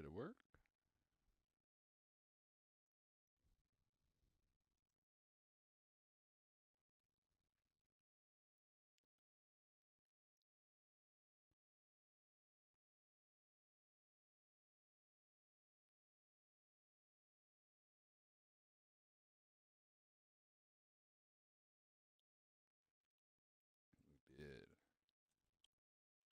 Did it work? We did. Nope, that's not what I want.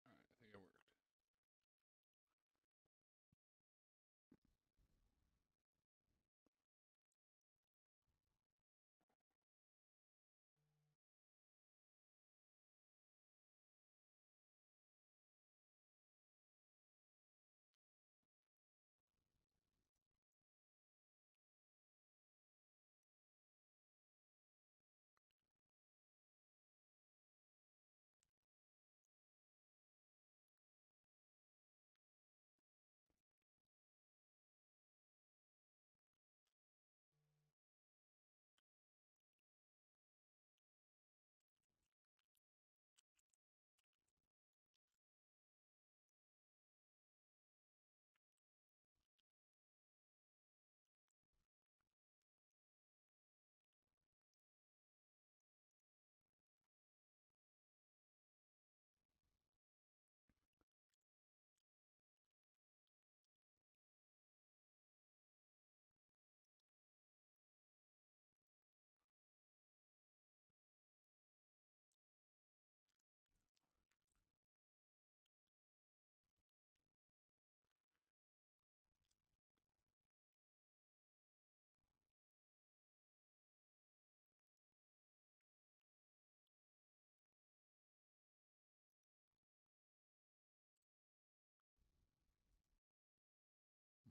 All right, I think it worked.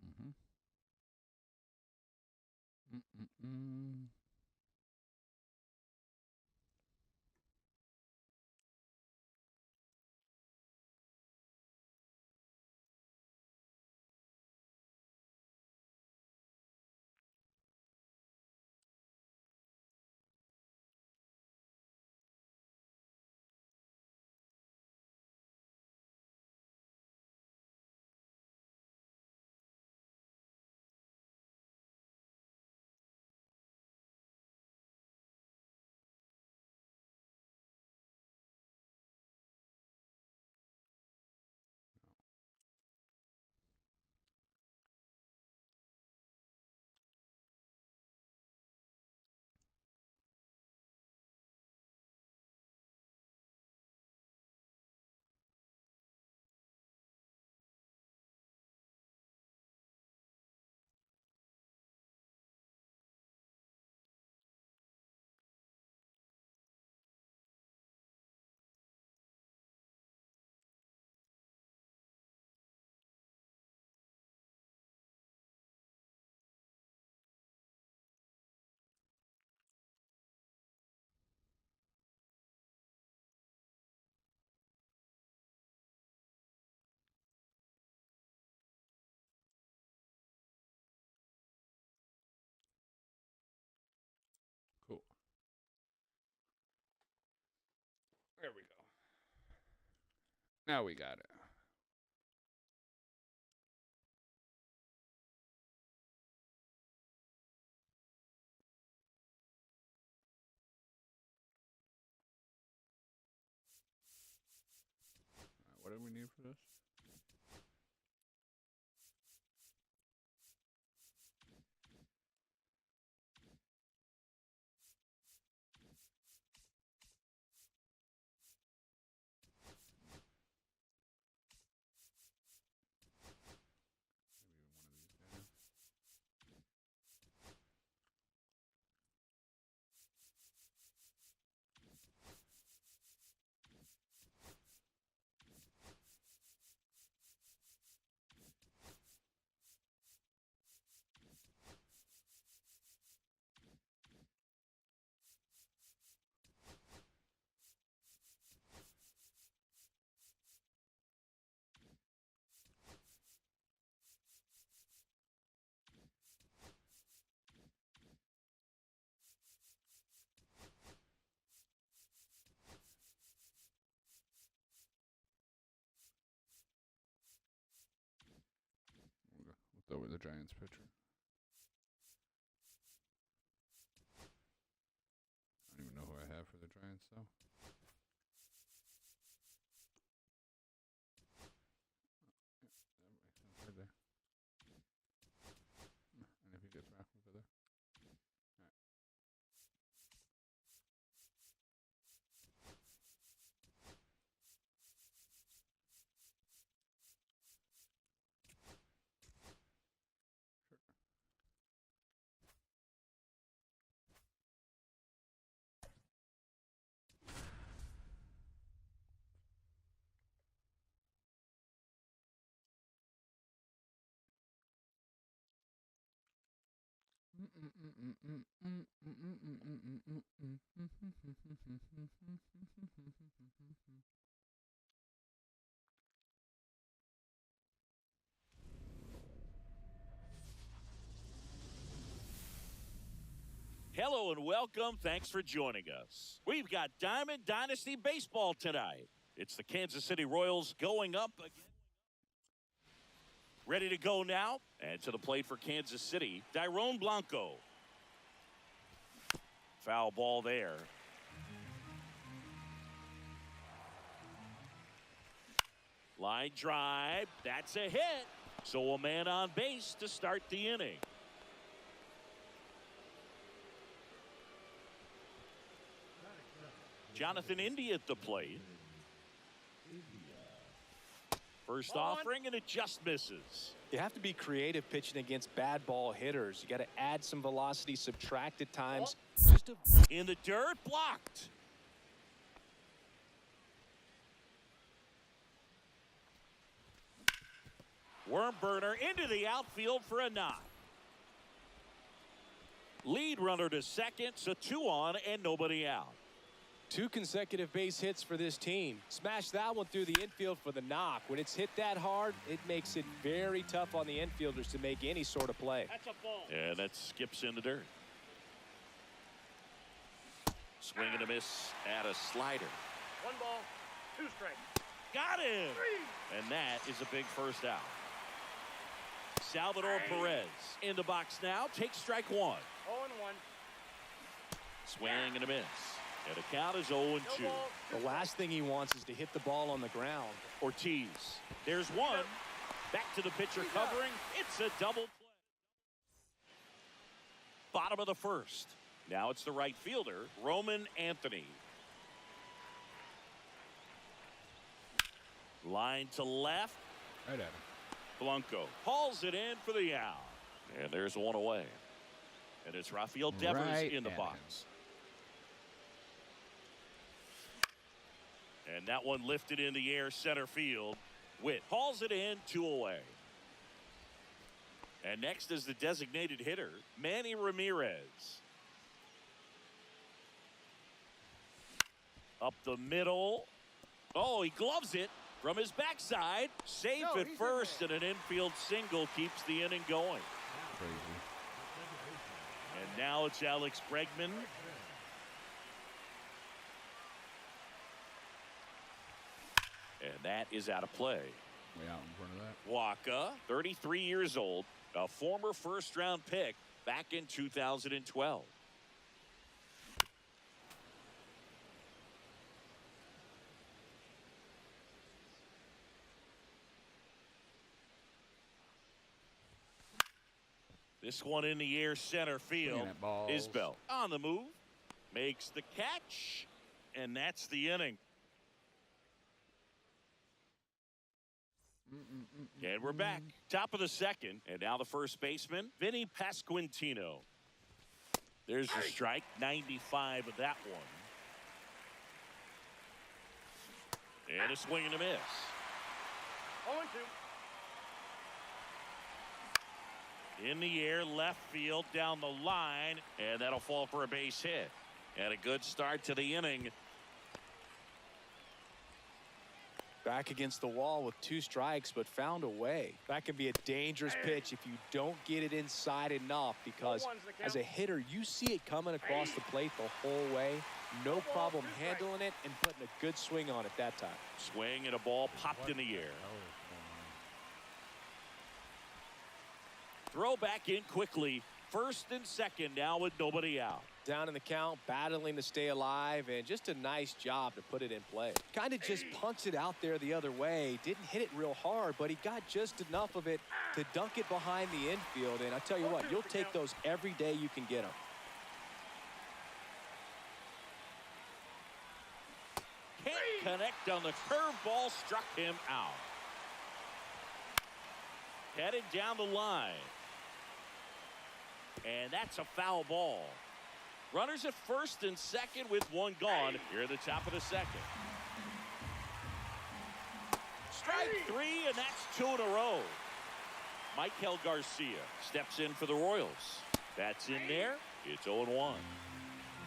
Mm-hmm. Mm-mm-mm. Cool. There we go. Now we got it. What did we we need for this? We'll go with the Giants pitcher. I don't even know who I have for the Giants, though. Yeah, that makes sense right there. And if he gets back, we'll go there. All right. Hello and welcome. Thanks for joining us. We've got Diamond Dynasty Baseball tonight. It's the Kansas City Royals going up again. Ready to go now. And to the plate for Kansas City, Dairon Blanco. Foul ball there. Line drive. That's a hit. So a man on base to start the inning. Jonathan Indy at the plate. First offering, and it just misses. You have to be creative pitching against bad ball hitters. You got to add some velocity, subtract at times. In the dirt, blocked. Worm burner into the outfield for a knock. Lead runner to second, so 2 on and nobody out. 2 consecutive base hits for this team. Smash that one through the infield for the knock. When it's hit that hard, it makes it very tough on the infielders to make any sort of play. That's a ball. And that skips in the dirt. Swing and a miss at a slider. 1 ball, 2 strikes. Got him. 3. And that is a big first out. Salvador Perez in the box now. Takes strike 1. 0-1. Swing and a miss. And the count is 0-2. The last thing he wants is to hit the ball on the ground. Ortiz. There's one. Back to the pitcher covering. It's a double play. Bottom of the first. Now it's the right fielder, Roman Anthony. Line to left. Right at him. Blanco hauls it in for the out. And there's one away. And it's Rafael Devers Right in the at box. And that one lifted in the air center field. Witt hauls it in, 2 away. And next is the designated hitter, Manny Ramirez. Up the middle. Oh, he gloves it from his backside. Safe at first, and an infield single keeps the inning going. Crazy. And now it's Alex Bregman. And that is out of play. Way out in front of that. Waka, 33 years old, a former first-round pick back in 2012. This one in the air center field. Isbell on the move. Makes the catch. And that's the inning. And we're back. Top of the second. And now the first baseman, Vinny Pasquantino. There's a strike. 95 of that one. And a swing and a miss. 0-2. In the air, left field, down the line. And that'll fall for a base hit. And a good start to the inning. Back against the wall with 2 strikes, but found a way. That can be a dangerous pitch if you don't get it inside enough, because as a hitter, you see it coming across the plate the whole way. No problem handling it and putting a good swing on it that time. Swing and a ball popped in the air. Throw back in quickly. First and second now with nobody out. Down in the count, battling to stay alive, and just a nice job to put it in play. Kind of just punched it out there the other way. Didn't hit it real hard, but he got just enough of it to dunk it behind the infield. And I tell you what, you'll take those every day you can get them. Can't connect on the curveball, struck him out. Headed down the line. And that's a foul ball. Runners at first and second with one gone here at the top of the second. Strike 3, and that's 2 in a row. Michael Garcia steps in for the Royals. That's in there. It's 0-1.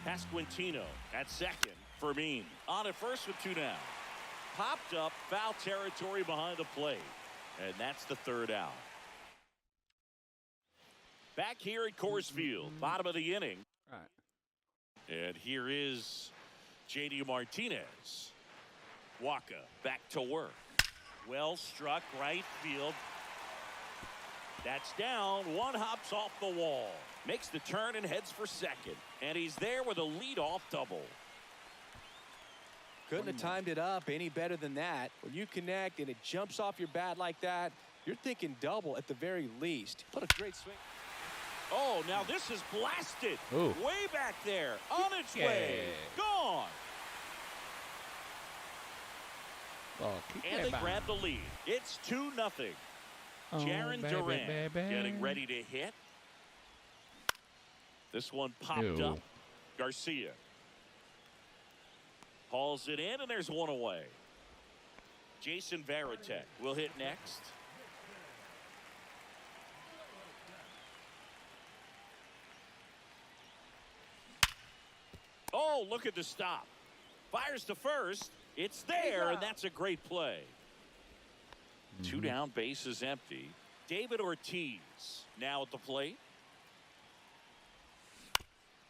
Pasquantino at second. Fermin on at first with 2 down. Popped up, foul territory behind the plate. And that's the 3rd out. Back here at Coors Field, bottom of the inning. Right. And here is J.D. Martinez. Waka back to work. Well struck right field. That's down. One hops off the wall. Makes the turn and heads for second. And he's there with a leadoff double. Couldn't have timed it up any better than that. When you connect and it jumps off your bat like that, you're thinking double at the very least. What a great swing. Oh, now this is blasted. Ooh. Way back there. On its way. Gone. Oh, And they grab the lead. It's 2-0. Jaron Duran getting ready to hit. This one popped up. Garcia hauls it in, and there's one away. Jason Varitek will hit next. Oh, look at the stop. Fires to first. It's there, and that's a great play. 2 down, base is empty. David Ortiz now at the plate.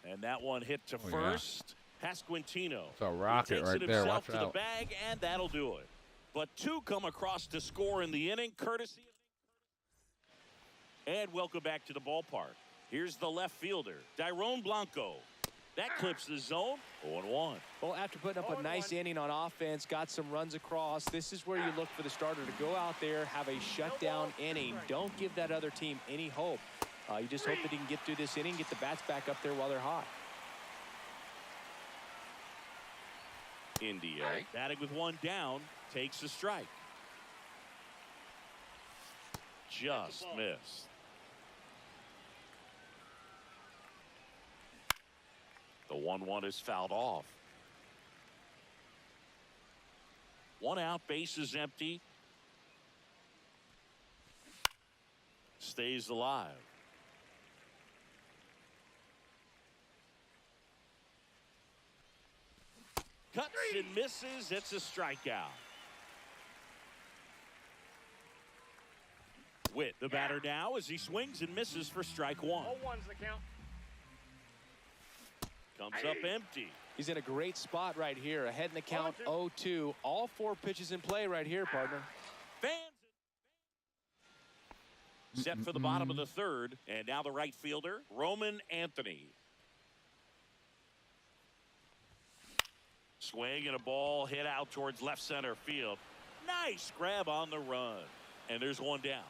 And that one hit to first. Yeah. Pasquantino. It's a rocket right there. Watch to out. The bag, and that'll do it. But 2 come across to score in the inning, courtesy. And welcome back to the ballpark. Here's the left fielder, Dairon Blanco. That clips the zone. 0-1. Well, after putting up a nice inning on offense, got some runs across, this is where you look for the starter to go out there, have a shutdown inning. Don't give that other team any hope. You just hope that he can get through this inning, get the bats back up there while they're hot. India, batting with 1 down, takes a strike. Just missed. The 1-1 is fouled off. 1 out, base is empty. Stays alive. Cuts and misses. It's a strikeout. Witt, the batter now, as he swings and misses for strike 1. 0-1's the count. Comes up empty. He's in a great spot right here. Ahead in the count, 0-2. All 4 pitches in play right here, partner. Fans set for the bottom of the 3rd. And now the right fielder, Roman Anthony. Swing and a ball hit out towards left center field. Nice grab on the run. And there's 1 down.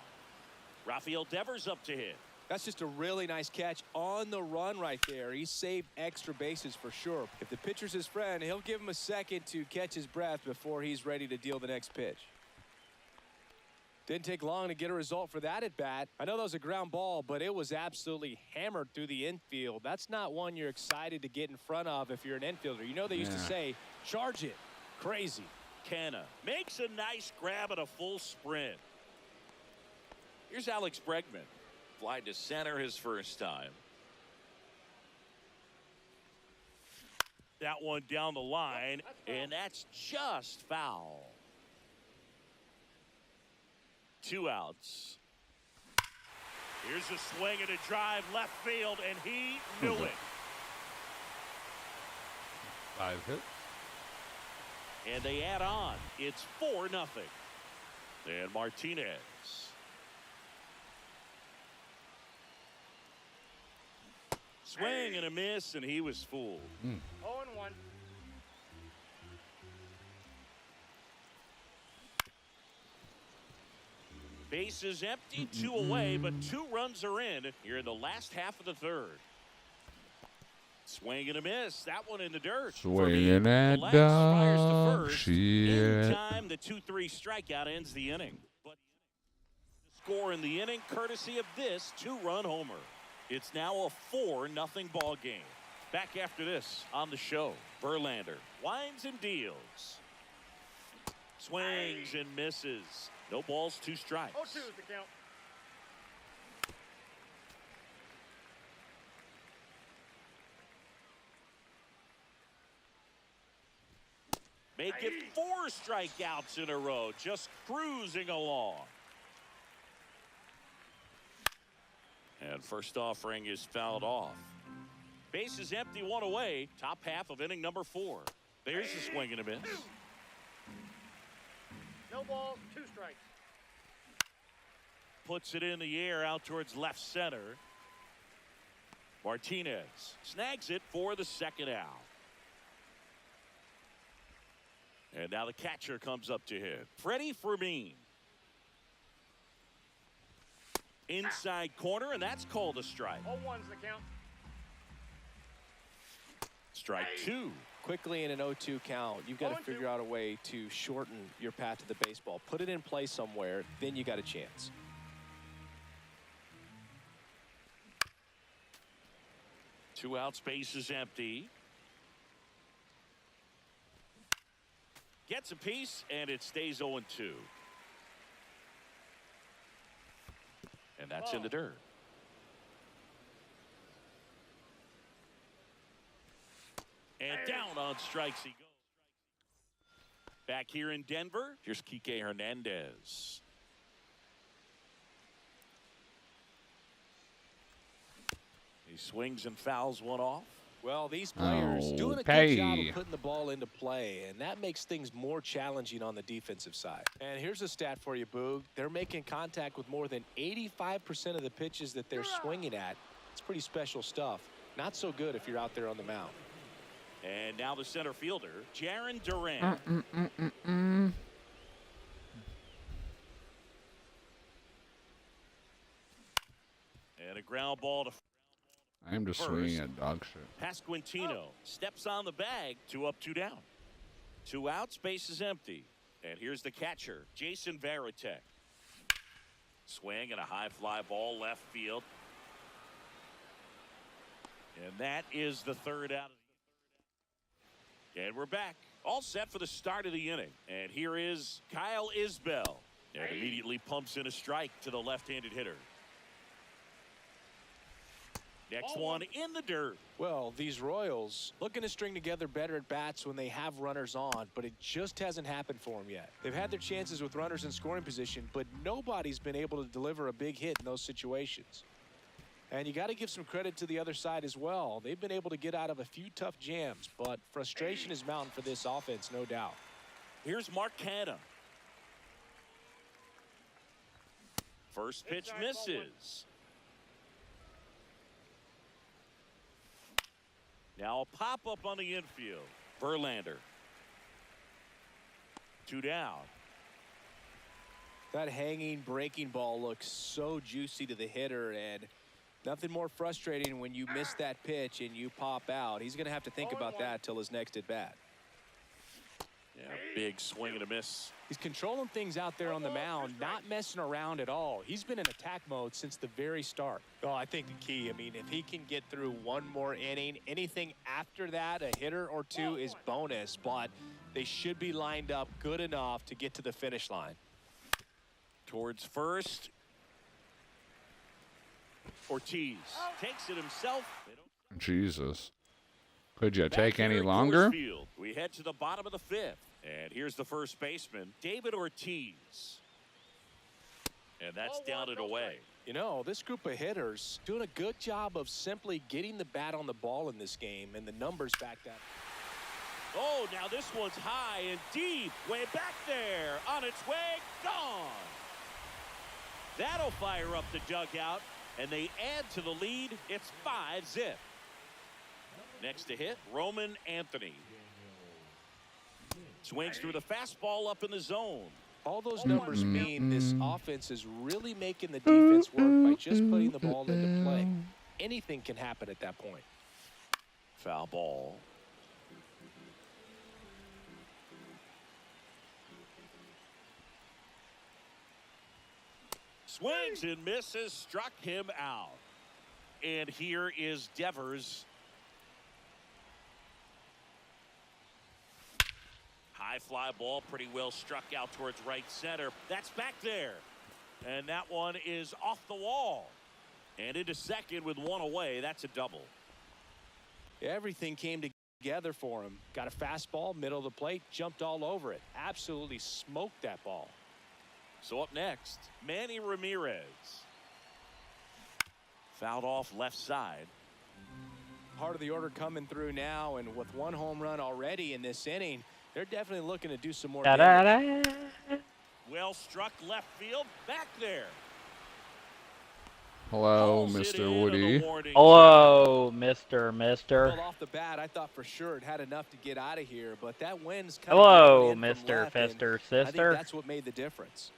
Rafael Devers up to hit. That's just a really nice catch on the run right there. He saved extra bases for sure. If the pitcher's his friend, he'll give him a second to catch his breath before he's ready to deal the next pitch. Didn't take long to get a result for that at bat. I know that was a ground ball, but it was absolutely hammered through the infield. That's not one you're excited to get in front of if you're an infielder. You know they used to say, charge it. Crazy. Canna makes a nice grab at a full sprint. Here's Alex Bregman. Fly to center his first time. That one down the line, and that's just foul. 2 outs. Here's a swing and a drive left field, and he knew it. 5 hits. And they add on. It's 4-0. And Martinez. Swing and a miss, and he was fooled. 0-1. Bases empty, 2 away, but 2 runs are in here in the last half of the third. Swing and a miss. That one in the dirt. Swinging at dog shit. In time, the 2-3 strikeout ends the inning. But the score in the inning, courtesy of this 2-run homer. It's now a 4-0 ball game. Back after this on the show. Verlander winds and deals. Swings and misses. No balls, 2 strikes. 0-2 is the count. Make it 4 strikeouts in a row. Just cruising along. And first offering is fouled off. Base is empty, 1 away. Top half of inning number 4. There's the swing and a miss. No balls, 2 strikes. Puts it in the air out towards left center. Martinez snags it for the 2nd out. And now the catcher comes up to hit. Freddie Fermin. Inside corner, and that's called a strike. 0-1's the count. Strike 2. Quickly in an 0-2 count, you've got to figure out a way to shorten your path to the baseball. Put it in play somewhere, then you got a chance. Two outs, base is empty. Gets a piece, and it stays 0-2. And that's in the dirt. And down on strikes he goes. Back here in Denver, here's Kike Hernandez. He swings and fouls one off. Well, these players doing a Okay. good job of putting the ball into play, and that makes things more challenging on the defensive side. And here's a stat for you, Boog. They're making contact with more than 85% of the pitches that they're swinging at. It's pretty special stuff. Not so good if you're out there on the mound. And now the center fielder, Jarren Duran. And a ground ball to I'm just swinging at dog shit. Pasquantino steps on the bag. 2 up, 2 down. 2 outs, base is empty. And here's the catcher, Jason Varitek. Swing and a high fly ball left field. And that is the 3rd out. And we're back. All set for the start of the inning. And here is Kyle Isbell. And immediately pumps in a strike to the left-handed hitter. Next one in the dirt. Well, these Royals looking to string together better at bats when they have runners on, but it just hasn't happened for them yet. They've had their chances with runners in scoring position, but nobody's been able to deliver a big hit in those situations. And you got to give some credit to the other side as well. They've been able to get out of a few tough jams, but frustration is mounting for this offense, no doubt. Here's Mark Canha. First pitch misses. Now a pop-up on the infield. Verlander. 2 down. That hanging breaking ball looks so juicy to the hitter, and Nothing more frustrating when you miss that pitch and you pop out. He's going to have to think about that till his next at bat. Yeah, big swing and a miss. He's controlling things out there on the mound, not messing around at all. He's been in attack mode since the very start. Oh, I think the key, I mean, if he can get through one more inning, anything after that, a hitter or two is bonus, but they should be lined up good enough to get to the finish line. Towards first. Ortiz takes it himself. Jesus. Could you Back take any here at longer? Coors Field, we head to the bottom of the 5th. And here's the first baseman, David Ortiz. And that's down and away. You know, this group of hitters doing a good job of simply getting the bat on the ball in this game, and the numbers back that. Oh, now this one's high and deep, way back there, on its way, gone. That'll fire up the dugout, and they add to the lead. It's 5-zip. Next to hit, Roman Anthony. Swings through the fastball up in the zone. All those numbers mean this offense is really making the defense work by just putting the ball into play. Anything can happen at that point. Foul ball. Swings and misses, struck him out. And here is Devers. High fly ball, pretty well struck out towards right center. That's back there. And that one is off the wall. And into second with one away. That's a double. Everything came together for him. Got a fastball, middle of the plate, jumped all over it. Absolutely smoked that ball. So up next, Manny Ramirez. Fouled off left side. Part of the order coming through now, and with one home run already in this inning, they're definitely looking to do some more damage. Well struck left field, back there. Hello, Calls it Mr. in on Woody. the warning Hello, Mister. Well, off the bat, I thought for sure it had enough to get out of here, but that wind's kind Hello, of coming in from Mr. left, and Fester I think Sister. that's what made the difference.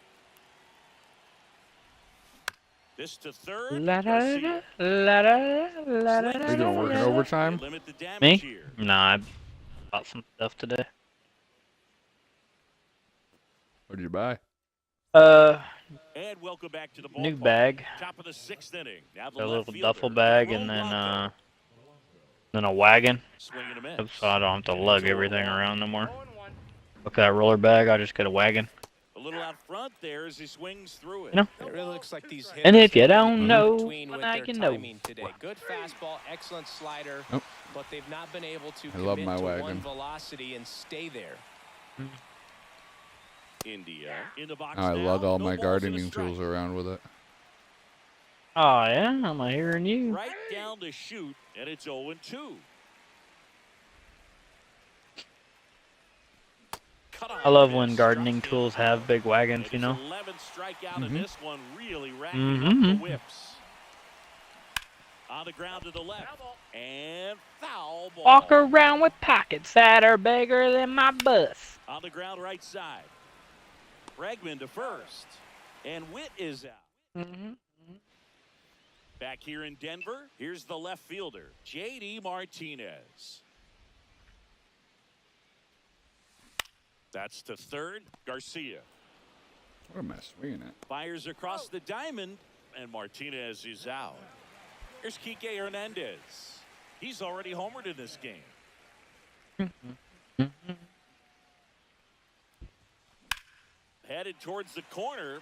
This to third. La da Garcia. da la da la da Swings Are you doing working first. overtime? They limit the damage Me? here. Nah, I bought some stuff today. What did you buy? And welcome back to the New ballpark. bag. Top of the 6th inning. Now the A left little fielder, duffel bag, and Blanco. then a wagon, Swing and a miss. so I don't have to lug It's everything 0-1. around no more. 0-1. Look at that roller bag. I just got a wagon. A little out front there as he swings through it. You know? It really looks like these And if you hitters are don't in know, between well, with now their you know. timing today. Good fastball, excellent slider, Oh. but they've not been able to I love commit my to wagon. one velocity and stay there. India in the box I now. lug all No my balls and a gardening strike. tools around with it. Oh yeah, I'm hearing you. Right down to shoot, and it's 0-2. Cut on I love the when miss, gardening struck him tools out. have big wagons, And you his know. 11th strikeout in this one, really racking up Mhm. the whips. On the ground to the left, Foul ball. and foul ball. Walk around with pockets that are bigger than my bus. On the ground right side. Bregman to first, and Witt is out. Mm-hmm. Back here in Denver, here's the left fielder, J.D. Martinez. That's to third, Garcia. What am I swinging at? Fires across the diamond, and Martinez is out. Here's Kike Hernandez. He's already homered in this game. Headed towards the corner,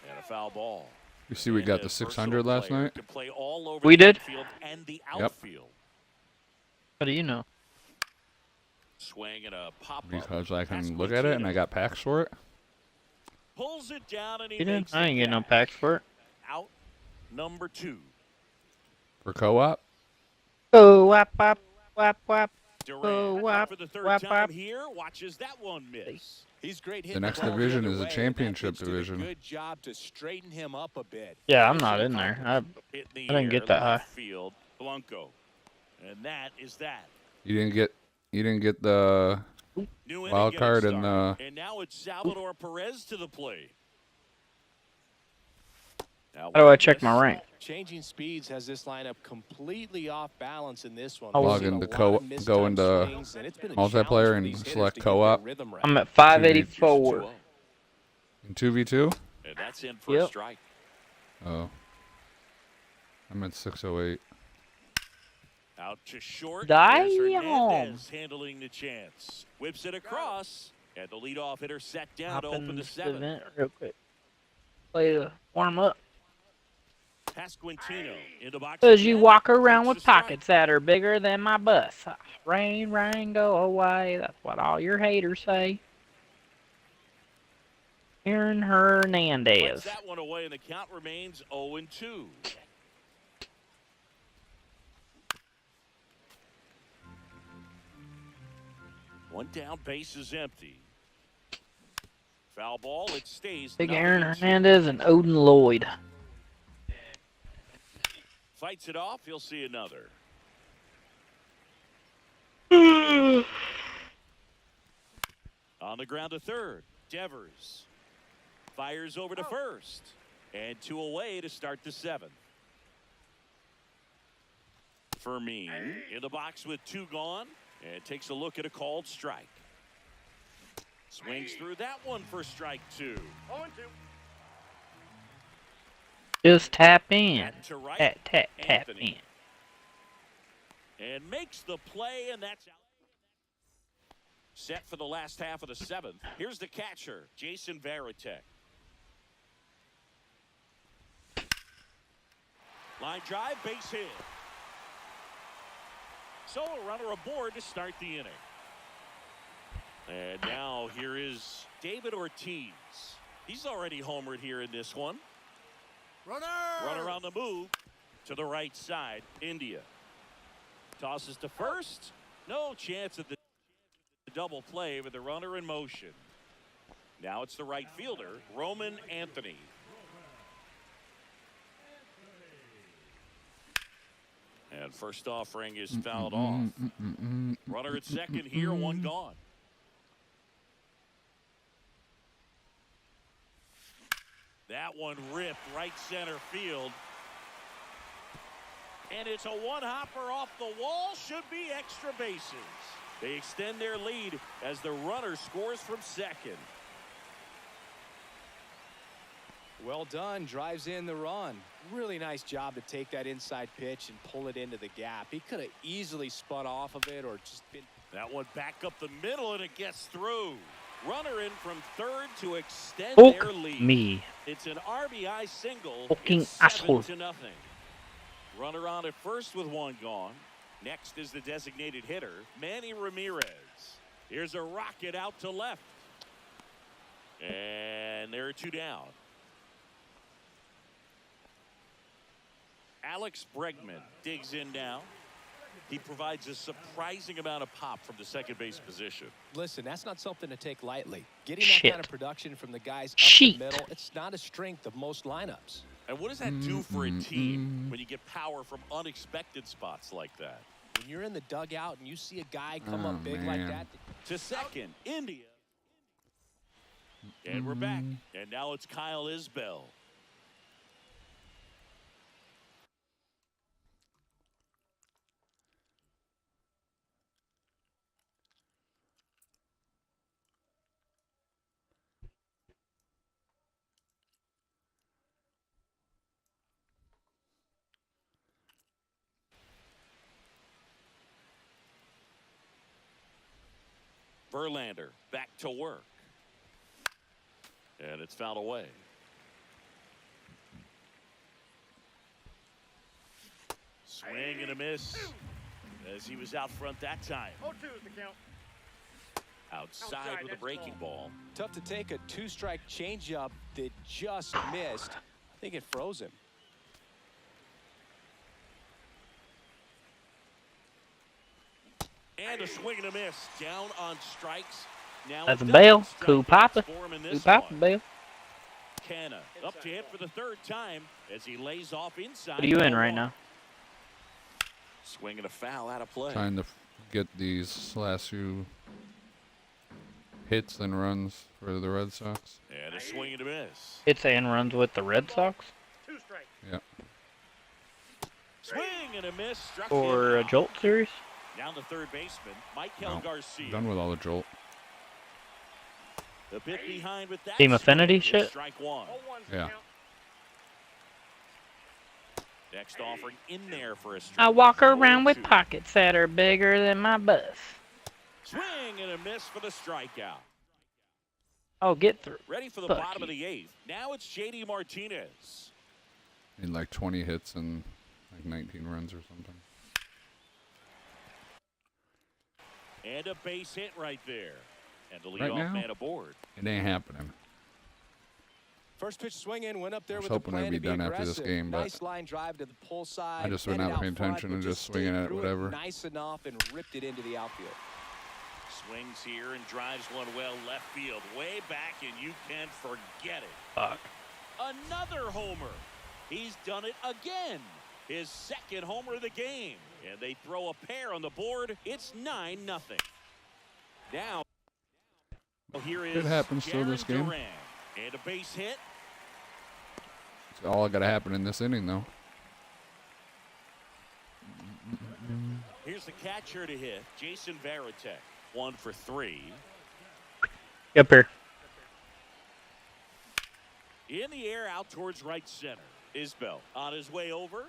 and a foul ball. You see we got the And a 600 versatile last player night? can play all over We the did? infield and the Yep. outfield. How do you know? Swing and a pop-up. Because I can That's look at it and I Quintino. got packs for it. Pulls it down and he You did? makes I ain't the getting no catch. packs for it. Out number 2. For co-op? Oh, wap wap wap wap. Durant whap, for the third wap, time wap. here watches that one miss. He's great hitting next ball the division other is the way, and that championship pitch did a division. Good job to straighten him up a bit. Yeah, I'm not in there. Hit in the I didn't air, get that left high. Field, Blanco, and that is that. You didn't get the New inning wild getting card and started. And now it's Salvador Perez to the plate. Now How do I with check this, my rank? Changing speeds has this lineup completely off balance in this one. Oh, We've log seen a into lot of go mistimed into swings, and it's been a multiplayer challenge for and these hitters select to get their co-op. rhythm right. I'm at 2-2. 584. In 2v2? And that's in for a Yep. strike. Oh. I'm at 608. Out to short. Damn. There's Hernandez handling the chance. Whips it across. And the leadoff hitter set down to open the seventh. Event real quick. Play to warm up. Pasquantino into box. Cause you again. walk around Takes with the strike. pockets that are bigger than my bus. Rain, rain, go away. That's what all your haters say. Aaron Puts Hernandez. that one away, and the count remains 0-2. One down, base is empty. Foul ball, it stays. Big 0-2. Aaron Hernandez and Odin Lloyd. Fights it off, he'll see another. On the ground to third, Devers fires over to first, and 2 away to start the seventh. Fermin in the box with 2 gone, and takes a look at a called strike. Swings through that one for strike 2. 0-2. Just tap in. Back to right, Tap Anthony. in. And makes the play, and that's out. Set for the last half of the seventh. Here's the catcher, Jason Varitek. Line drive, base hit. So a runner aboard to start the inning. And now here is David Ortiz. He's already homered here in this one. Runner on the move to the right side. India tosses to first. No chance of the double play with the runner in motion. Now it's the right fielder, Roman Anthony. And first offering is fouled off. Runner at second here, 1 gone. That one ripped right center field. And it's a one-hopper off the wall. Should be extra bases. They extend their lead as the runner scores from second. Well done, drives in the run. Really nice job to take that inside pitch and pull it into the gap. He could have easily spun off of it or just been. That one back up the middle, and it gets through. Runner in from third to extend Fuck their lead. me. It's an RBI single. Fucking It's asshole. 7-0. Runner on at first with 1 gone. Next is the designated hitter, Manny Ramirez. Here's a rocket out to left. And there are 2 down. Alex Bregman digs in now. He provides a surprising amount of pop from the second base position. Listen, that's not something to take lightly. Getting Shit. that kind of production from the guys up Shit. the middle, it's not a strength of most lineups. And what does that do for a team when you get power from unexpected spots like that? When you're in the dugout and you see a guy come up big man. like that. To second, India. And we're back. And now it's Kyle Isbell. Verlander back to work. And it's fouled away. Swing and a miss as he was out front that time. 0-2 is the count. Outside with a that's breaking ball. Tough to take a 2-strike changeup that just missed. I think it froze him. And a swing and a miss. Down on strikes. Now That's a a double bail. strike Cool papa. for him in Cool this papa, one. Bill. Canna up to hit for the 3rd time as he lays off inside. What are you in right 0-1. now? Swing and a foul out of play. Trying to get these last few hits and runs for the Red Sox. And a swing and a miss. Hits and runs with the Red Sox. 2 strikes. Yeah. and a miss. Struck For a him out. Jolt series? Down the third baseman, Michael No, Garcia. done with all the jolt. The bit behind with that Team Affinity swing. It's shit? strike one. 0-1's the Yeah. count. Next offering in there for a strike. I walk around with 0-2. pockets that are bigger than my bus. Swing and a miss for the strikeout. Oh, get through. Ready for the Fuck bottom of you. the eighth. Now it's J.D. Martinez. Need like 20 hits and like 19 runs or something. And a base hit right there. And the Right leadoff now? man aboard. It ain't happening. First pitch swing in, went up there I was with a hoping plan it'd be to be done after this aggressive. game, but Nice line drive to the pull side. I just been headed not out paying front, attention but and just stayed swinging at it, through whatever. Nice enough and ripped it into the outfield. Swings here and drives one well left field. Way back, and you can't forget it. Fuck. Another homer. He's done it again. His second homer of the game. And they throw a pair on the board. It's 9-0. Now, here is It happens still this Jarren game. Duran. And a base hit. It's all got to happen in this inning, though. Here's the catcher to hit, Jason Varitek. 1 for 3. Up here. In the air out towards right center. Isbell on his way over.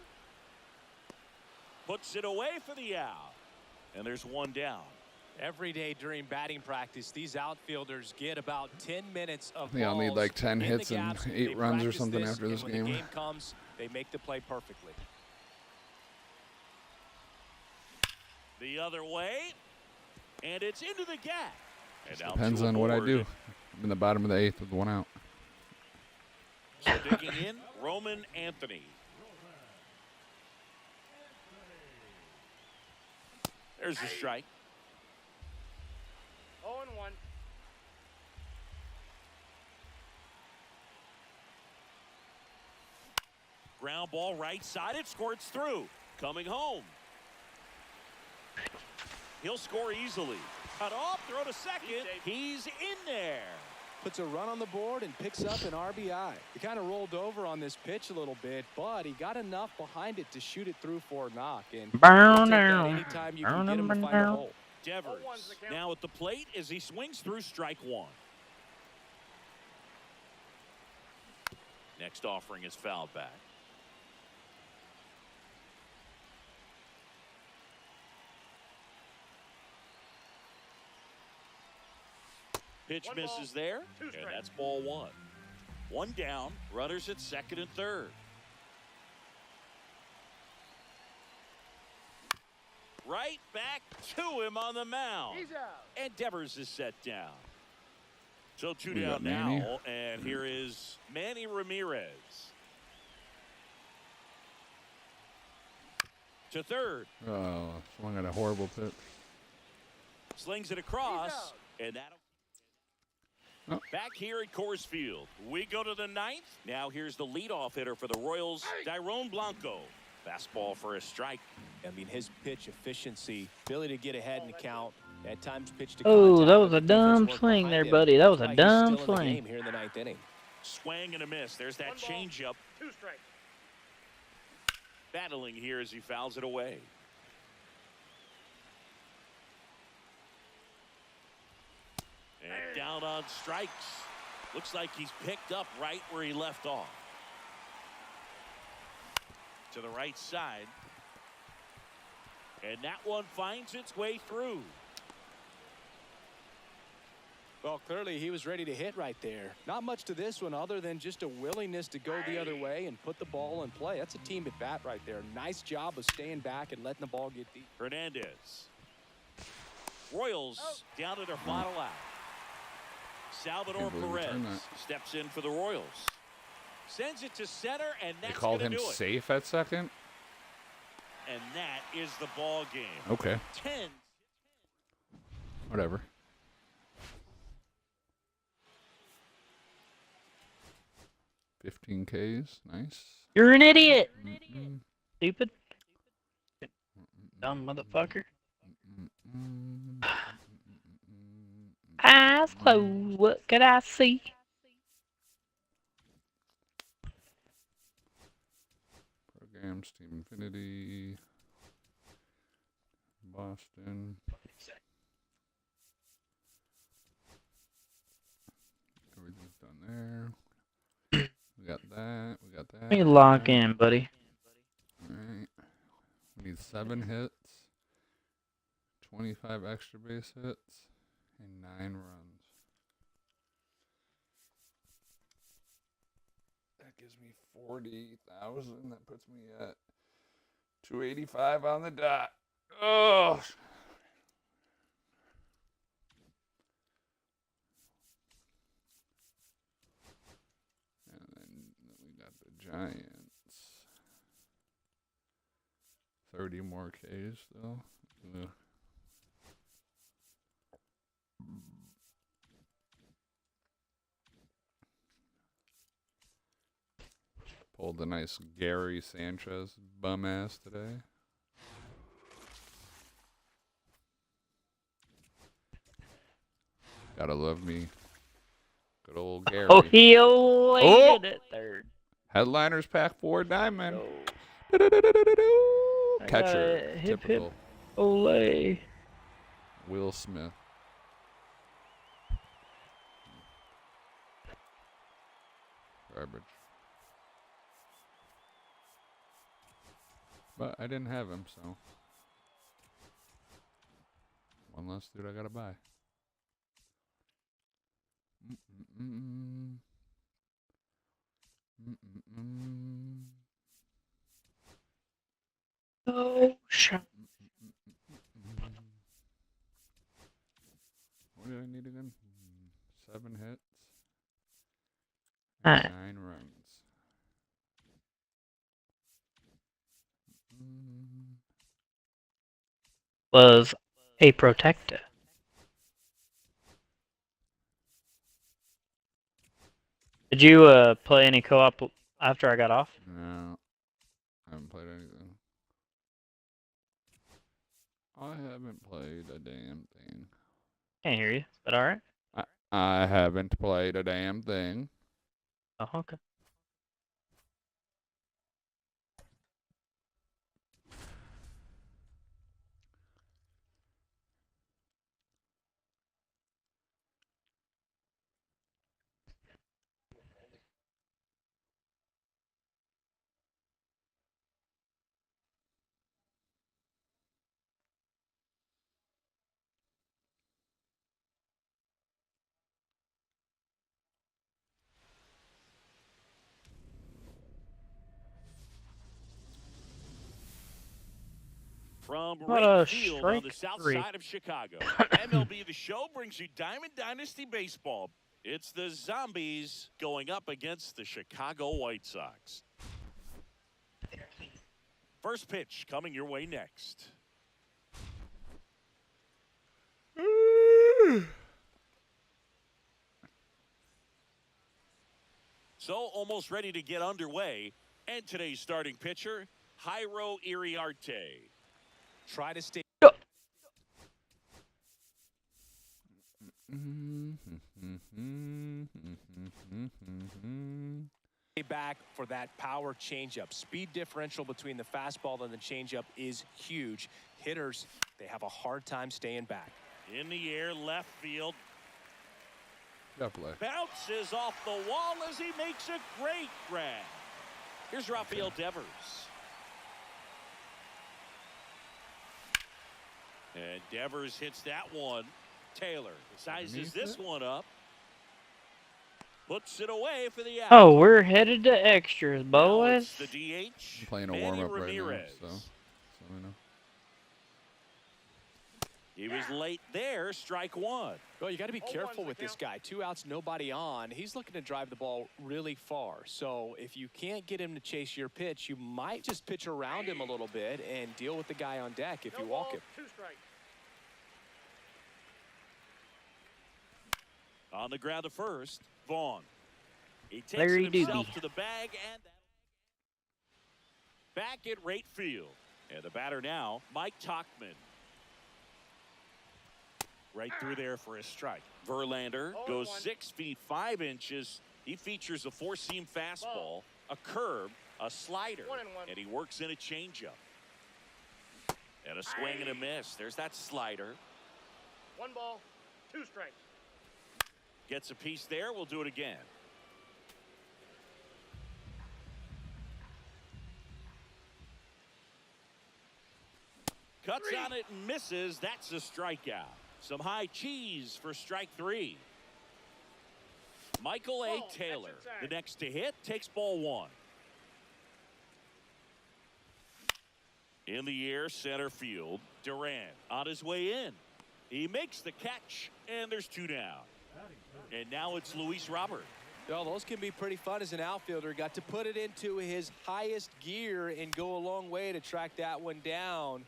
Puts it away for the out. And there's one down. Every day during batting practice, these outfielders get about 10 minutes of I think I'll need balls like 10 in the hits and gaps. 8 They runs or practice something after this and when game. the game comes, they make the play perfectly. The other way. And it's into the gap. And out Depends to on what I aboard. do. I'm in the bottom of the 8th with 1 out. So digging in, Roman Anthony. There's the strike. 0-1. Ground ball right side. It squirts through. Coming home. He'll score easily. Cut off, throw to second. He's in there. Puts a run on the board and picks up an RBI. He kind of rolled over on this pitch a little bit, but he got enough behind it to shoot it through for a knock. And Burn you'll take that down. anytime you can Burn get him to them find a down. hole. Devers 0-1's the count. now at the plate as he swings through strike one. Next offering is fouled back. Pitch 1 ball, misses there, 2 and strikes. that's ball one. One down, runners at second and third. Right back to him on the mound. He's out. And Devers is set down. So 2 We got down Manny. now, and here is Manny Ramirez. To third, Oh, swung at a horrible pitch. slings it across, He's out. and that'll. Oh. Back here at Coors Field, we go to the ninth. Now here's the leadoff hitter for the Royals, Dairon Blanco. Fastball for a strike. I mean, his pitch efficiency, ability to get ahead in the count, at times pitch to Oh, contact, that was but a the dumb defense worked swing behind there, him. buddy. That was That's a why he's dumb still in the swing. game here in the ninth inning. Swing and a miss. There's that 1 ball, changeup 2 strikes. battling here as he fouls it away. And down on strikes. Looks like he's picked up right where he left off. To the right side. And that one finds its way through. Well, clearly he was ready to hit right there. Not much to this one other than just a willingness to go the other way and put the ball in play. That's a team at bat right there. Nice job of staying back and letting the ball get deep. Hernandez. Royals down to their final out. Salvador Can't believe we Perez turned that. steps in for the Royals. Sends it to center, and They that's called going him to do it. safe at second? And that is the ball game. Okay, 10. whatever. $15 Ks, nice. You're an idiot. Mm-mm, Stupid. Dumb motherfucker. mm-mm, Eyes closed. What could I see? Programs, Team Infinity. Austin. Everything's done there. We got that. We got that. Let me lock in, buddy. Alright. We need 7 hits, 25 extra base hits, and 9 runs. That gives me 40,000. That puts me at 285 on the dot. Oh! And then we got the Giants. 30 more Ks though. Ugh. Pulled a nice Gary Sanchez bum ass today. Gotta love me. Good old Gary. Oh, he elated at third. Headliners pack 4 diamond. Oh. Catcher. Hip, Typical. hip. Olay. Will Smith. Garbage. But I didn't have him, so. One less dude I gotta buy. Oh, shit. What do I need again? 7 hits. Alright. 9 runs. Was a protector. Did you play any co-op after I got off? No. I haven't played anything. I haven't played a damn thing. Can't hear you. Is that alright? I haven't played a damn thing. Oh, okay. From What right a field on the strike south three. side of Chicago. MLB The Show brings you Diamond Dynasty Baseball. It's the Zombies going up against the Chicago White Sox. First pitch coming your way next. So almost ready to get underway. And today's starting pitcher, Jairo Iriarte. Try to stay back for that power changeup. Speed differential between the fastball and the changeup is huge. Hitters, they have a hard time staying back. In the air, left field. Got play. Bounces off the wall as he makes a great grab. Here's Rafael Devers. And Devers hits that one. Taylor sizes this one up. Puts it away for the out. Oh, we're headed to extras, Now it's boys. the DH. I'm playing a Manny warm-up right now, Ramirez. so you know. He was late there. Strike one. Well, you got to be 0-1's careful the with this count. guy. 2 outs, nobody on. He's looking to drive the ball really far. So if you can't get him to chase your pitch, you might just pitch around him a little bit and deal with the guy on deck if No you walk balls, him. 2 strikes. On the ground to first, Vaughn. He takes Larry it himself Doobie. to the bag and back at right field. And the batter now, Mike Tauchman. Right through there for a strike. Verlander goes 6 feet 5 inches. He features a 4-seam fastball, a curve, a slider, 1-1. and he works in a changeup. And a swing and a miss. There's that slider. 1 ball, 2 strikes. Gets a piece there. We'll do it again. Cuts on it and misses. That's a strikeout. Some high cheese for strike 3. Michael A. Taylor, the next to hit, takes ball 1. In the air, center field. Duran on his way in. He makes the catch, and there's 2 down. And now it's Luis Robert. Well, those can be pretty fun as an outfielder. Got to put it into his highest gear and go a long way to track that one down.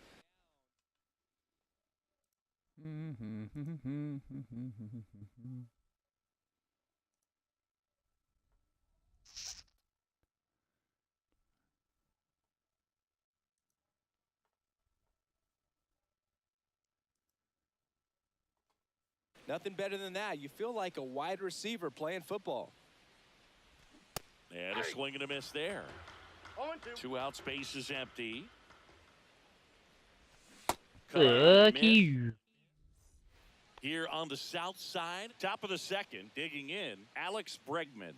Nothing better than that. You feel like a wide receiver playing football. And a swing and a miss there. 0-2. 2 outs, base is empty. Fuck you. Here on the south side, top of the second, digging in, Alex Bregman.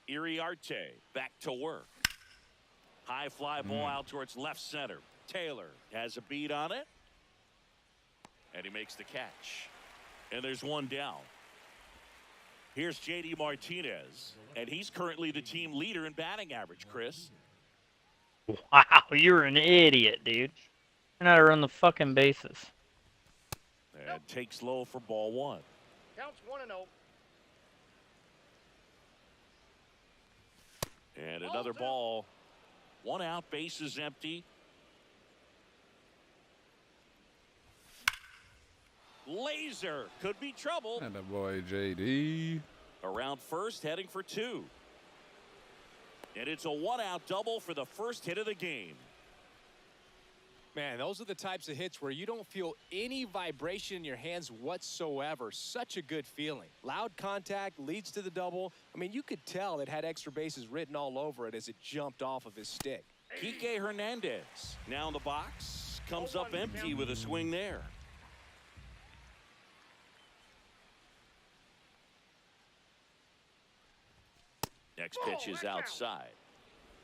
Iriarte back to work. High fly ball out towards left center. Taylor has a beat on it. And he makes the catch. And there's 1 down. Here's J.D. Martinez. And he's currently the team leader in batting average, Chris. Wow, you're an idiot, dude. You're not to run the fucking bases. And takes low for ball 1. Counts 1-0. And another ball. 1 out, base is empty. Laser could be trouble. And a boy, JD. Around first, heading for 2. And it's a 1-out double for the first hit of the game. Man, those are the types of hits where you don't feel any vibration in your hands whatsoever. Such a good feeling. Loud contact leads to the double. I mean, you could tell it had extra bases written all over it as it jumped off of his stick. Kike Hernandez now in the box. Comes up empty with a swing there. Next pitch is outside.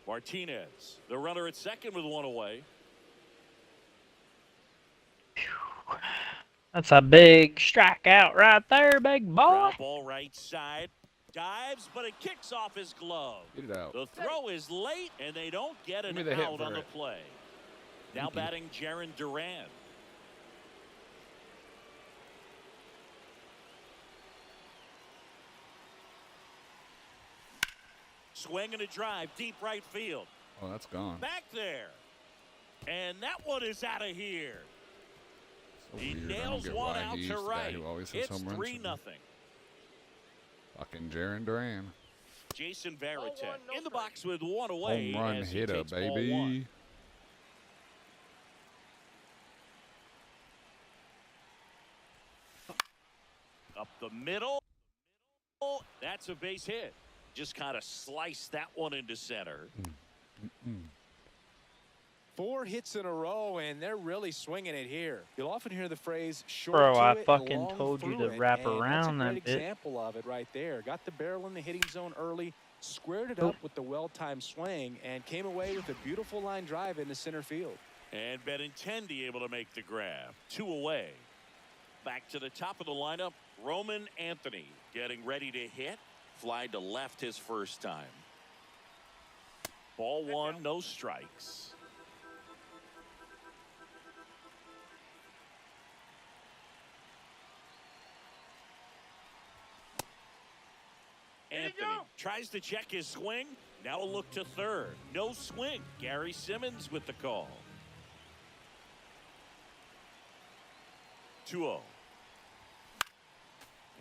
Martinez, the runner at second with 1 away. That's a big strikeout right there, big boy. Ground ball right side. Dives, but it kicks off his glove. Get it out. The throw is late, and they don't get an Give me the hit out for on the it. play. Now batting Jarren Duran. Swing and a drive, deep right field. Oh, that's gone. Back there. And that one is out of here. So He weird. I don't nails get one why out he's to the guy right. who always hits It's home runs. 3-0. Fucking Jarren Duran. Jason Varitek 0-1, no in the strike. box with 1 away. Home run as he hitter, takes ball 1. baby. Up the middle. That's a base hit. Just kind of sliced that one into center. 4 hits in a row, and they're really swinging it here. You'll often hear the phrase short Bro, to I it and fucking long told you through to it, wrap and around that's a that great bit. example of it right there. Got the barrel in the hitting zone early, squared it up with the well-timed swing, and came away with a beautiful line drive into center field. And Benintendi able to make the grab. 2 away. Back to the top of the lineup. Roman Anthony getting ready to hit. Fly to left his first time. Ball 1, no strikes. Anthony tries to check his swing. Now a look to third. No swing. Gary Simmons with the call. 2-0.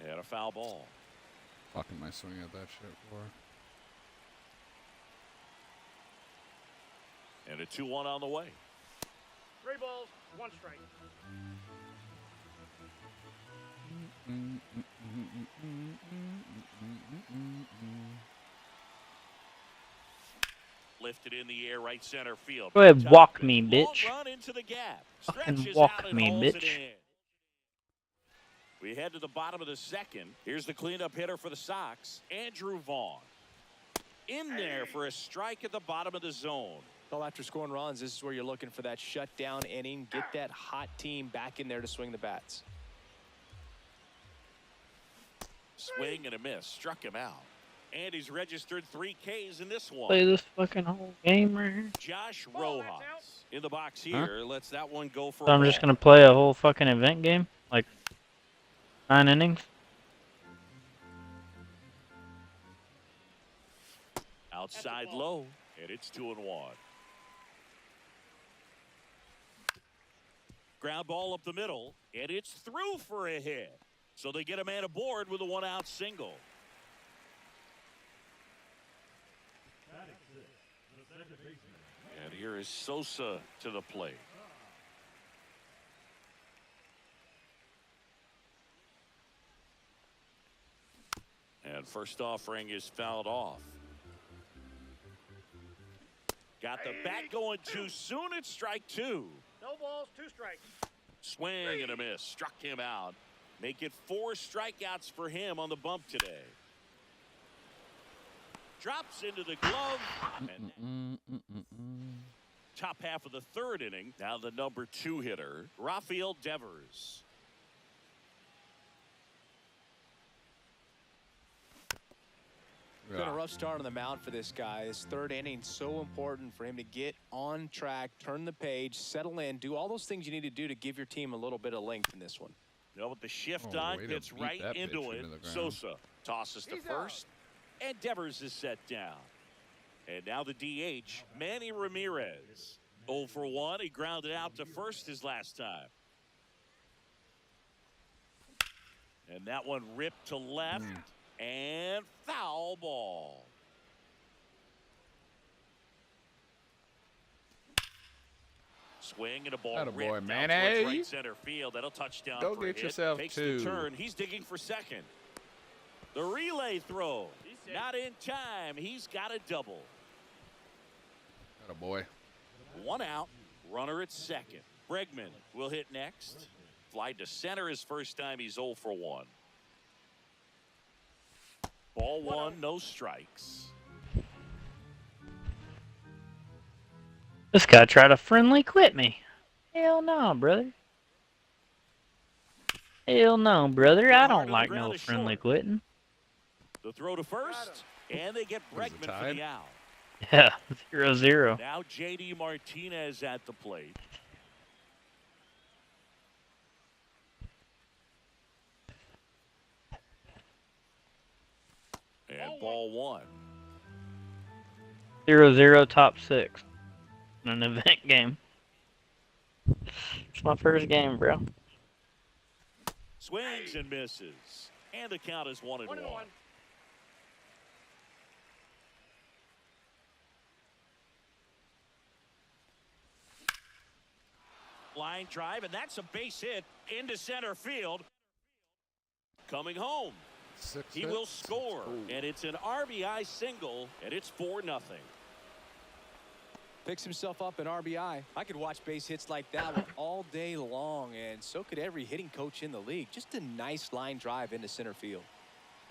And a foul ball. Fucking my swing at that shit for. And a 2-1 on the way. 3 balls, 1 strike. Lifted in the air, right center field. Go ahead, Top walk it. me, Long bitch. run into the gap. Fucking Stretches walk out and me, hauls it bitch. in. We head to the bottom of the second. Here's the cleanup hitter for the Sox, Andrew Vaughn. In there for a strike at the bottom of the zone. Well, after scoring runs, this is where you're looking for that shutdown inning. Get that hot team back in there to swing the bats. Swing and a miss. Struck him out. And he's registered 3 Ks in this one. Play this fucking whole game right here. Josh Rojas in the box here. Lets that one go for So a I'm just ball. gonna play a whole fucking event game, like 9 innings. Outside low, and it's 2-1. Ground ball up the middle, and it's through for a hit. So they get a man aboard with a 1-out single. And here is Sosa to the plate. And first offering is fouled off. Got the bat going too soon. It's strike 2. No balls, 2 strikes. Swing and a miss. Struck him out. Make it 4 strikeouts for him on the bump today. Drops into the glove. And top half of the 3rd inning. Now the number 2 hitter, Rafael Devers. Been a rough start on the mound for this guy. This 3rd inning, so important for him to get on track, turn the page, settle in, do all those things you need to do to give your team a little bit of length in this one. No, with the shift on, hits right into it. Sosa tosses to first, and Devers is set down. And now the DH, Manny Ramirez. 0 for 1. He grounded out to first his last time. And that one ripped to left. And foul ball. Swing and a ball ripped out towards right center field. That'll touch down for a hit. Yourself Takes two. the turn. He's digging for second. The relay throw. Not in time. He's got a double. Attaboy. 1 out. Runner at second. Bregman will hit next. Fly to center his first time. He's 0 for 1. Ball 1, no strikes. This guy tried to friendly quit me. Hell no, brother. Hell no, brother. I don't like no friendly quitting. The throw to first, and they get Bregman for the out. Yeah, 0-0. Now J.D. Martinez at the plate. And ball 1. 0-0 top 6 in an event game. It's my first game, bro. Swings and misses. And the count is 1-1. Line drive, and that's a base hit into center field. Coming home. He will score, and it's an RBI single, and it's 4-0. Picks himself up an RBI. I could watch base hits like that one all day long, and so could every hitting coach in the league. Just a nice line drive into center field.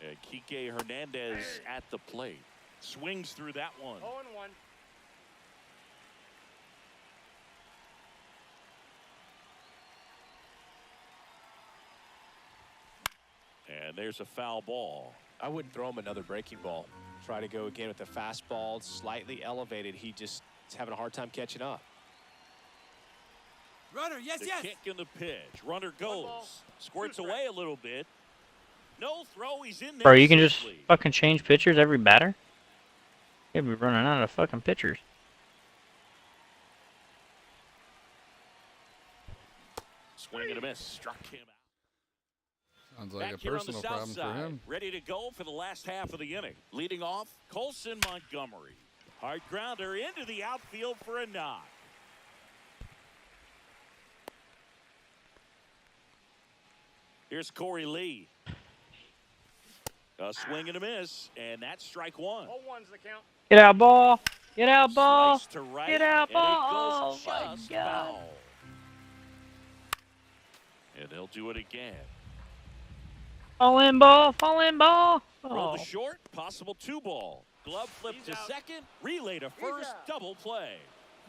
And Kike Hernandez at the plate. Swings through that one. 0-1. And there's a foul ball. I wouldn't throw him another breaking ball. Try to go again with the fastball, slightly elevated. He just is having a hard time catching up. Runner, yes, The yes. kick and the pitch. Runner goes. Squirts away a little bit. No throw. He's in there. Bro, you can just safely. fucking change pitchers every batter? You'll be running out of fucking pitchers. Swing and a miss. Struck him out. Sounds like Back a here on the personal south problem for side, him. ready to go for the last half of the inning. Leading off, Colson Montgomery. Hard grounder into the outfield for a knock. Here's Corey Lee. A swing and a miss, and that's strike 1. 0-1's the count. Get out, ball. Get out, ball. Slice to right, Get out, and ball. it Oh, my goes just God. foul. And they'll do it again. Fall in, ball. Fall in, ball. Roll the Oh. short, possible 2-ball. Glove flip He's to out. second, relay to first, out. double play.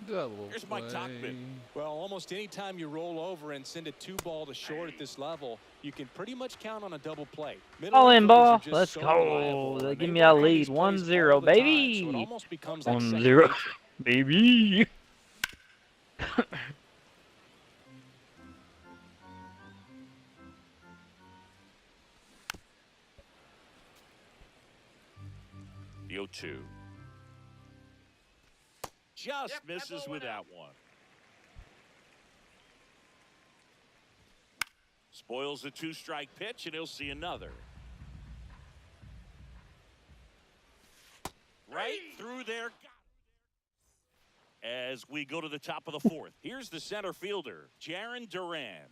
Double Here's Mike play. Tachman. Well, almost any time you roll over and send a 2-ball to short at this level, you can pretty much count on a double play. Middle Fall in, infielders ball. are just Let's so go. reliable, They and give they me a work on lead. these plays 1-0, all the time, so it baby. almost becomes like second 1-0, nature. baby. The 0-2. Just Yep, that misses ball with went out. that one. Spoils the 2-strike pitch, and he'll see another. Right through there. As we go to the top of the fourth, here's the center fielder, Jaron Duran.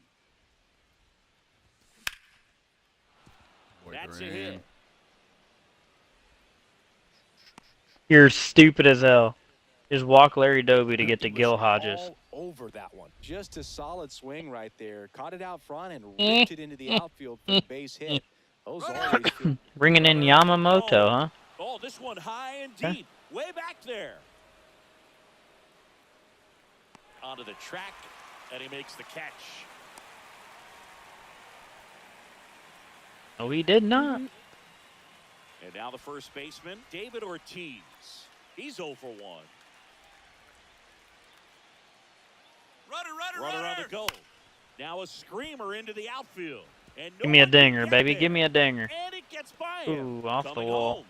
Boy, That's a Duran. hit. You're stupid as hell. Just walk Larry Doby to get to He was Gil Hodges. all over that one. Just a solid swing right there. Caught it out front and ripped it into the outfield for a base hit. Those always feel Bringing in Yamamoto, huh? Oh, this one high and Huh? deep, way back there. Onto the track, and he makes the catch. No, he did not. And now the first baseman, David Ortiz. He's 0 for 1. Runner on the goal. Now a screamer into the outfield. And Give me a no one can dinger, get baby. there. Give me a dinger. And it gets by him. Ooh, off the Coming wall. home.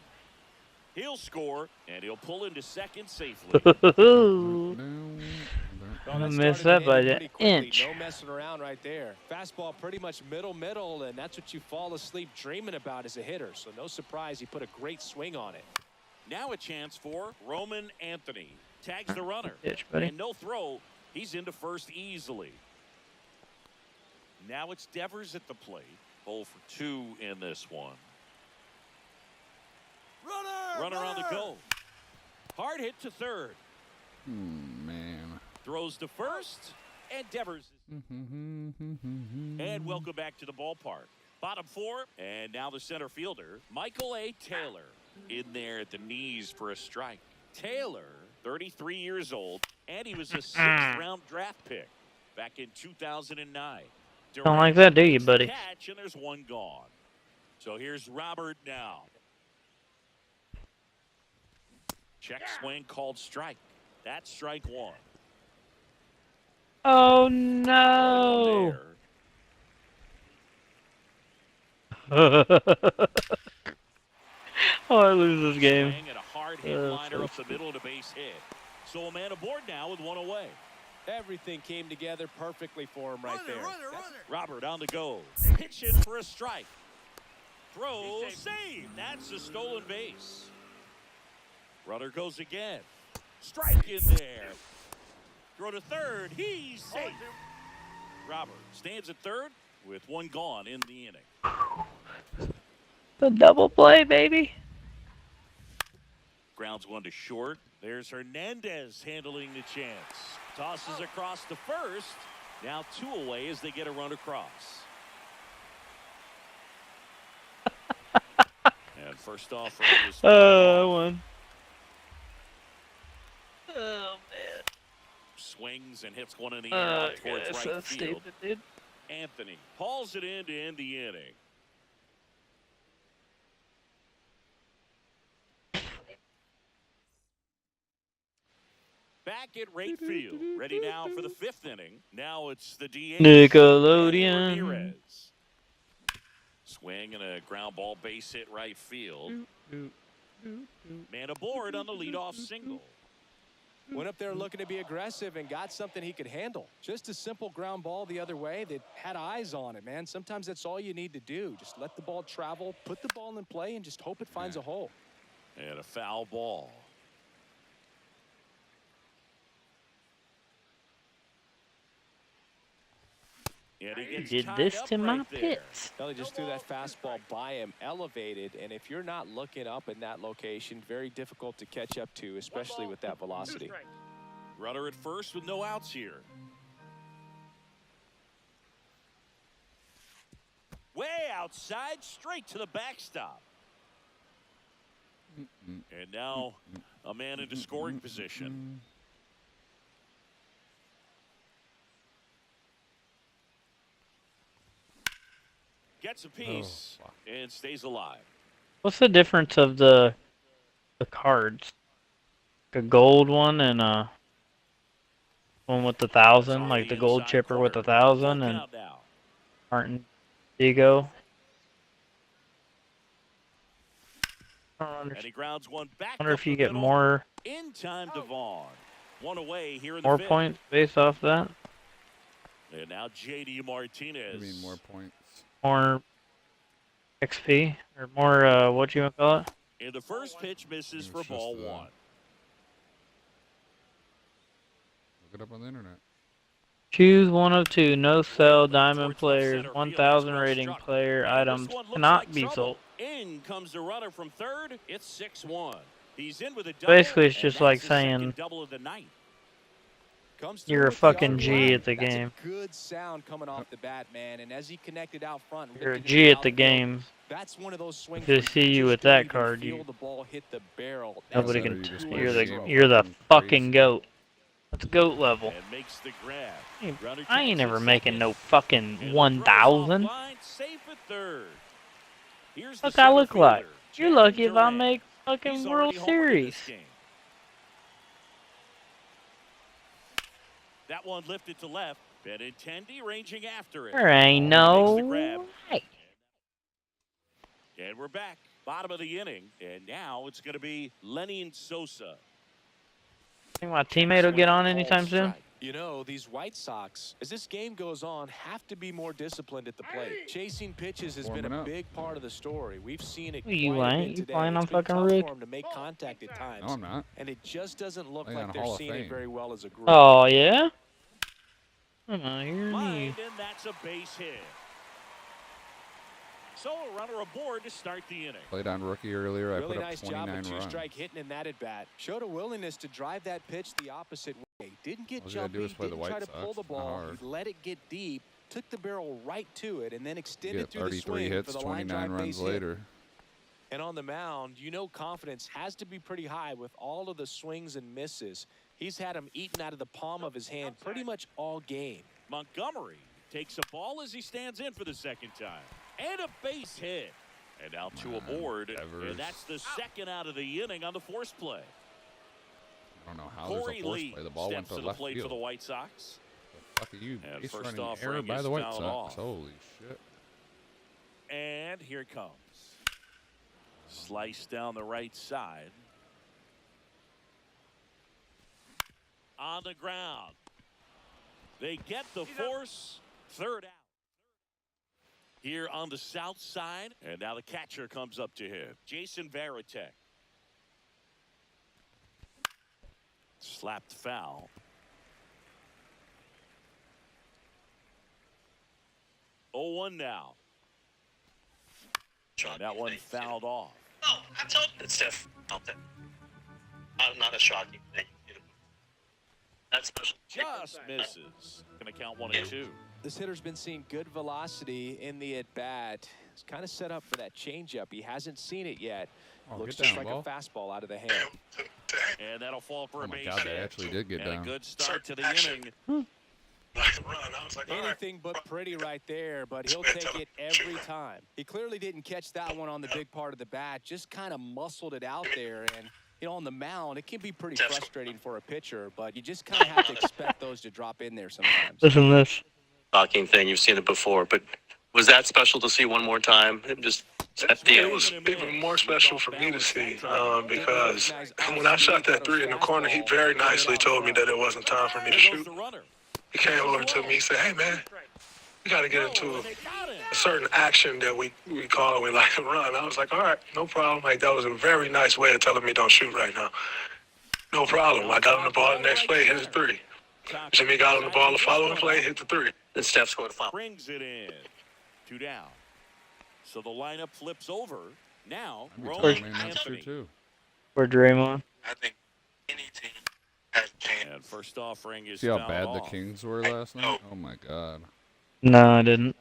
He'll score, and he'll pull into second safely. Well, that Missed started that by hitting an pretty quickly. inch. No messing around right there. Fastball pretty much middle, and that's what you fall asleep dreaming about as a hitter. So no surprise he put a great swing on it. Now a chance for Roman Anthony. Tags the runner. Pitch, buddy. And no throw. He's into first easily. Now it's Devers at the plate. 0 for 2 in this one. Runner on the go. Hard hit to third. Man. Throws to first. And Devers. And welcome back to the ballpark. Bottom 4. And now the center fielder, Michael A. Taylor. In there at the knees for a strike. Taylor, 33 years old. And he was a 6th-round draft pick back in 2009. Don't like that, do you, buddy? Catch, and there's one gone. So here's Robert now. Check swing called strike. That's strike 1. Oh, no. Oh, I lose this game. Swing and a hard hit liner up the middle to base hit. So a man aboard now with 1 away. Everything came together perfectly for him right there. Robert on the go. Pitching for a strike. Throw, save. That's a stolen base. Runner goes again. Strike in there. Throw to third. He's safe. Robert stands at third with 1 gone in the inning. The double play, baby. Grounds 1 to short. There's Hernandez handling the chance. Tosses across to first. Now 2 away as they get a run across. And first off, One. Oh, man. swings and hits one in the air out towards gosh, right that's field. stupid, dude. Anthony hauls it in to end the inning. Back at right field, ready now for the 5th inning. Now it's the DH. Nickelodeon. Ramirez. Swing and a ground ball base hit right field. Man aboard on the leadoff single. Went up there looking to be aggressive and got something he could handle. Just a simple ground ball the other way that had eyes on it, man. Sometimes that's all you need to do. Just let the ball travel, put the ball in play, and just hope it finds a hole. And a foul ball. And he He gets did tied this up to my right there. pits. Well, he just threw that fastball by him, elevated, and if you're not looking up in that location, very difficult to catch up to, especially with that velocity. Runner at first with no outs here. Way outside, straight to the backstop. And now a man into scoring position. Gets a piece and stays alive. What's the difference of the cards? A gold one and a one with 1,000, like the gold chipper with 1,000 and Martin Diego. And he grounds one back. Wonder if you get more in time to Vaughn. One away here in more the fifth. points based off that. And now JD Martinez. I mean more points. More XP or more what you want to call it? And the first pitch misses for ball one. Look it up on the internet. Choose one of two. No sell diamond players. 1,000 rating player items cannot be sold. In comes the runner from third. It's 6-1. He's in with a double. Basically, it's just like saying double of the night. You're a fucking G at the game. That's a good sound coming off the bat, man. And as he connected out front, You're a G at the game. That's one of those swings. If they see you with that card, feel the ball hit the barrel. Nobody can. You're the fucking goat. That's goat level. And makes the grab. I ain't never making no fucking 1,000. Safe at third. Look, I look like. You're lucky if I make fucking World Series. That one lifted to left. Benintendi ranging after it. There ain't no way. And we're back. Bottom of the inning. And now it's going to be Lenny Sosa. Think my teammate will get on anytime soon? You know, these White Sox, as this game goes on, have to be more disciplined at the plate. Chasing pitches has been a big part of the story. We've seen it You quite a ain't. bit You today. playing on It's been fucking tough Rick? for 'em to make contact at times. No, I'm not. And it just doesn't look Playing like on they're Hall of seeing it Fame. very well as a group. Oh, yeah? I'm not hearing you. And that's a base hit. So a runner aboard to start the inning. Played on rookie earlier. I Really put up nice 29 job of runs. two-strike hitting in that at bat. Showed a willingness to drive that pitch the opposite way. Didn't get All you gotta jumpy, do is play the didn't White try to Sox. pull the Not ball. hard. He let it get deep, took the barrel right to it, and then extended Get through the 33 swing hits, for the line 29 drive runs base hit. later. And on the mound, you know confidence has to be pretty high with all of the swings and misses. He's had them eaten out of the palm of his hand pretty much all game. Montgomery takes a ball as he stands in for the second time. And a base hit. And now two aboard. And that's the second out of the inning on the force play. I don't know how Corey there's a force Lee play. The ball went steps to the left plate field. for the White Sox. The fuck are you? And Base first running off, error ring by is the White fouled Sox. off. Holy shit. And here it comes. Slice down the right side. On the ground. They get the force. Third out. Here on the south side. And now the catcher comes up to him. Jason Varitek. Slapped foul. 0-1 now. That one fouled off. Oh, I told you it's different. Not a shocking thing. That's special. Just misses. Going to count 1 and 2. This hitter's been seeing good velocity in the at-bat. He's kind of set up for that changeup. He hasn't seen it yet. Oh, Looks get just down, like ball. a fastball out of the hand. And that'll fall for Oh a my base God, they hit. actually did get And down. a good start to the Action. inning. Like a run. I was like, all right. Anything but pretty right there, but he'll take it every time. He clearly didn't catch that one on the big part of the bat, just kind of muscled it out there. And, you know, on the mound, it can be pretty frustrating for a pitcher, but you just kind of have to expect those to drop in there sometimes. Listen to this. Shocking thing. You've seen it before, but was that special to see one more time? It just at the end. It was even more special for me to see because when I shot that three in the corner, he very nicely told me that it wasn't time for me to There goes shoot. the runner. He came over to me and said, hey, man, we got to get into They got him. a certain action that we call it with like a run. I was like, all right, no problem. Like, that was a very nice way of telling me don't shoot right now. No problem. I got him the ball the next play, hit the three. Jimmy got him the ball the following play, hit the three. Then Steph scored a foul. Brings it in. 2 down. So the lineup flips over. Now, I'd be Roman talking main roster Anthony. too. For Draymond. I think any team has a chance. And first offering is See how fouled bad the off. Kings were last night? Oh my god. No, I didn't.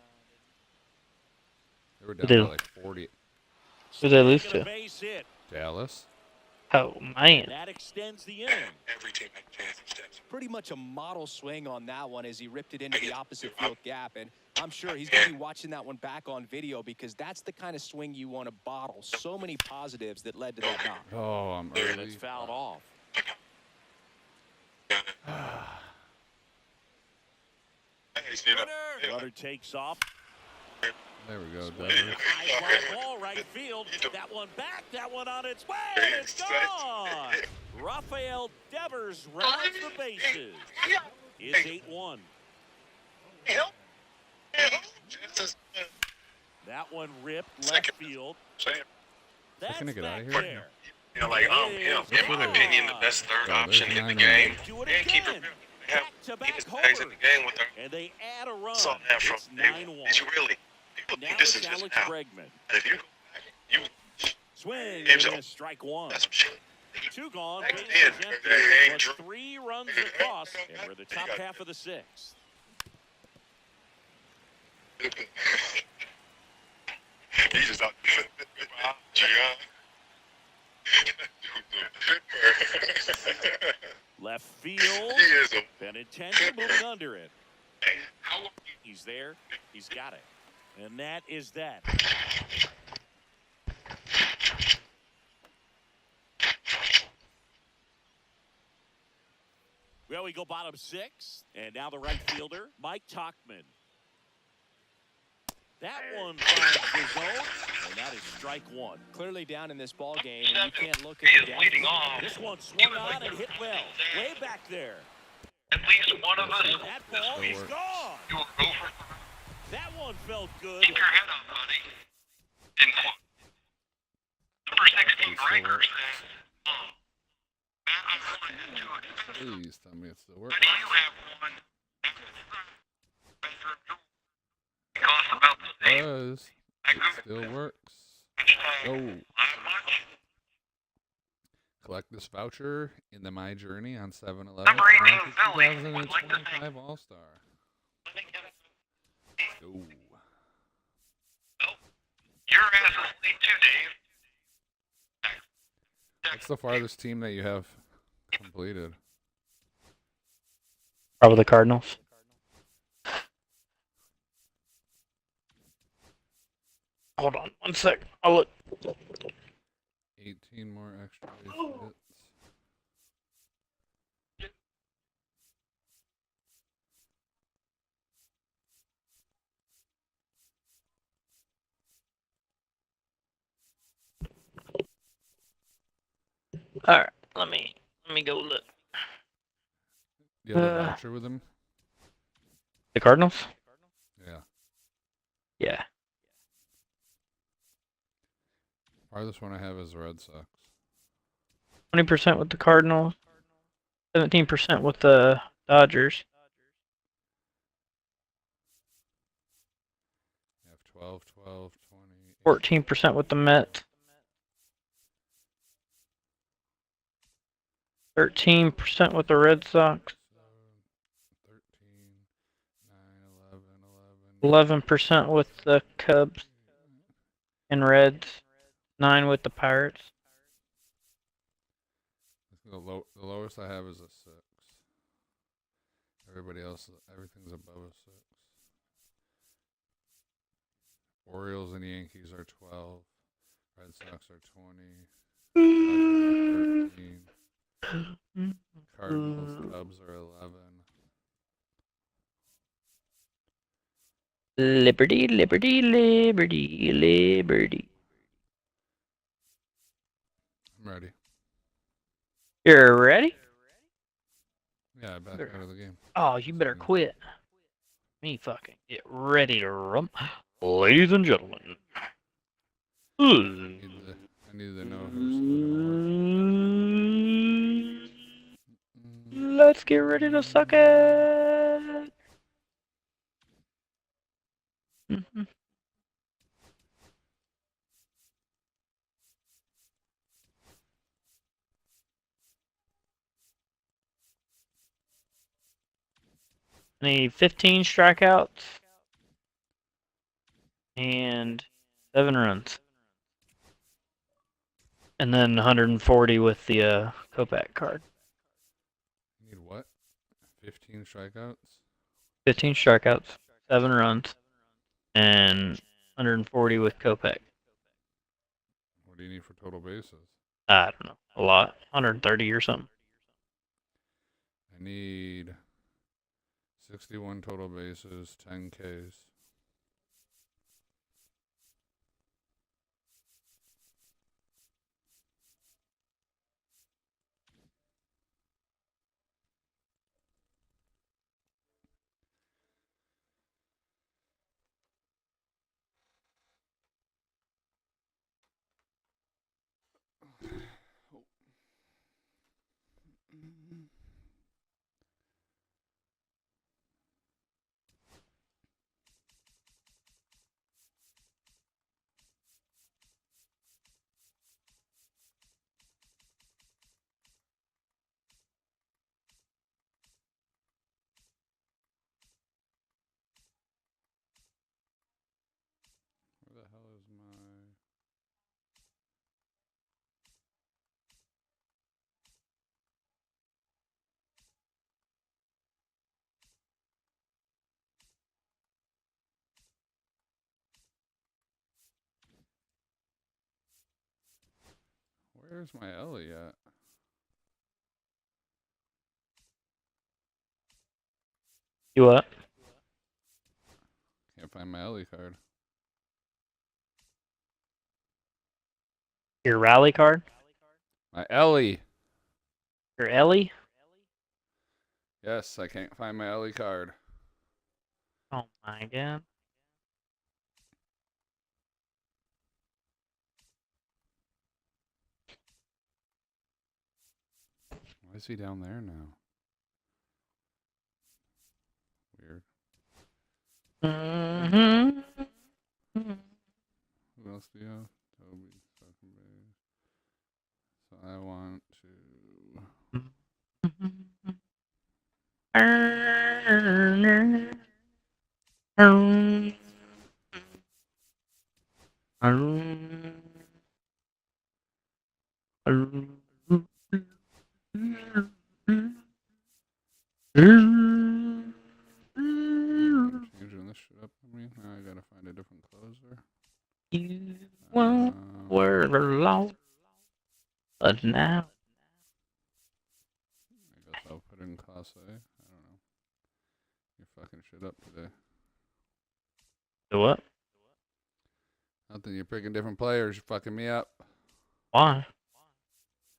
They were down Who by did? like 40. Who they lose Taking a to? base hit. Dallas. Oh, man. That extends the inning. Every team has a chance. Steps. Pretty much a model swing on that one as he ripped it into the opposite field gap. And I'm sure he's going to be watching that one back on video because that's the kind of swing you want to bottle. So many positives that led to that knock. Oh, I'm And early. it's fouled off. Runner takes off. There we go, Devers. High fly ball, right field. That one back, that one on its way, and it's gone. Rafael Devers rounds the bases. It's 8-1. That one ripped left field. That's Can I get out of back here? there. You know, like him. In my opinion, the best third Oh, option there's in the 9-0. game. Do it And keep it again. real. They have Back-to-back deepest guys in homers. the game with their And they add a run. saw that from It's day 9-1. one. Did you really? People Now think this it's is just Alex now. Bregman. But if you go back, you Swing Game's and over. a strike one. that's some shit. 2 gone, Back bases then, empty, they but ain't 3 runs across, and we're the top half of the 6th. He just out Gian. Left He field, is a Benintendi moving under it. He's there, he's got it. And that is that. Well, we go bottom 6, and now the right fielder, Mike Tauchman. That one finds the zone, and that is strike 1. Clearly down in this ball game, and you can't look at the down. This one swung on and hit well, way back there. At least one of us And that ball is gone. will go for That one felt good. keep your head up, buddy. And number 16 breaker says, man, I'm going to head to it. Please tell me it still works. But you have one. It costs about the same. Does. It still works. Hashtag Go. not much. Collect this voucher in the My Journey on 7-Eleven. Number 18, Billy, would like to thank 2025 All-Star. Go. Your ass is late too, Dave. What's the farthest team that you have completed? Probably the Cardinals. Hold on 1 sec. I'll look. 18 more extra base hits. All right, let me go look. You have the voucher with him? The Cardinals? Yeah. Yeah. Farthest one I have is the Red Sox. 20% with the Cardinals. 17% with the Dodgers. You have 12, 12, 20. 14% with the Mets. 13% with the Red Sox. 13, 9, 11, 11% with the Cubs and Reds. 9 with the Pirates. The lowest I have is a 6. Everybody else, everything's above a 6. Orioles and Yankees are 12. Red Sox are 20. Dodgers are 13. Cardinals, Cubs are 11. Liberty, liberty, liberty, liberty. I'm ready. You're ready? Yeah, I backed out of the game. Oh, you better quit. Me fucking get ready to rump. Ladies and gentlemen. I need to know who's still gonna work. Let's get ready to suck it. I need 15 strikeouts and 7 runs. And then 140 with the Kopak card. You need what? 15 strikeouts? 15 strikeouts, 7 runs, and 140 with Kopak. What do you need for total bases? I don't know. A lot. 130 or something. I need 61 total bases, 10 Ks. Where the hell is my... Where's my Ellie at? You what? Can't find my Ellie card. Your rally card? My Ellie! Your Ellie? Yes, I can't find my Ellie card. Oh my god. Why is he down there now? Weird. Mm-hmm. Who else do you have? Toby, second base. So I want to... Changing this shit up for me. Now I gotta find a different closer. You won't were lost, but now. I guess I'll put in Class A. I don't know. You're fucking shit up today. Do what? Nothing. You're picking different players. You're fucking me up. Why?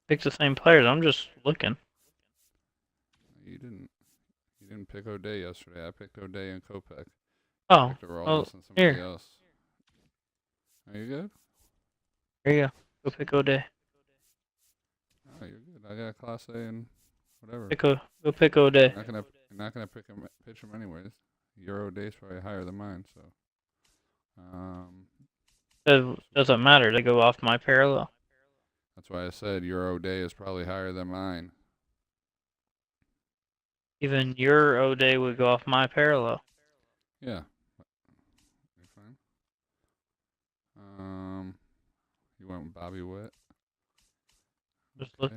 Pick the same players. I'm just looking. You didn't. You didn't pick O'Day yesterday. I picked O'Day and Kopeck. Oh, Picked Oraldis well, and somebody here. else. Are you good? Here you go. Go pick O'Day. Oh, you're good. I got Class A and whatever. Go pick O'Day. You're not gonna pitch him anyways. Your O'Day's probably higher than mine, so. It doesn't matter. They go off my parallel. That's why I said your O'Day is probably higher than mine. Even your O'Day would go off my parallel. Yeah. You're fine. You went with Bobby Witt. Just look.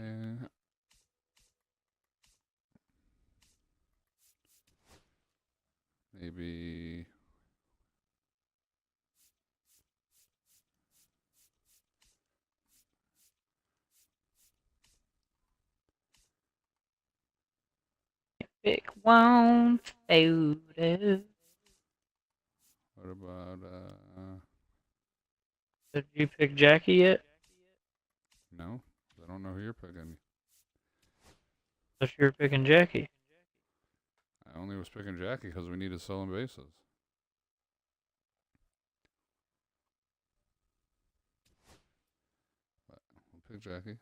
Maybe. Pick one photo. What about Did you pick Jackie yet? No, I don't know who you're picking. Thought you were picking Jackie. I only was picking Jackie because we needed stolen bases. But we'll pick Jackie.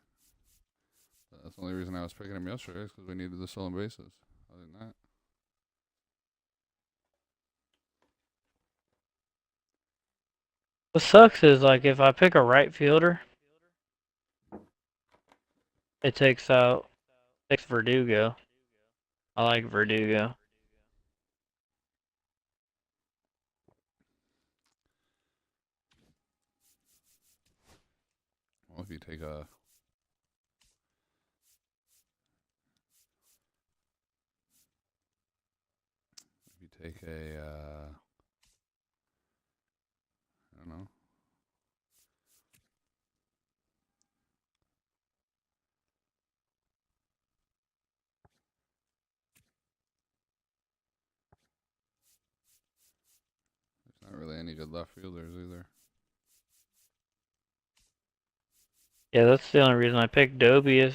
But that's the only reason I was picking him yesterday is because we needed the stolen bases. Other than that. What sucks is like if I pick a right fielder, it takes Verdugo. I like Verdugo. Well, if you take a I don't know. There's not really any good left fielders either. Yeah, that's the only reason I picked Doby is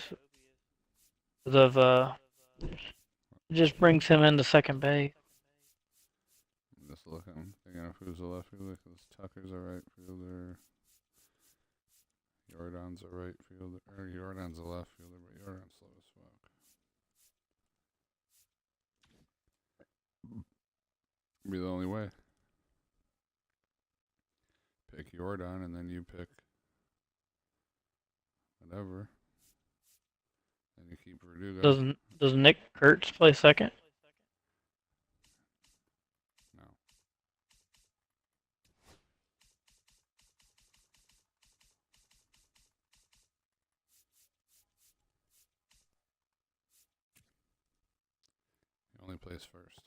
because of it just brings him into second base. I'm just looking, thinking of who's the left fielder, because Tucker's a right fielder. Jordan's a right fielder. Or Jordan's a left fielder, but Jordan's slow as fuck. Be the only way. Pick Jordan, and then you pick whatever. Then you keep Verdugo. Does Nick Kurtz play second? No. He only plays first.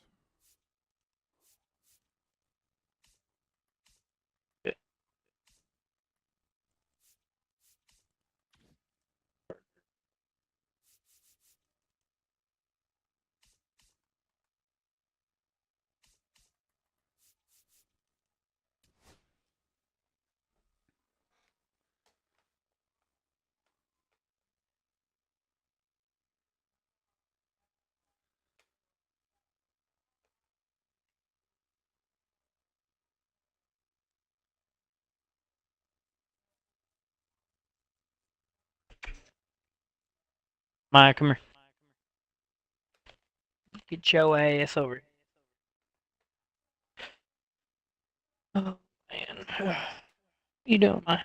Maya, come here. Get your ass over here. Oh man, you doing, Maya?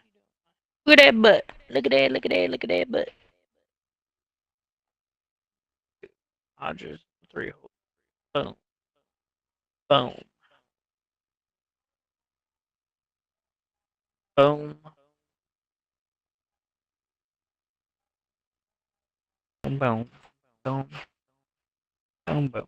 Look at that butt. Look at that. Look at that. Look at that butt. Dodgers 3-hole. Boom. Boom. Boom. Boom. Boom. Boom. Boom. Boom.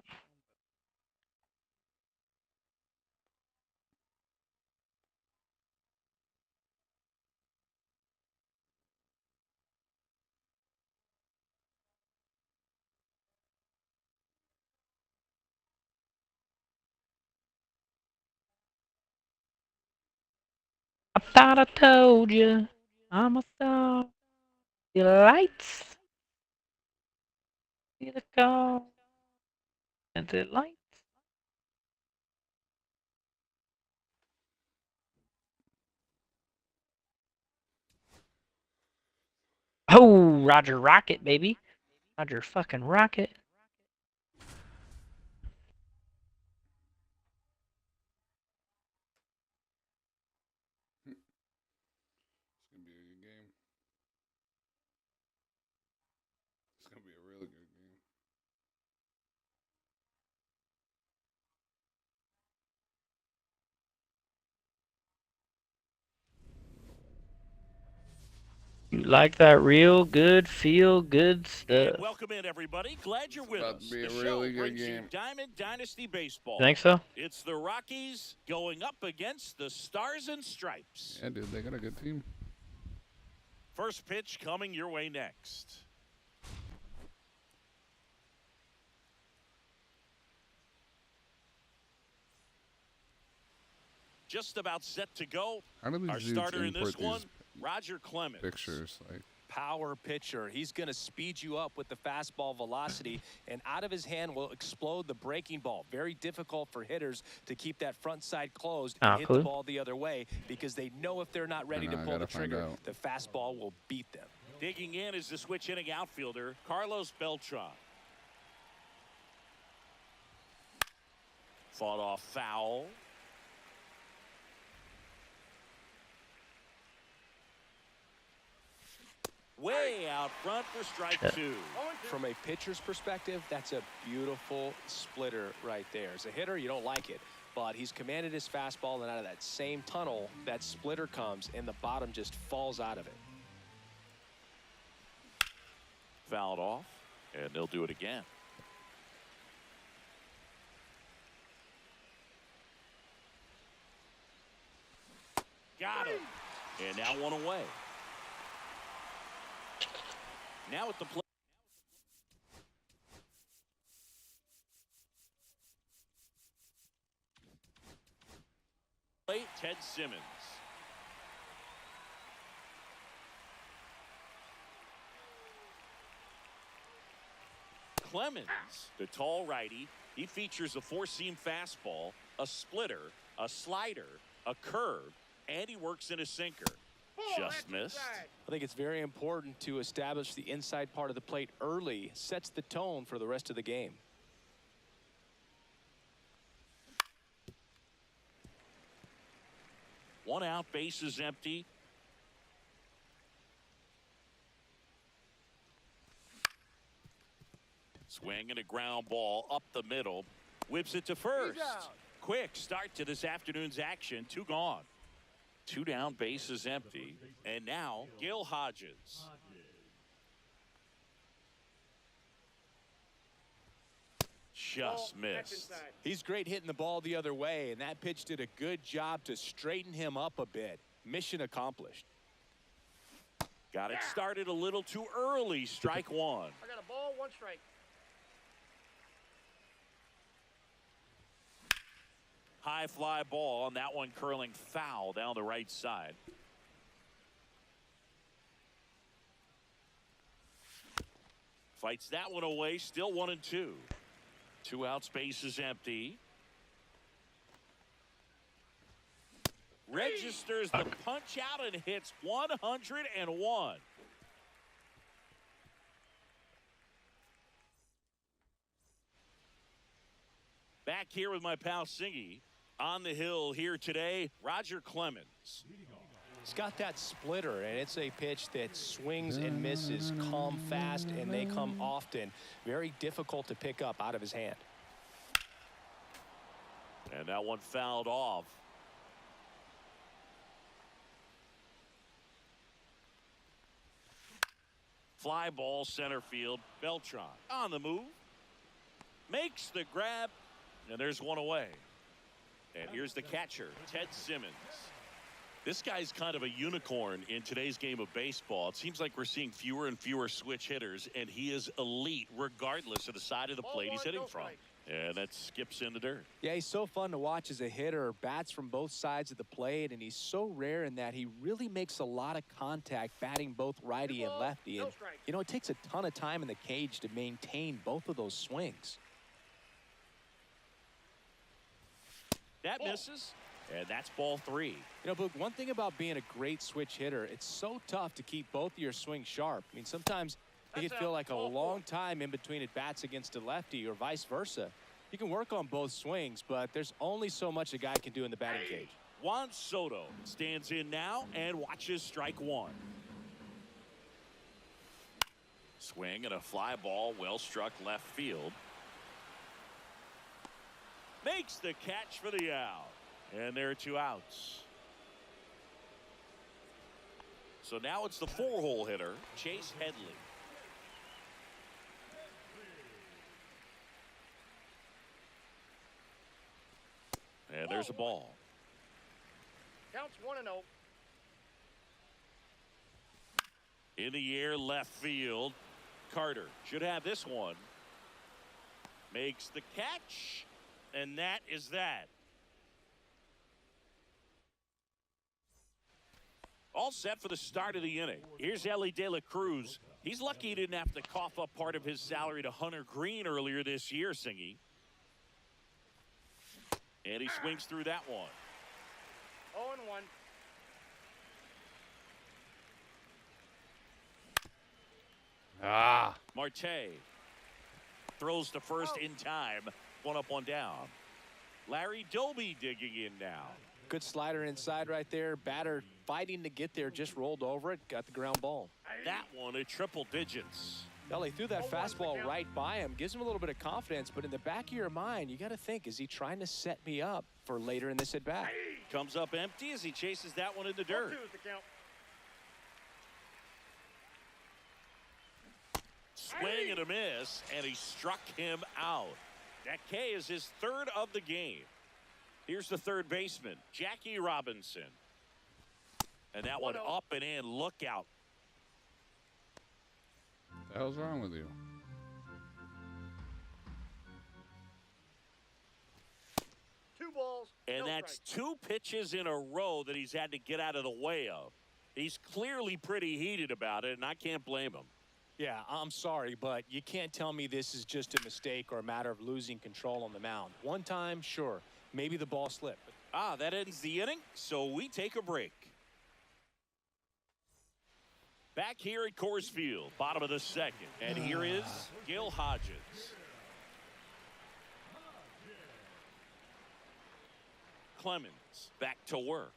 I thought I told you I'm a star. The lights. See the car. And the lights. Oh, Roger Rocket, baby. Roger fucking Rocket. It's gonna be a good game. It's gonna be a really good game. You like that real good, feel good stuff. And welcome in, everybody. Glad you're with About us. to be a The really show good brings you game. Diamond Dynasty Baseball. You think so? It's the Rockies going up against the Stars and Stripes. Yeah, dude, they got a good team. First pitch coming your way next. Just about set to go. How do these Our dudes starter in this import one, these Roger Clemens. pictures? Like, Power pitcher. He's going to speed you up with the fastball velocity, and out of his hand will explode the breaking ball. Very difficult for hitters to keep that front side closed and hit the ball the other way because they know if they're not ready to pull the trigger, the fastball will beat them. Digging in is the switch hitting outfielder, Carlos Beltran. Fought off foul. way out front for strike Shit. 2. From a pitcher's perspective, that's a beautiful splitter right there. As a hitter, you don't like it, but he's commanded his fastball, and out of that same tunnel, that splitter comes, and the bottom just falls out of it. Fouled off, and they'll do it again. Got him. And now one away. Now at the plate. Ted Simmons. Clemens, the tall righty, he features a four-seam fastball, a splitter, a slider, a curve, and he works in a sinker. Just missed. I think it's very important to establish the inside part of the plate early. Sets the tone for the rest of the game. One out, bases empty. Swing and a ground ball up the middle. Whips it to first. Quick start to this afternoon's action. 2 gone. 2 down, bases empty. And now Gil Hodges. Just missed. He's great hitting the ball the other way, and that pitch did a good job to straighten him up a bit. Mission accomplished. Got it started a little too early. Strike 1. I got a ball, 1 strike. High fly ball, and that one curling foul down the right side. Fights that one away, still 1-2. 2 outs, bases empty. Registers the punch out and hits 101. Back here with my pal Singy. On the hill here today, Roger Clemens. He's got that splitter, and it's a pitch that swings and misses, come fast, and they come often. Very difficult to pick up out of his hand. And that one fouled off. Fly ball center field. Beltran on the move. Makes the grab. And there's one away. And here's the catcher, Ted Simmons. This guy's kind of a unicorn in today's game of baseball. It seems like we're seeing fewer and fewer switch hitters, and he is elite regardless of the side of the plate he's hitting from. And that skips in the dirt. Yeah, he's so fun to watch as a hitter. Bats from both sides of the plate, and he's so rare in that he really makes a lot of contact batting both righty and lefty. And, you know, it takes a ton of time in the cage to maintain both of those swings. That misses, and that's ball 3. You know, Boog, one thing about being a great switch hitter, it's so tough to keep both of your swings sharp. I mean, sometimes it can feel like a long time in between at bats against a lefty or vice versa. You can work on both swings, but there's only so much a guy can do in the batting cage. Juan Soto stands in now and watches strike 1. Swing and a fly ball, well struck left field. Makes the catch for the out. And there are 2 outs. So now it's the 4-hole hitter, Chase Headley. And there's a ball. Counts 1-0. In the air, left field. Carter should have this one. Makes the catch. And that is that. All set for the start of the inning. Here's Ellie De La Cruz. He's lucky he didn't have to cough up part of his salary to Hunter Green earlier this year, Singy. And he swings through that one. 0-1. Marte throws to first in time. 1 up, 1 down. Larry Doby digging in now. Good slider inside right there. Batter fighting to get there, just rolled over it, got the ground ball. That one at triple digits. Well, he threw that fastball right by him, gives him a little bit of confidence, but in the back of your mind, you got to think, is he trying to set me up for later in this at-bat? Comes up empty as he chases that one in the dirt. 1-2 is the count. Swing and a miss, and he struck him out. That K is his third of the game. Here's the third baseman, Jackie Robinson. And that one up and in. Look out. What the hell's wrong with you? Two balls. And no that's strikes. 2 pitches in a row that he's had to get out of the way of. He's clearly pretty heated about it, and I can't blame him. Yeah, I'm sorry, but you can't tell me this is just a mistake or a matter of losing control on the mound. One time, sure, maybe the ball slipped. That ends the inning, so we take a break. Back here at Coors Field, bottom of the second, and here is Gil Hodges. Clemens back to work.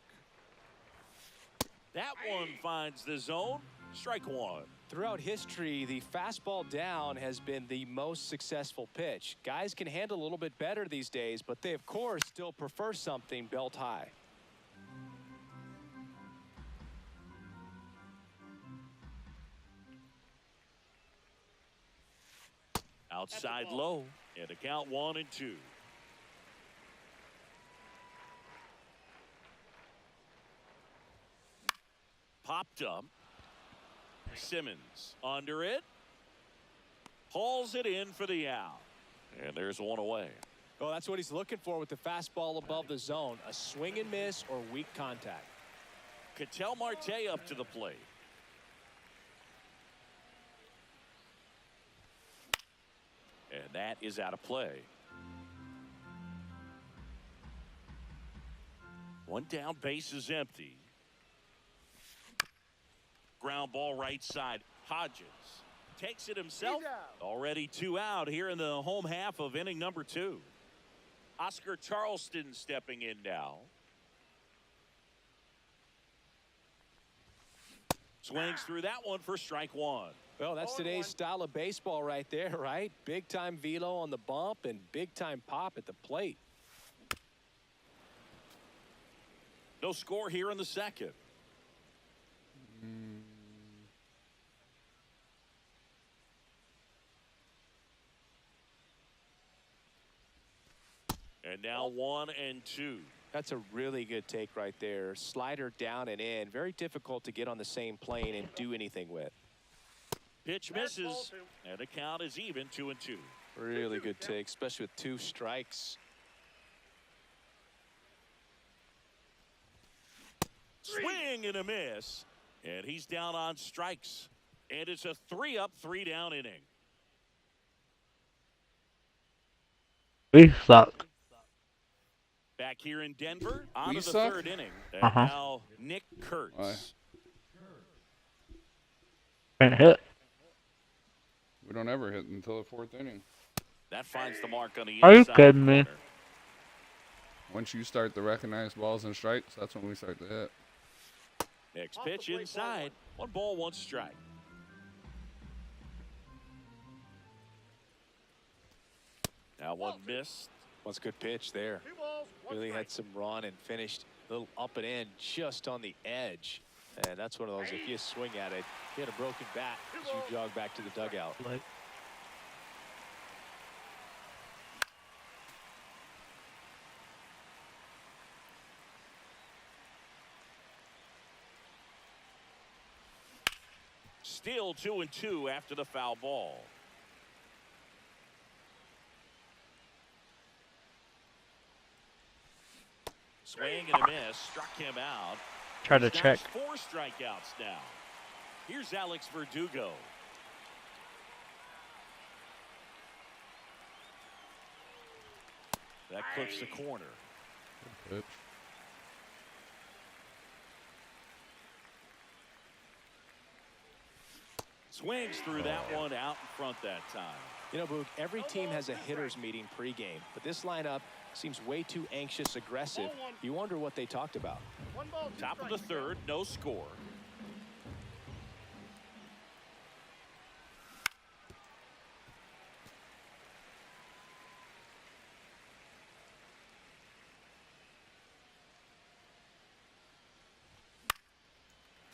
That one finds the zone. Strike one. Throughout history, the fastball down has been the most successful pitch. Guys can handle a little bit better these days, but they, of course, still prefer something belt high. Outside low, and a count 1-2. Popped up. Simmons under it. Hauls it in for the out. And there's one away. Well, that's what he's looking for with the fastball above the zone. A swing and miss or weak contact. Ketel Marte up to the plate. And that is out of play. One down, base is empty. Ground ball right side. Hodges takes it himself. Already 2 out here in the home half of inning number 2. Oscar Charleston stepping in now. Swings through that one for strike one. Well, that's today's style of baseball right there, right? Big time velo on the bump and big time pop at the plate. No score here in the second. And now 1-2. That's a really good take right there. Slider down and in. Very difficult to get on the same plane and do anything with. Pitch misses, and the count is even 2-2. Really good take, especially with 2 strikes. Swing and a miss, and he's down on strikes. And it's a 3-up, 3-down inning. We suck. Back here in Denver, on We to the suck? 3rd inning. And Uh-huh. now Nick Kurtz. Why? Can't hit. We don't ever hit until the 4th inning. That finds the mark on the Are you inside kidding me? corner. Once you start to recognize balls and strikes, that's when we start to hit. Next Off the pitch plate, inside. 1 ball, 1 strike. Now one missed. What's a good pitch there. 2 balls, 1 Really strike. had some run and finished a little up and in just on the edge. And that's one of those, if you swing at it, you had a broken bat as you jog back to the dugout. Like, Still 2-2 after the foul ball. Swing and a miss. Struck him out. try to He's check. notched 4 strikeouts now. Here's Alex Verdugo. That clips the corner. Pitch. Swings through that one out in front that time. You know, Boog, every team has a hitters meeting pregame, but this lineup Seems way too anxious, aggressive. You wonder what they talked about. 1 ball, 2 Top of the strikes. third, no score.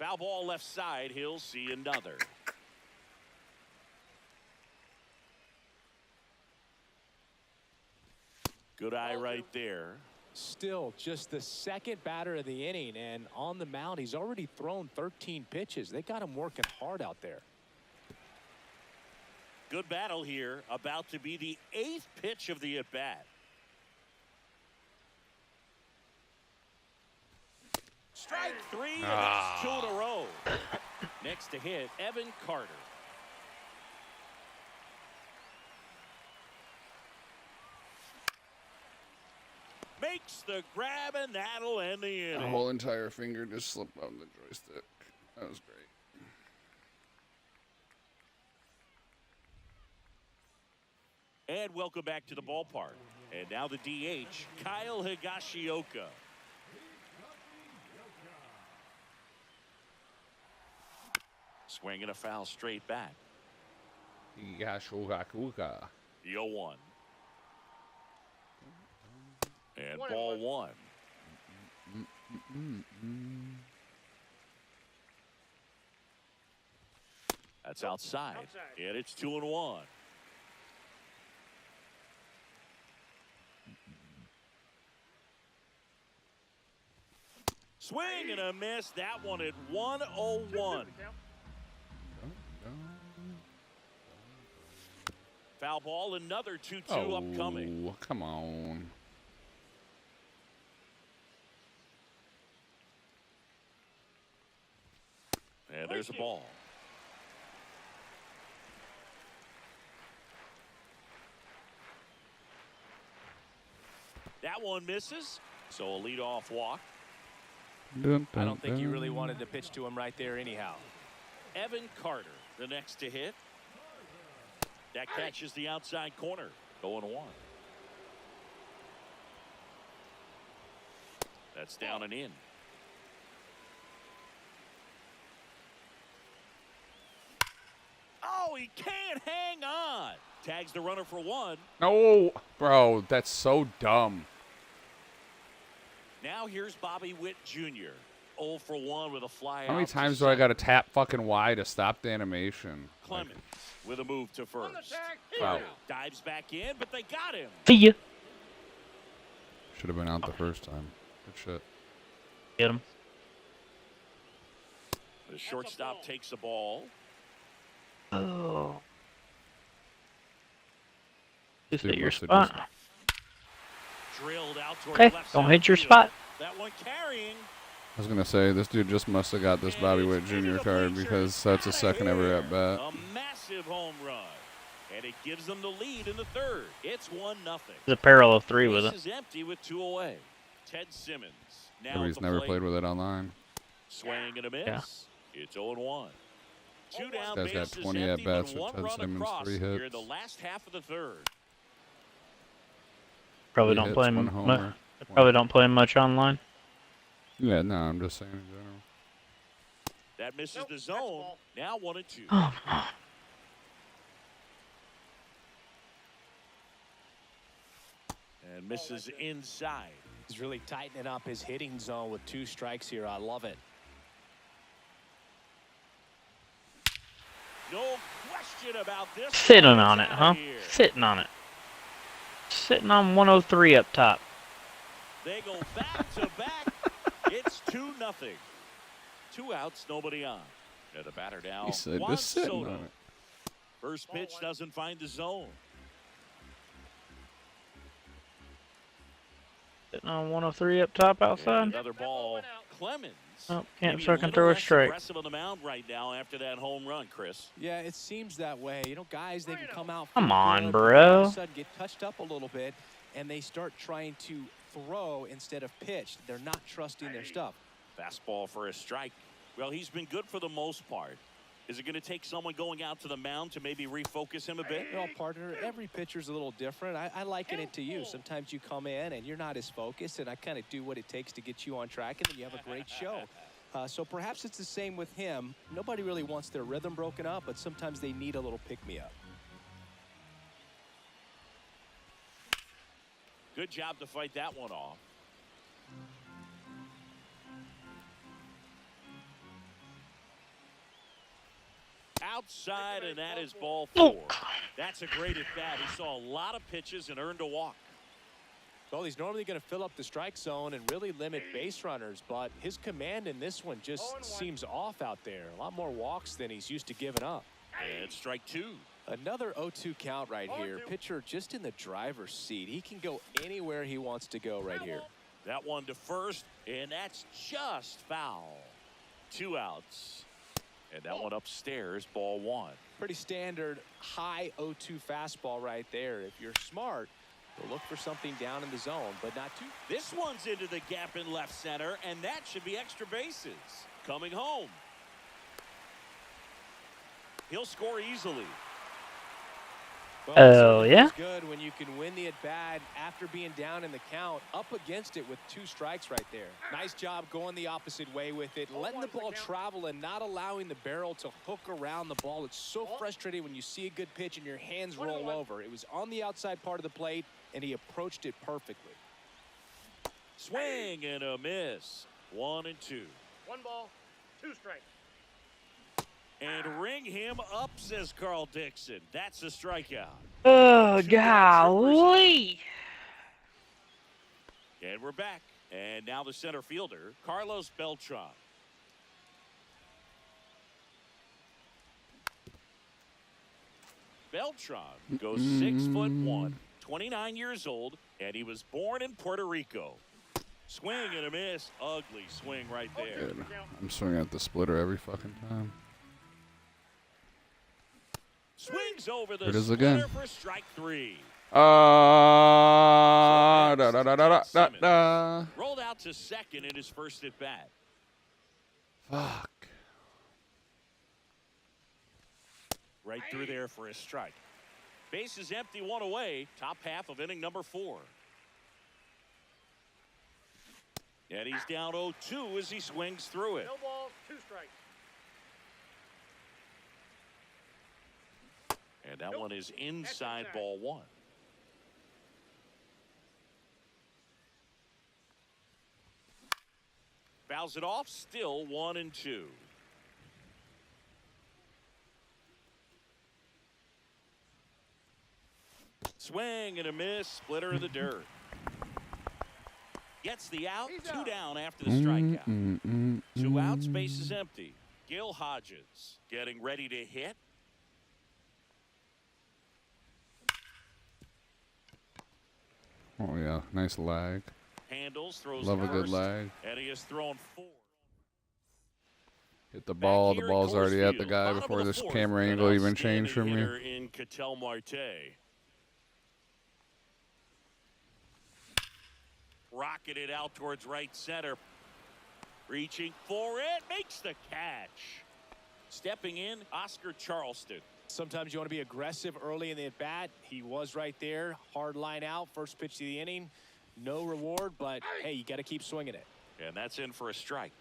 Foul ball left side. He'll see another. Good eye right there. Still just the second batter of the inning, and on the mound, he's already thrown 13 pitches. They got him working hard out there. Good battle here. About to be the 8th pitch of the at-bat. Strike 3, and that's 2 in a row. Next to hit, Evan Carter. Makes the grab, and that'll end the The inning. whole entire finger just slipped on the joystick. That was great. And welcome back to the ballpark. And now the DH, Kyle Higashioka. Swinging a foul straight back. Yashogakuka. The 0-1. And 1 and ball 1. 1. That's outside. And it's 2-1. Swing and a miss. That one at 101. Foul ball, another 2-2 upcoming. Oh, come on. And there's a ball. That one misses, so a leadoff walk. I don't think you really wanted to pitch to him right there anyhow. Evan Carter, the next to hit. That catches the outside corner. 0-1. That's down and in. Oh, he can't hang on. Tags the runner for 1. No, bro, that's so dumb. Now here's Bobby Witt Jr. 0 for 1 with a fly How many out to times do I center. got to tap fucking Y to stop the animation? Clemens with a move to On the first. tag. Wow. Dives back in, but they got him. See ya. Should have been out the first time. Good shit. Get him. The shortstop takes the ball. Oh. Just Dude hit your must have spot. Drilled out toward Okay, left don't center hit your field. spot. That one carrying. I was gonna say this dude just must have got this Bobby Witt Jr. card because that's a second ever at bat. A massive home run. And it gives them the lead in the third. It's 1-0. There's a parallel 3 with Base it. is empty with 2 away. Ted Simmons now Maybe at he's the never plate. played with it online. Swing and a miss. Yeah. It's 0-1. 2 down, This guy's got bases 20 empty, at-bats but with 1 Ted run Simmons, across 3 here in hits. the last half of the third. Probably 3 don't hits, play 1 him. homer. Probably don't play him much online. Yeah, no, I'm just saying in general. That misses Nope, the that's zone. ball. Now 1-2. Oh, no. And misses inside. He's really tightening up his hitting zone with 2 strikes here. I love it. No question about this. Sitting one. on It's it, out huh? of here. Sitting on it. Sitting on 103 up top. They go back to back. It's 2-0. 2 outs, nobody on. And the batter now. He said Juan just sitting Soto. on it. First pitch doesn't find the zone. Sitting on 103 up top And outside. another ball. Clemens. Oh, can't maybe fucking little throw a less strike. Aggressive on the mound right now after that home run, Chris. Yeah, it seems that way. You know, guys, they can come out. Come feel on, good, bro. but all of a sudden get touched up a little bit, and they start trying to throw instead of pitch. They're not trusting their stuff. Fastball for a strike. Well, he's been good for the most part. Is it going to take someone going out to the mound to maybe refocus him a bit? Well, partner, every pitcher's a little different. I liken it to you. Sometimes you come in and you're not as focused, and I kind of do what it takes to get you on track, and then you have a great show. So perhaps it's the same with him. Nobody really wants their rhythm broken up, but sometimes they need a little pick-me-up. Good job to fight that one off. Outside, and that is ball 4. That's a great at bat. He saw a lot of pitches and earned a walk. Well, he's normally going to fill up the strike zone and really limit base runners, but his command in this one just seems off out there. A lot more walks than he's used to giving up. And strike 2. Another 0-2 count right here. Pitcher just in the driver's seat. He can go anywhere he wants to go right here. That one to first, and that's just foul. 2 outs. And that one upstairs, ball 1. Pretty standard high 0-2 fastball right there. If you're smart, you'll look for something down in the zone, but not too. This one's into the gap in left center, and that should be extra bases. Coming home. He'll score easily. Well, Oh, yeah? It's good when you can win the at-bat after being down in the count, up against it with 2 strikes right there. Nice job going the opposite way with it, letting the ball travel and not allowing the barrel to hook around the ball. It's so frustrating when you see a good pitch and your hands roll over. It was on the outside part of the plate, and he approached it perfectly. Swing and a miss. 1 and 2. 1 ball, 2 strikes. And ring him up, says Carl Dixon. That's a strikeout. Oh, 2 outs for golly. And we're back. And now the center fielder, Carlos Beltran. Beltran goes 6'1", 29 years old, and he was born in Puerto Rico. Swing and a miss. Ugly swing right there. Good. I'm swinging at the splitter every fucking time. Swings over the Here it is splitter again. for strike 3. Da, da, da, da, da, da, da. Rolled out to second in his first at bat. Fuck. Right through there for a strike. Base is empty, 1 away. Top half of inning number 4. And he's down 0-2 as he swings through it. No balls, 2 strikes. And that one is inside ball 1. Fouls it off, still 1 and 2. Swing and a miss, splitter in the dirt. Gets the out, 2 down after the strikeout. 2 outs, base is empty. Gil Hodges getting ready to hit. Oh, yeah. Nice lag. Handles, throws Love a good first, lag. and he has thrown 4. Hit the ball. The ball's already at the guy before this camera angle even changed for me. In Ketel Marte. Rocketed out towards right center. Reaching for it. Makes the catch. Stepping in, Oscar Charleston. Sometimes you want to be aggressive early in the at-bat. He was right there. Hard line out. First pitch of the inning. No reward, but, hey, you got to keep swinging it. And that's in for a strike.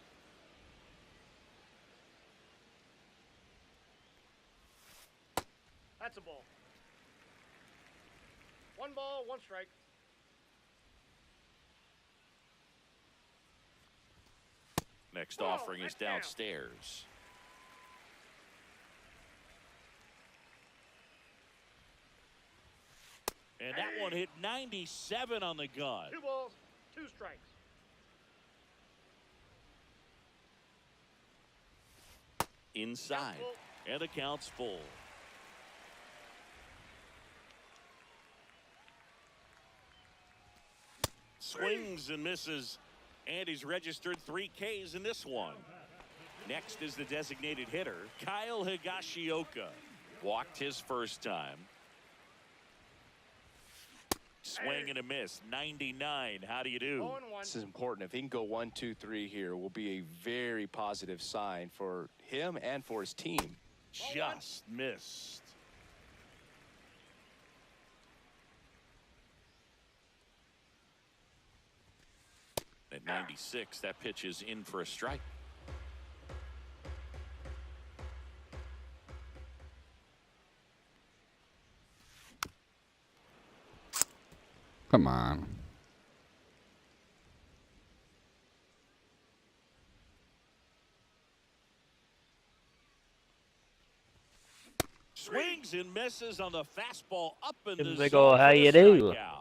That's a ball. 1 ball, 1 strike. Next offering is downstairs. And that one hit 97 on the gun. 2 balls, 2 strikes. Inside. And the count's full. Swings and misses. And he's registered 3 Ks in this one. Next is the designated hitter, Kyle Higashioka. Walked his first time. Swing and a miss. 99. How do you do? 0-1. This is important. If he can go 1, 2, 3 here, will be a very positive sign for him and for his team. just missed. At 96, that pitch is in for a strike. Come on. Swings and misses on the fastball up in Give the him a big zone ol' how for the you do. strikeout.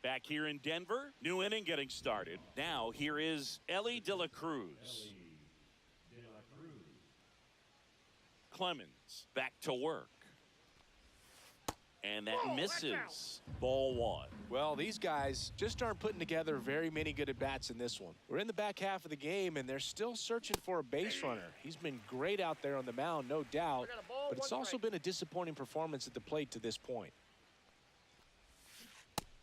Back here in Denver, new inning getting started. Now here is Ellie De La Cruz. Clemens back to work. And that misses. Ball one. Well, these guys just aren't putting together very many good at-bats in this one. We're in the back half of the game, and they're still searching for a base runner. He's been great out there on the mound, no doubt, but it's also been a disappointing performance at the plate to this point.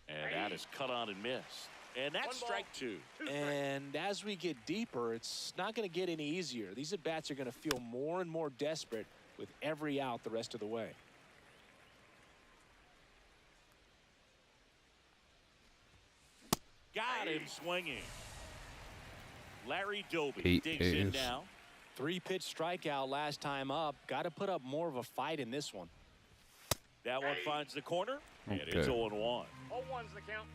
And that is cut on and missed. And that's strike two. And as we get deeper, it's not going to get any easier. These at-bats are going to feel more and more desperate with every out the rest of the way. Got him swinging. Larry Doby 8 digs in Ks. now. 3-pitch strikeout last time up. Got to put up more of a fight in this one. That one finds the corner, and Okay. it's 0-1. 0-1's the count.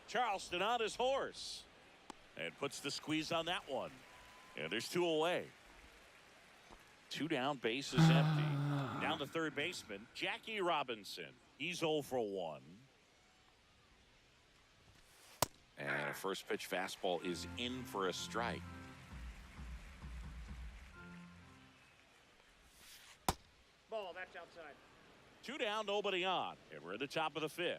Charleston on his horse and puts the squeeze on that one. And there's 2 away. 2 down, bases empty. Down to third baseman, Jackie Robinson. He's 0 for 1. And a first pitch fastball is in for a strike. Ball, that's outside. 2 down, nobody on. And we're at the top of the 5th.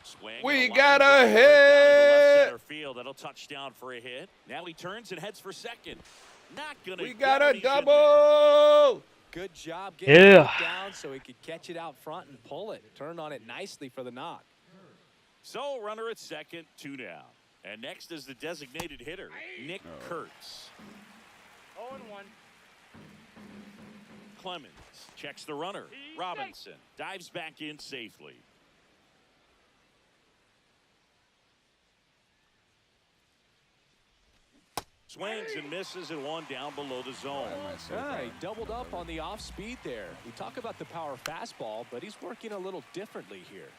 Swing We and got line a drive right down to the left hit. center field. That'll touch down for a hit. Now he turns and heads for second. Not gonna. We get got it. a He's in there. double. Good job getting it Yeah. down so he could catch it out front and pull it. Turned on it nicely for the knock. So runner at second, 2 down. And next is the designated hitter, Nick Kurtz. 0-1. Clemens checks the runner. Robinson dives back in safely. Swings and misses and 1 down below the zone. Yeah, he doubled up on the off speed there. We talk about the power fastball, but he's working a little differently here.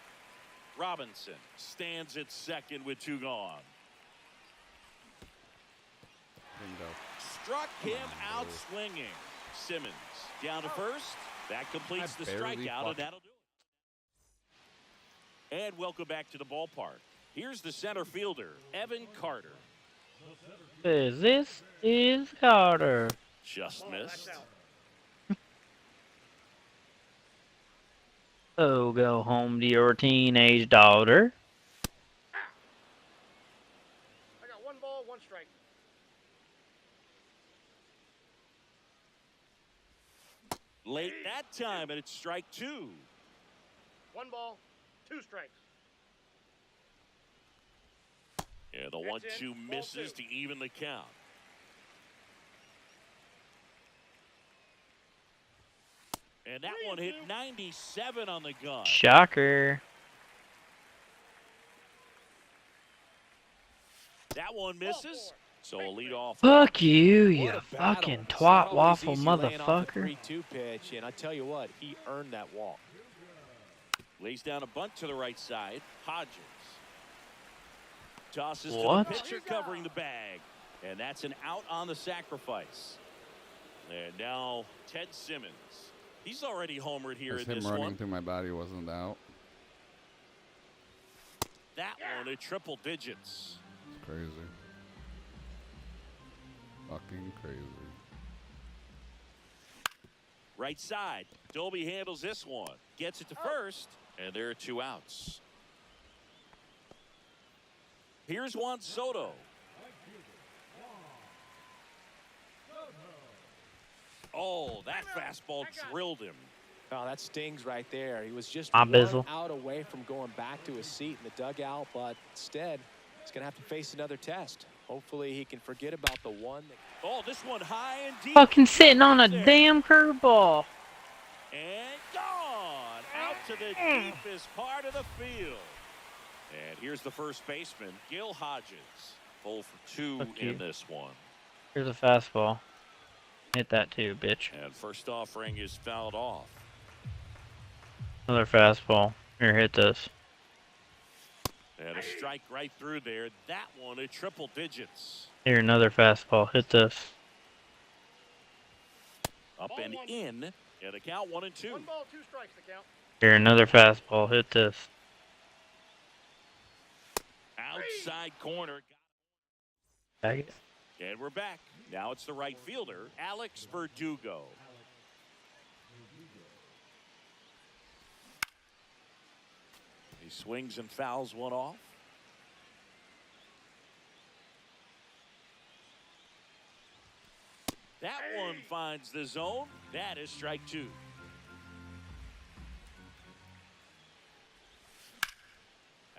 Robinson stands at second with 2 gone. Struck him out swinging. Simmons down to first. That completes the strikeout, and that'll do it. And welcome back to the ballpark. Here's the center fielder, Evan Carter. This is Carter. Just Ball, missed. that's out. Oh, go home to your teenage daughter. I got 1 ball, 1 strike. Late that time, and it's strike 2. 1 ball, 2 strikes. Yeah, the That's 1-2 it. misses Ball 2. to even the count. And that one hit 97 on the gun. Shocker. That one misses. So a lead off. Fuck you, What you a battle. fucking It's twat not always waffle easy laying off the motherfucker. 3-2 pitch, and I tell you what, he earned that walk. Lays down a bunt to the right side. Hodges tosses What? to the pitcher covering the bag. And that's an out on the sacrifice. And now Ted Simmons. He's already homered here Just in him this running one. through my body wasn't out. That one at triple digits. It's crazy. Fucking crazy. Right side. Doby handles this one. Gets it to first. And there are 2 outs. Here's Juan Soto. Oh, that fastball drilled him. Oh, that stings right there. He was just Ah, one Bizzle. out away from going back to his seat in the dugout, but instead, he's going to have to face another test. Hopefully, he can forget about the one that... Oh, this one high and deep. Fucking sitting on a There. damn curveball. And gone out to the deepest part of the field. And here's the first baseman, Gil Hodges. 0 for 2 Fuck you. in this one. Here's a fastball. Hit that too, bitch. And first offering is fouled off. Another fastball. Here, hit this. And a strike right through there. That one at triple digits. Here, another fastball. Hit this. Up and in. And a count 1 and 2. 1 ball, 2 strikes to count. Here, another fastball. Hit this. Outside corner. Tag it. And we're back. Now it's the right fielder, Alex Verdugo. He swings and fouls one off. That one finds the zone. That is strike 2.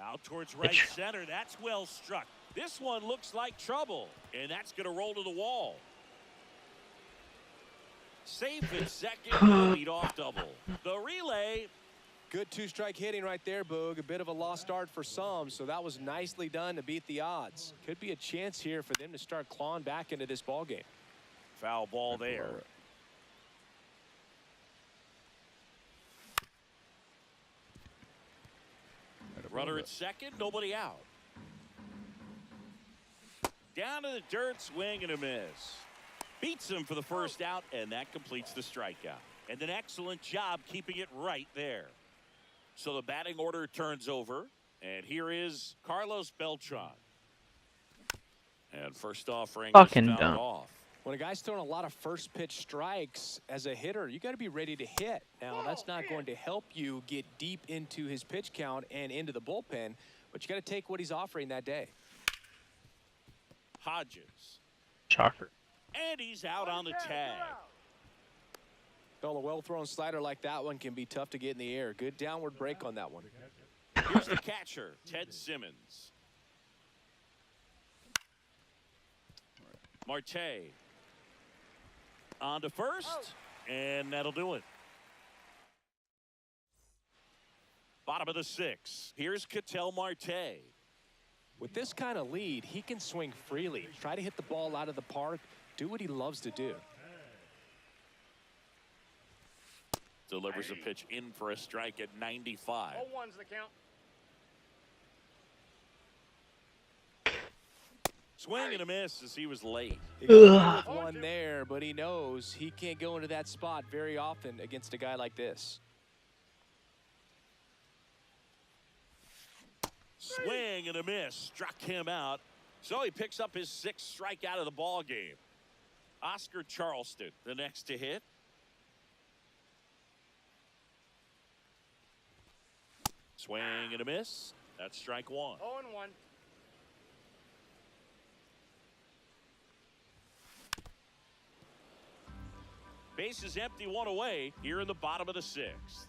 Out towards right center. That's well struck. This one looks like trouble, and that's going to roll to the wall. Safe at second, lead off double. The relay. Good 2-strike hitting right there, Boog. A bit of a lost start for some, so that was nicely done to beat the odds. Could be a chance here for them to start clawing back into this ball game. Foul ball there. Runner at second, nobody out. Down to the dirt, swing and a miss. Beats him for the first out, and that completes the strikeout. And an excellent job keeping it right there. So the batting order turns over, and here is Carlos Beltran. And first offering Fucking is fouled dumb. off. When a guy's throwing a lot of first pitch strikes as a hitter, you got to be ready to hit. Now, that's not going to help you get deep into his pitch count and into the bullpen, but you got to take what he's offering that day. Hodges. Shocker. And he's out on the tag. Well, a well-thrown slider like that one can be tough to get in the air. Good downward break on that one. Here's the catcher, Ted Simmons. Marte. On to first, and that'll do it. Bottom of the 6th. Here's Ketel Marte. With this kind of lead, he can swing freely. Try to hit the ball out of the park. Do what he loves to do. Delivers a pitch in for a strike at 95. 0-1's the count. Swing and a miss as he was late. He got one there, but he knows he can't go into that spot very often against a guy like this. Swing and a miss. Struck him out. So he picks up his 6th strikeout of the ball game. Oscar Charleston, the next to hit. Swing and a miss. That's strike 1. 0-1. Base is empty, 1 away here in the bottom of the 6th.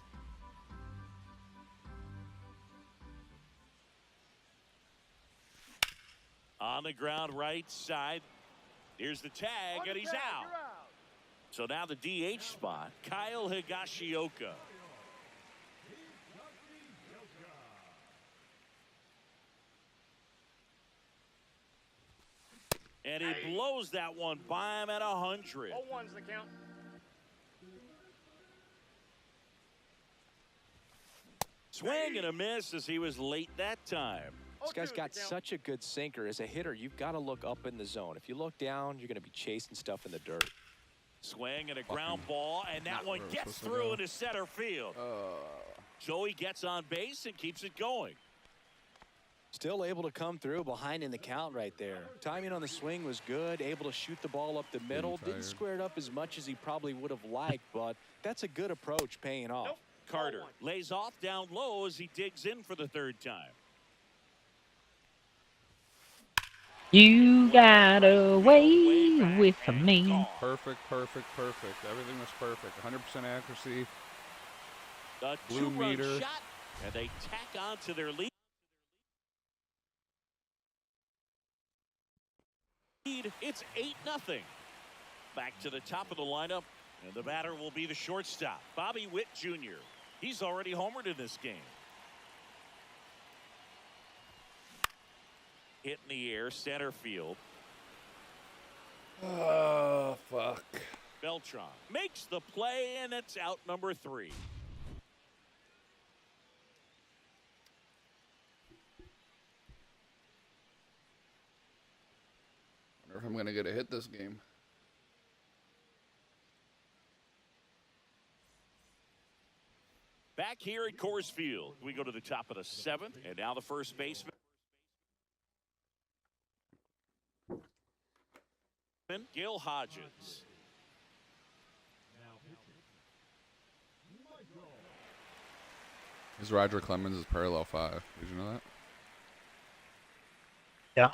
On the ground right side. Here's the tag, and he's out. So now the DH spot, Kyle Higashioka. And he blows that one by him at 100. 0-1's the count. Swing and a miss as he was late that time. This guy's got such a good sinker. As a hitter, you've got to look up in the zone. If you look down, you're going to be chasing stuff in the dirt. Swing and a ground ball, and that one gets through into center field. Joey gets on base and keeps it going. Still able to come through behind in the count right there. Timing on the swing was good. Able to shoot the ball up the middle. Didn't square it up as much as he probably would have liked, but that's a good approach paying off. Nope. Carter lays off down low as he digs in for the 3rd time. You got away with me. Perfect. Everything was perfect. 100% accuracy. A Blue two-run meter. shot, and they tack on to their lead. It's 8-0. Back to the top of the lineup, and the batter will be the shortstop, Bobby Witt Jr. He's already homered in this game. Hit in the air, center field. Oh, fuck. Beltran makes the play, and it's out number 3. Wonder if I'm going to get a hit this game. Back here at Coors Field, we go to the top of the 7th, and now the first baseman, Gil Hodges. Is Roger Clemens is parallel 5. Did you know that? Yeah.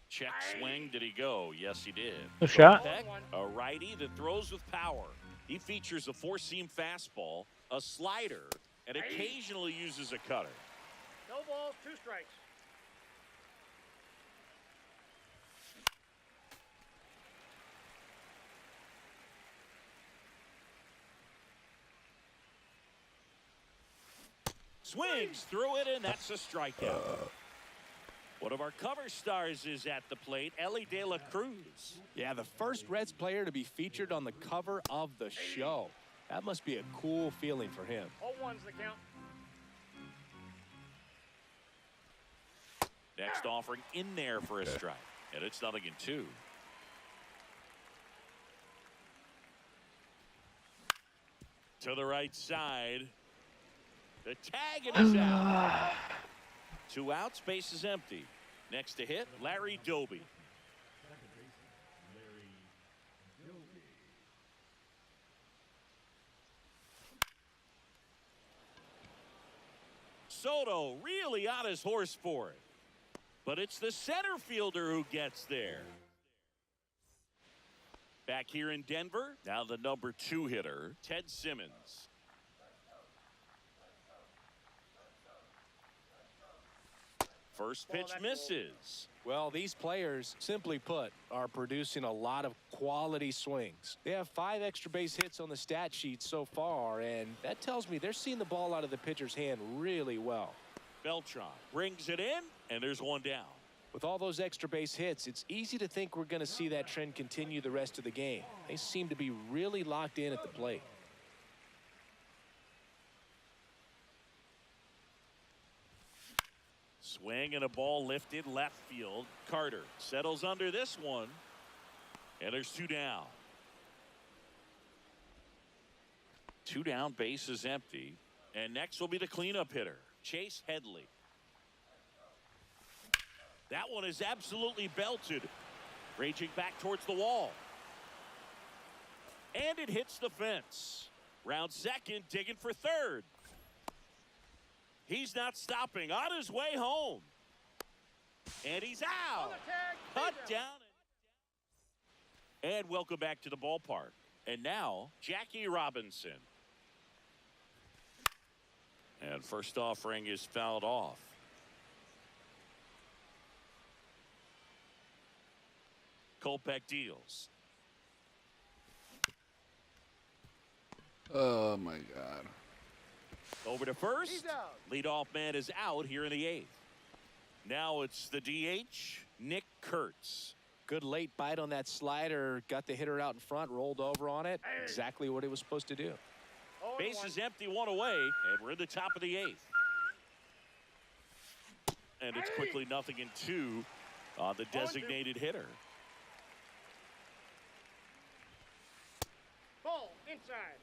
Check swing. Did he go? Yes, he did. No shot. Peck, a righty that throws with power. He features a 4-seam fastball, a slider, and occasionally uses a cutter. No balls, 2 strikes. Swings through it, and that's a strikeout. One of our cover stars is at the plate, Ellie De La Cruz. Yeah, the first Reds player to be featured on the cover of the show. That must be a cool feeling for him. 0-1's the count. Next offering in there for a strike, and it's 0-2. To the right side. The tag and is out. 2 outs, base is empty. Next to hit, Larry Doby. Soto really on his horse for it. But it's the center fielder who gets there. Back here in Denver, now the number 2 hitter, Ted Simmons. First pitch misses. Well, these players, simply put, are producing a lot of quality swings. They have 5 extra base hits on the stat sheet so far, and that tells me they're seeing the ball out of the pitcher's hand really well. Beltran brings it in, and there's 1 down. With all those extra base hits, it's easy to think we're going to see that trend continue the rest of the game. They seem to be really locked in at the plate. Swing and a ball lifted left field. Carter settles under this one, and there's 2 down. 2 down, base is empty, and next will be the cleanup hitter, Chase Headley. That one is absolutely belted, raging back towards the wall, and it hits the fence. Round second, digging for third. He's not stopping, on his way home. And he's out. Cut down. And welcome back to the ballpark. And now, Jackie Robinson. And first offering is fouled off. Kopech deals. Oh, my God. Over to first. He's out. Leadoff man is out here in the 8th. Now it's the DH, Nick Kurtz. Good late bite on that slider. Got the hitter out in front, rolled over on it. Exactly what he was supposed to do. Base is empty, 1 away, and we're in the top of the 8th. And it's quickly 0-2 on the designated hitter. Ball inside.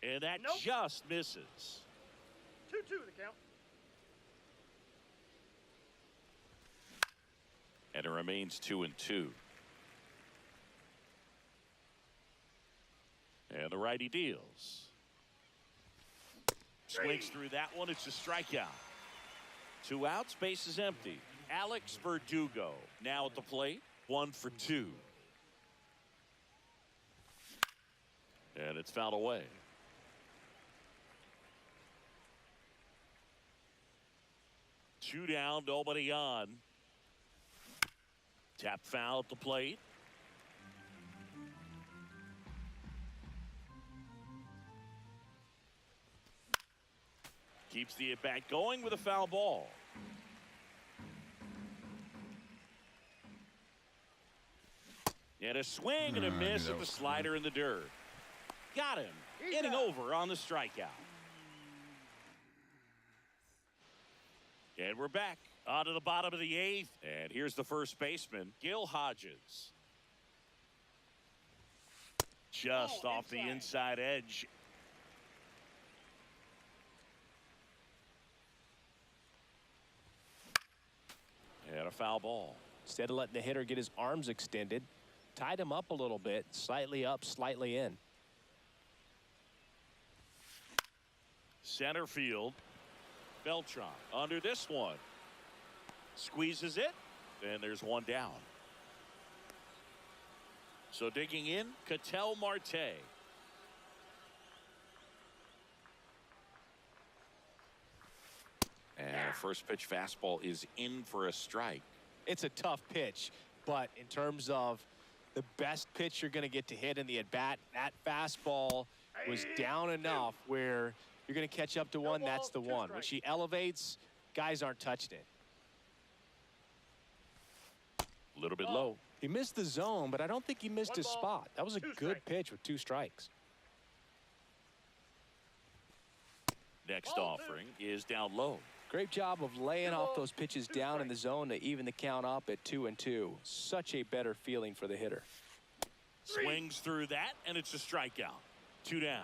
And that Nope. just misses. 2-2 the count. And it remains 2-2. And the righty deals. Swings through that one. It's a strikeout. 2 outs, base is empty. Alex Verdugo now at the plate. 1 for 2. And it's fouled away. Two down, nobody on. Tap foul at the plate. Keeps the at-bat going with a foul ball. And a swing and a miss at the slider in the dirt. Got him. Inning over on the strikeout. And we're back onto the bottom of the 8th. And here's the first baseman, Gil Hodges. Just off the inside edge. And a foul ball. Instead of letting the hitter get his arms extended, tied him up a little bit, slightly up, slightly in. Center field. Beltran under this one. Squeezes it. And there's one down. So digging in, Ketel Marte. And a first pitch fastball is in for a strike. It's a tough pitch, but in terms of the best pitch you're going to get to hit in the at-bat, that fastball was down enough where you're going to catch up to one. That's the one. When she elevates, guys aren't touching it. A little bit low. He missed the zone, but I don't think he missed his spot. That was a good pitch with 2 strikes. Next offering is down low. Great job of laying off those pitches down in the zone to even the count up at 2-2. Such a better feeling for the hitter. Swings through that, and it's a strikeout. 2 down.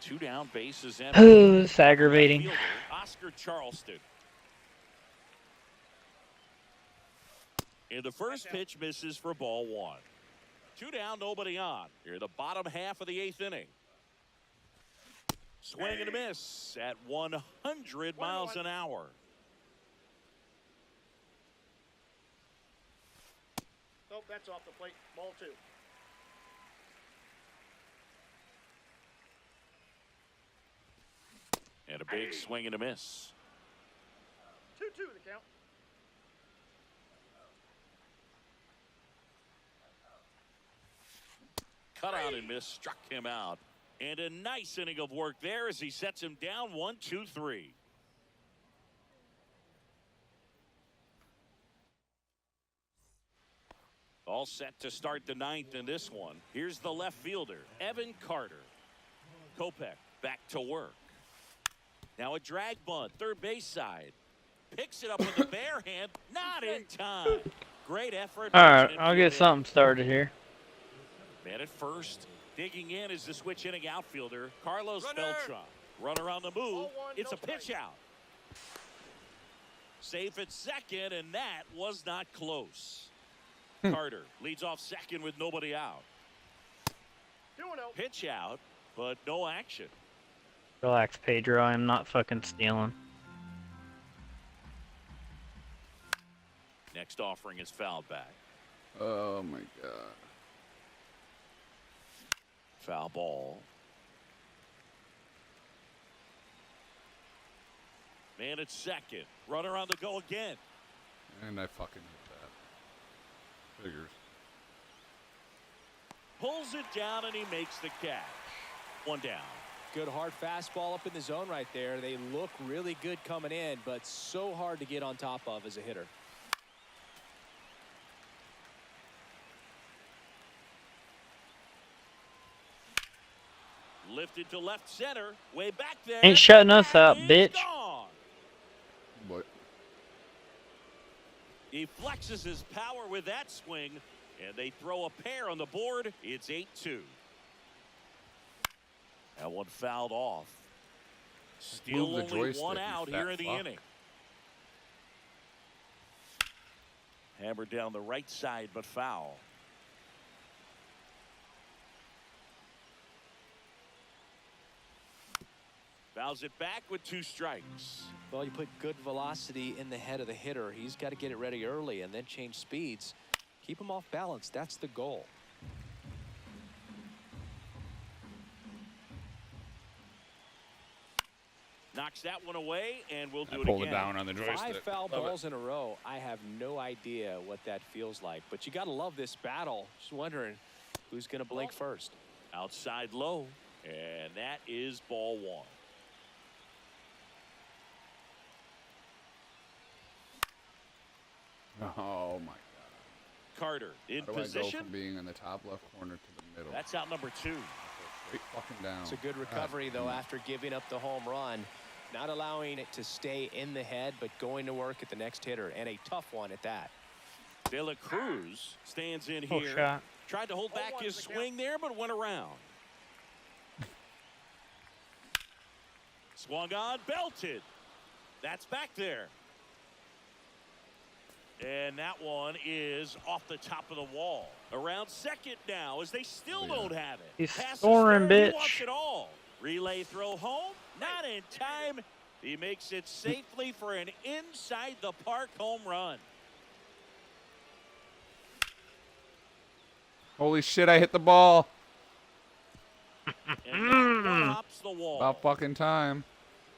2 down, bases empty. Oh, it's aggravating. Fielder, Oscar Charleston. And the first pitch misses for ball 1. 2 down, nobody on. Here in the bottom half of the 8th inning. Swing and a miss at 100 miles an hour. Nope, that's off the plate. Ball 2. And a big swing and a miss. 2-2 the count. Cut out and miss, struck him out. And a nice inning of work there as he sets him down 1-2-3. All set to start the 9th in this one. Here's the left fielder, Evan Carter. Kopech back to work. Now a drag bunt, third base side. Picks it up with the bare hand, not in time. Great effort. All right, I'll get something started here. Man at first. Digging in is the switch inning outfielder, Carlos Beltran. Runner on the move. It's a pitch out. Safe at second, and that was not close. Carter leads off second with nobody out. 2-0. Pitch out, but no action. Relax, Pedro. I'm not fucking stealing. Next offering is fouled back. Oh my God. Foul ball. Man at second. Runner on the go again. And I fucking hit that. Figures. Pulls it down and he makes the catch. 1 down. Good hard fastball up in the zone right there. They look really good coming in, but so hard to get on top of as a hitter. Lifted to left center. Way back there. Ain't shutting us That up, is bitch. gone. What? He flexes his power with that swing, and they throw a pair on the board. It's 8-2. That one fouled off. Still Move the only joystick, one you out fat here in the fuck. inning. Hammered down the right side, but foul. Fouls it back with 2 strikes. Well, you put good velocity in the head of the hitter. He's got to get it ready early and then change speeds. Keep him off balance. That's the goal. Knocks that one away, and we'll do I it pulled again. it down on the joystick. 5 foul Love balls in a row. I have no idea what that feels like, but you got to love this battle. Just wondering who's going to blink first. Outside low, and that is ball 1. Oh my God. Carter in How do I go position. from being in the top left corner to the middle? That's out number 2. Straight fucking down. It's a good recovery, though, after giving up the home run. Not allowing it to stay in the head, but going to work at the next hitter, and a tough one at that. De La Cruz stands in Oh, here. shot. Tried to hold back his swing there, but went around. Swung on, belted. That's back there. And that one is off the top of the wall. Around second now as they still don't have it. He's Passes scoring, third, he bitch. wants it all. Relay throw home. Not in time. He makes it safely for an inside the park home run. Holy shit, I hit the ball. And that one hops the wall. About fucking time.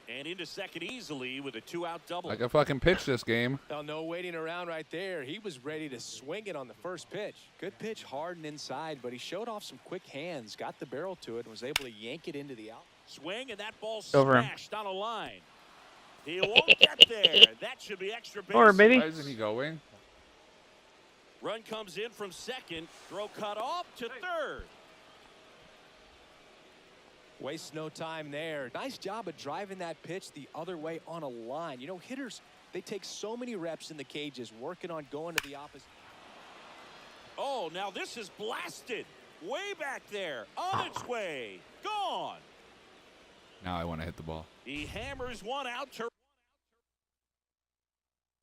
And into second easily with a 2-out double. I can fucking pitch this game. Well, no waiting around right there. He was ready to swing it on the first pitch. Good pitch, hard and inside, but he showed off some quick hands, got the barrel to it, and was able to yank it into the out. Swing, and that ball Over him. smashed on a line. He won't get there. That should be extra base. Or baby. Why isn't he going? Run comes in from second. Throw cut off to third. Waste no time there. Nice job of driving that pitch the other way on a line. You know, hitters, they take so many reps in the cages working on going to the opposite. Oh, now this is blasted. Way back there. On its way. Gone. Now I want to hit the ball. He hammers one out to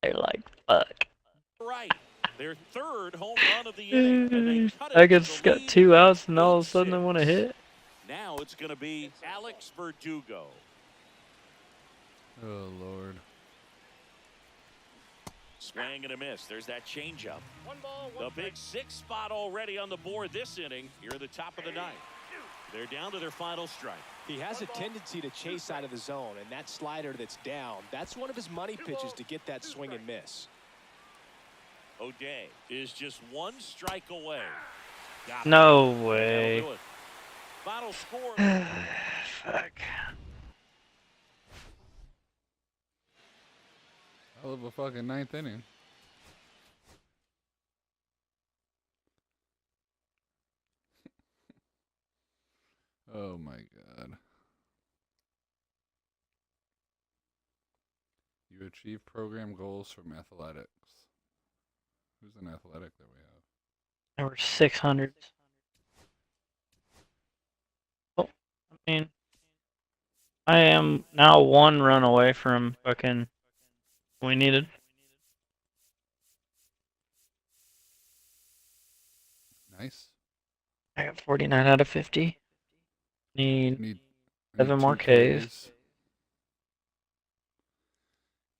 They're like, fuck. right. Their third home run of the inning. And they cut it I to just the got lead, 2 outs and all of a sudden I 8-6. want to hit. Now it's going to be Alex Verdugo. Oh, Lord. Swing and a miss. There's that changeup. 1 ball, 1 The big 6 spot already on the board this inning. Here at the top of the 9th. They're down to their final strike. He has a tendency to chase out of the zone, and that slider that's down, that's one of his money pitches to get that swing and miss. O'Day is just 1 strike away. Got it. No That'll way. do it. Final score. Fuck. Hell of a fucking 9th inning. Oh my God. You achieve program goals from athletics. Who's an athletic that we have? There were 600s. Oh, I mean, I am now 1 run away from fucking we needed. Nice. I got 49 out of 50. Need Need 7 more 2 Ks.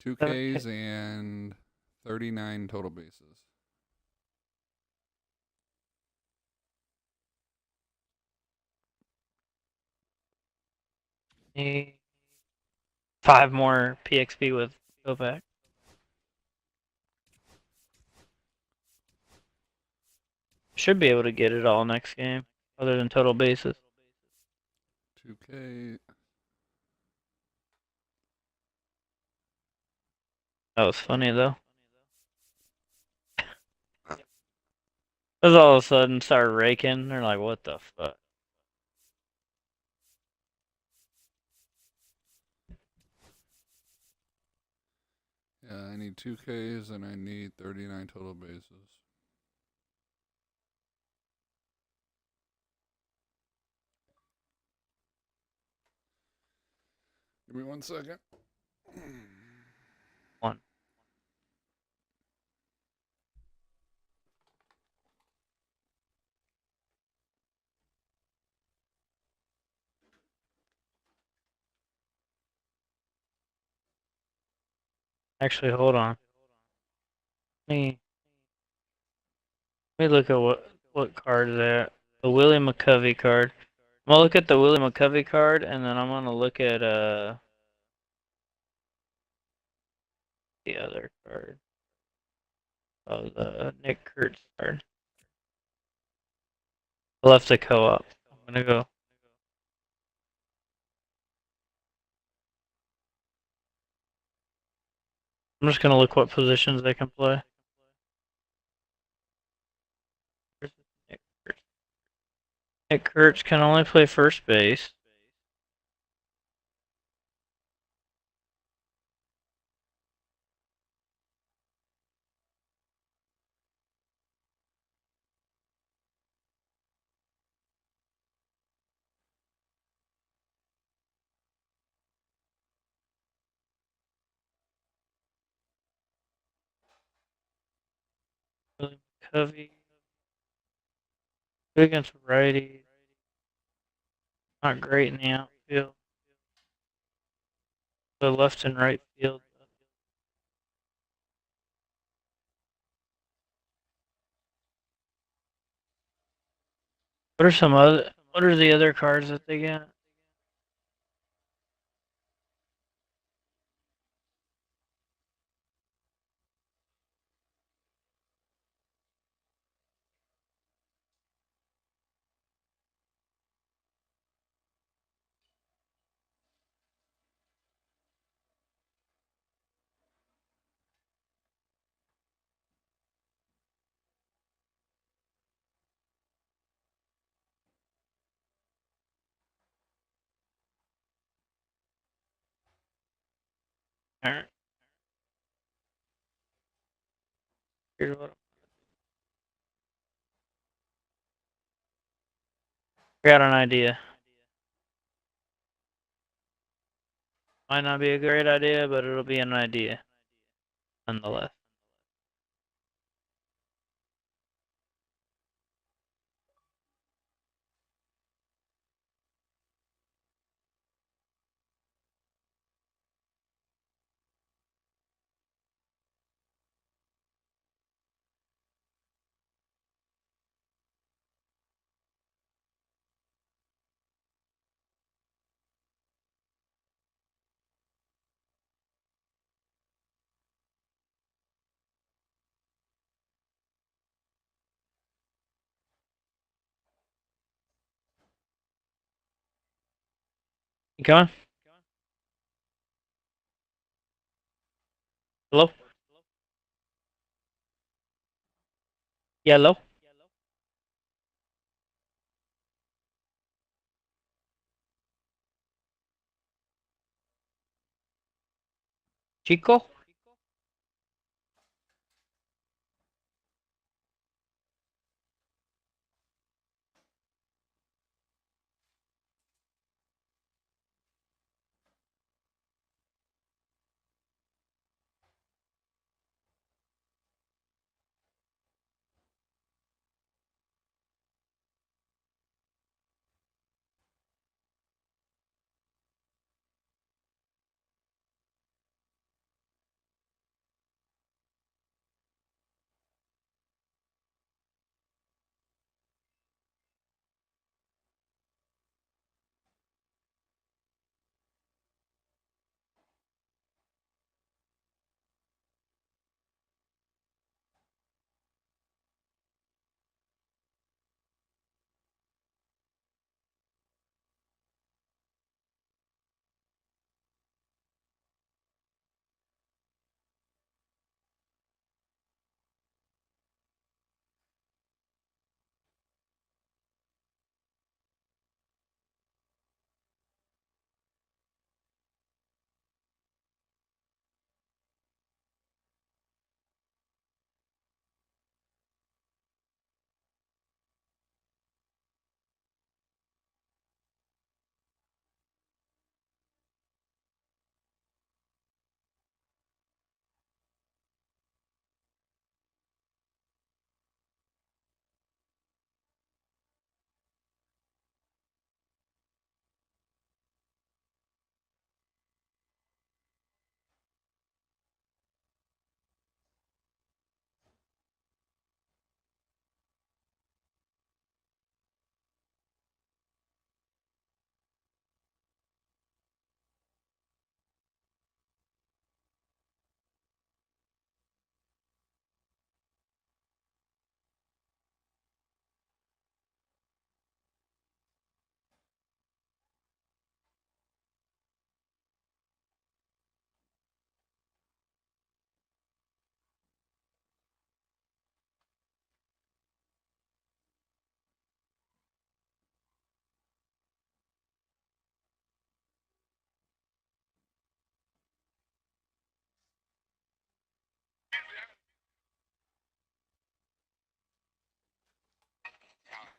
2 7 Ks and 39 total bases. Need 5 more PXP with Kovac. Should be able to get it all next game, other than total bases. 2K. That was funny though. Because all of a sudden started raking. They're like, what the fuck? Yeah, I need 2 Ks and I need 39 total bases. Give me 1 second. 1. Actually, hold on. Me. Let me look at what card is that. The Willie McCovey card. I'm gonna look at the Willie McCovey card, and then I'm gonna look at the other card. Oh, the Nick Kurtz card. I left the co-op. I'm gonna go. I'm just gonna look what positions they can play. Nick Kurtz? Nick Kurtz can only play first base. Willie McCovey. Good against righties. Not great in the outfield. The left and right field. What are some other? What are the other cards that they get? Alright. Here's what I got an idea. Might not be a great idea, but it'll be an idea nonetheless. You coming? Hello? Yellow? Chico?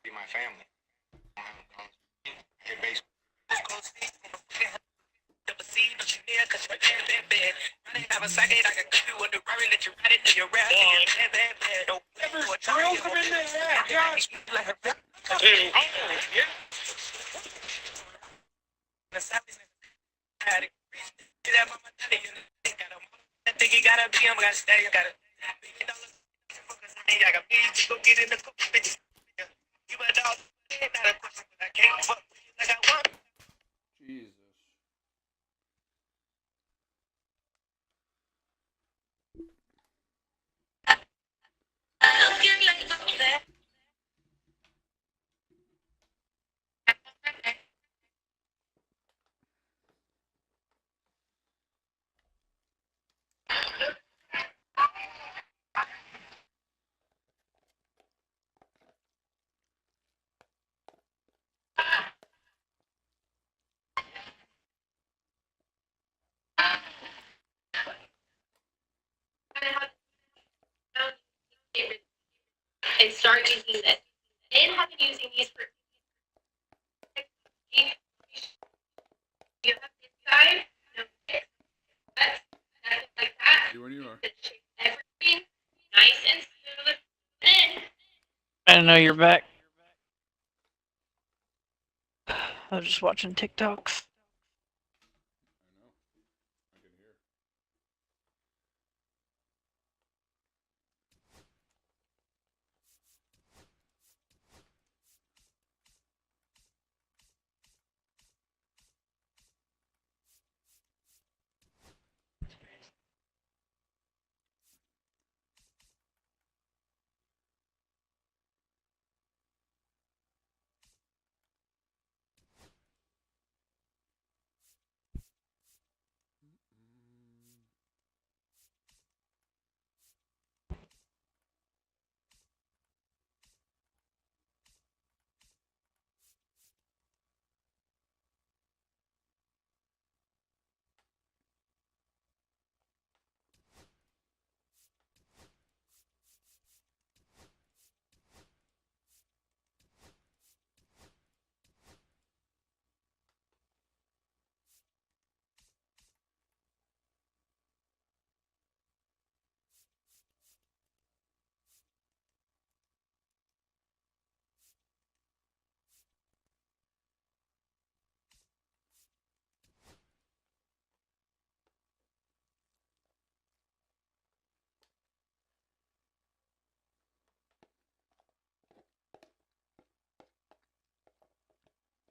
Be my family. Hey, baseball. Jesus. And start using this. Then have been using these for you have this side, that's like that. See where you are. Everything nice and smooth. Then I didn't know you're back. I was just watching TikToks. I know. I can hear.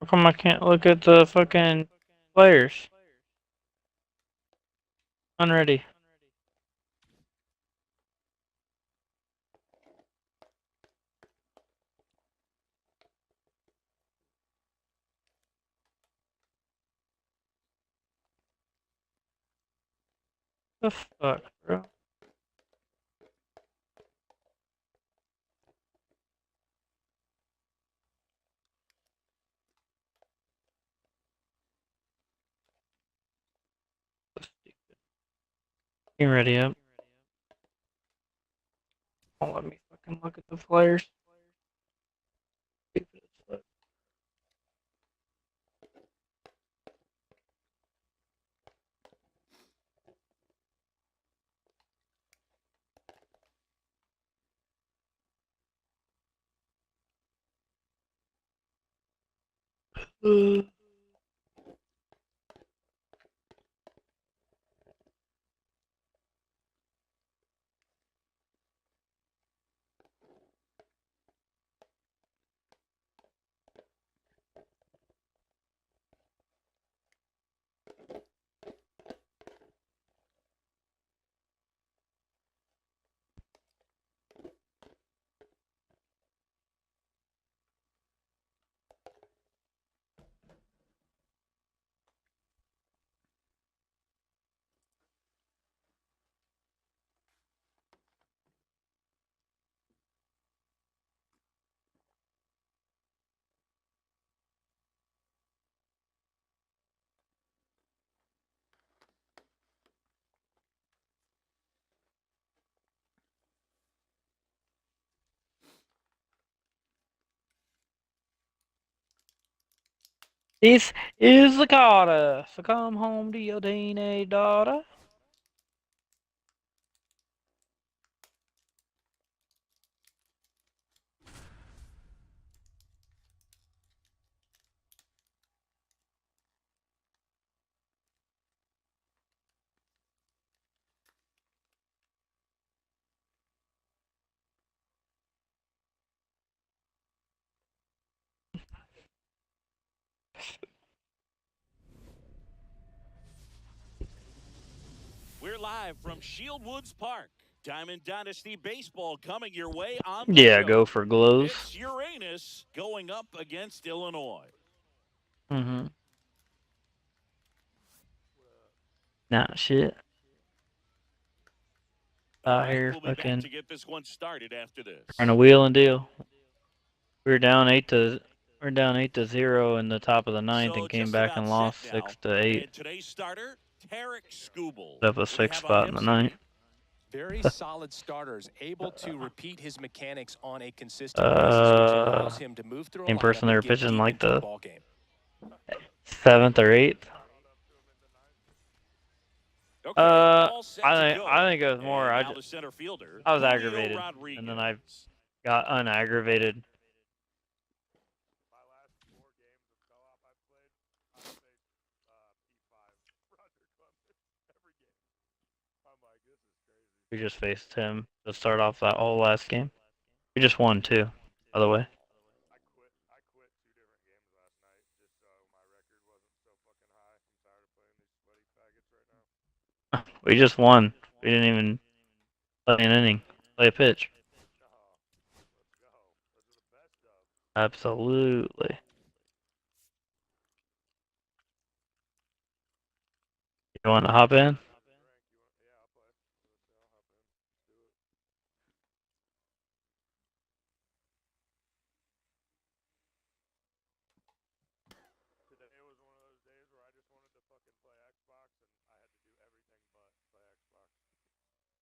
How come I can't look at the fucking players? Unready. The fuck, bro? You ready up? Don't let me fucking look at the players. Stupid as fuck. This is the Carter. So come home to your teenage daughter. We're live from Shield Woods Park. Diamond Dynasty Baseball coming your way on the Yeah, show. go for glows. It's Uranus going up against Illinois. Mm-hmm. Nah, shit. All Out right, here we'll be back fucking to get this one started after this. trying to wheel and deal. We're down 8-0 in the top of the ninth So and came just back about and set lost now. 6-8. And today's starter, Tarek Skubal. Up a What do you 6 have on spot in him, the CD? ninth. Very solid starters, able to repeat his mechanics on a consistent basis, which allows him to move through a Same lineup person they and were get pitching deep like into the the ball game. 7th or 8th. Okay, all set to go. I think it was more. And now the center fielder, I was Julio aggravated, Rodriguez. and then I got unaggravated. We just faced him to start off that whole last game. We just won too, by the way. We just won. We didn't even play an inning, play a pitch. Absolutely. You want to hop in?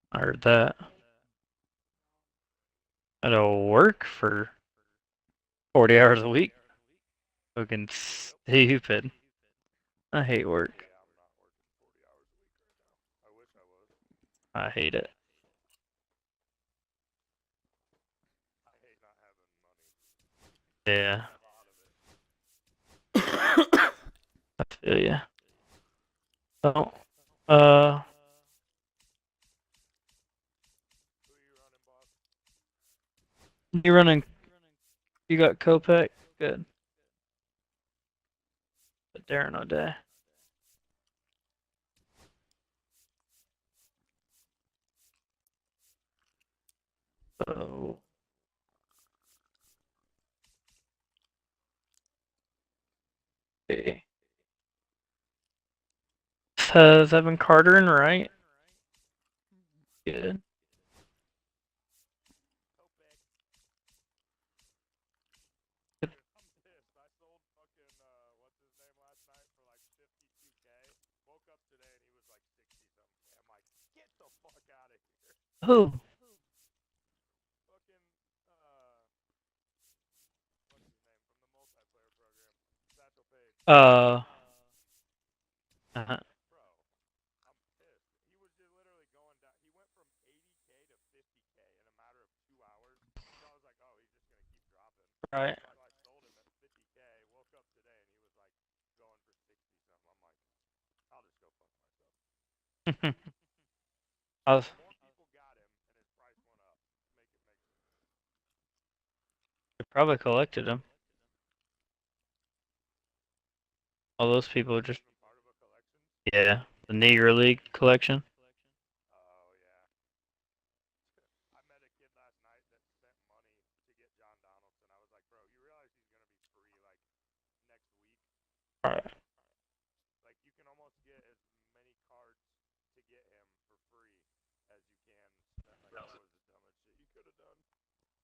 I heard that. I had to work for 40 hours a week. Fucking stupid. I hate work. I hate it. Yeah. I feel ya. So, you running? You got Kopech? Good. But Darren O'Day. Oh. Okay. Has Evan Carter in right? Good. Who? Uh. Uh-huh. Right. I was. They probably collected him. All those people just. Yeah. The Negro League collection. Alright.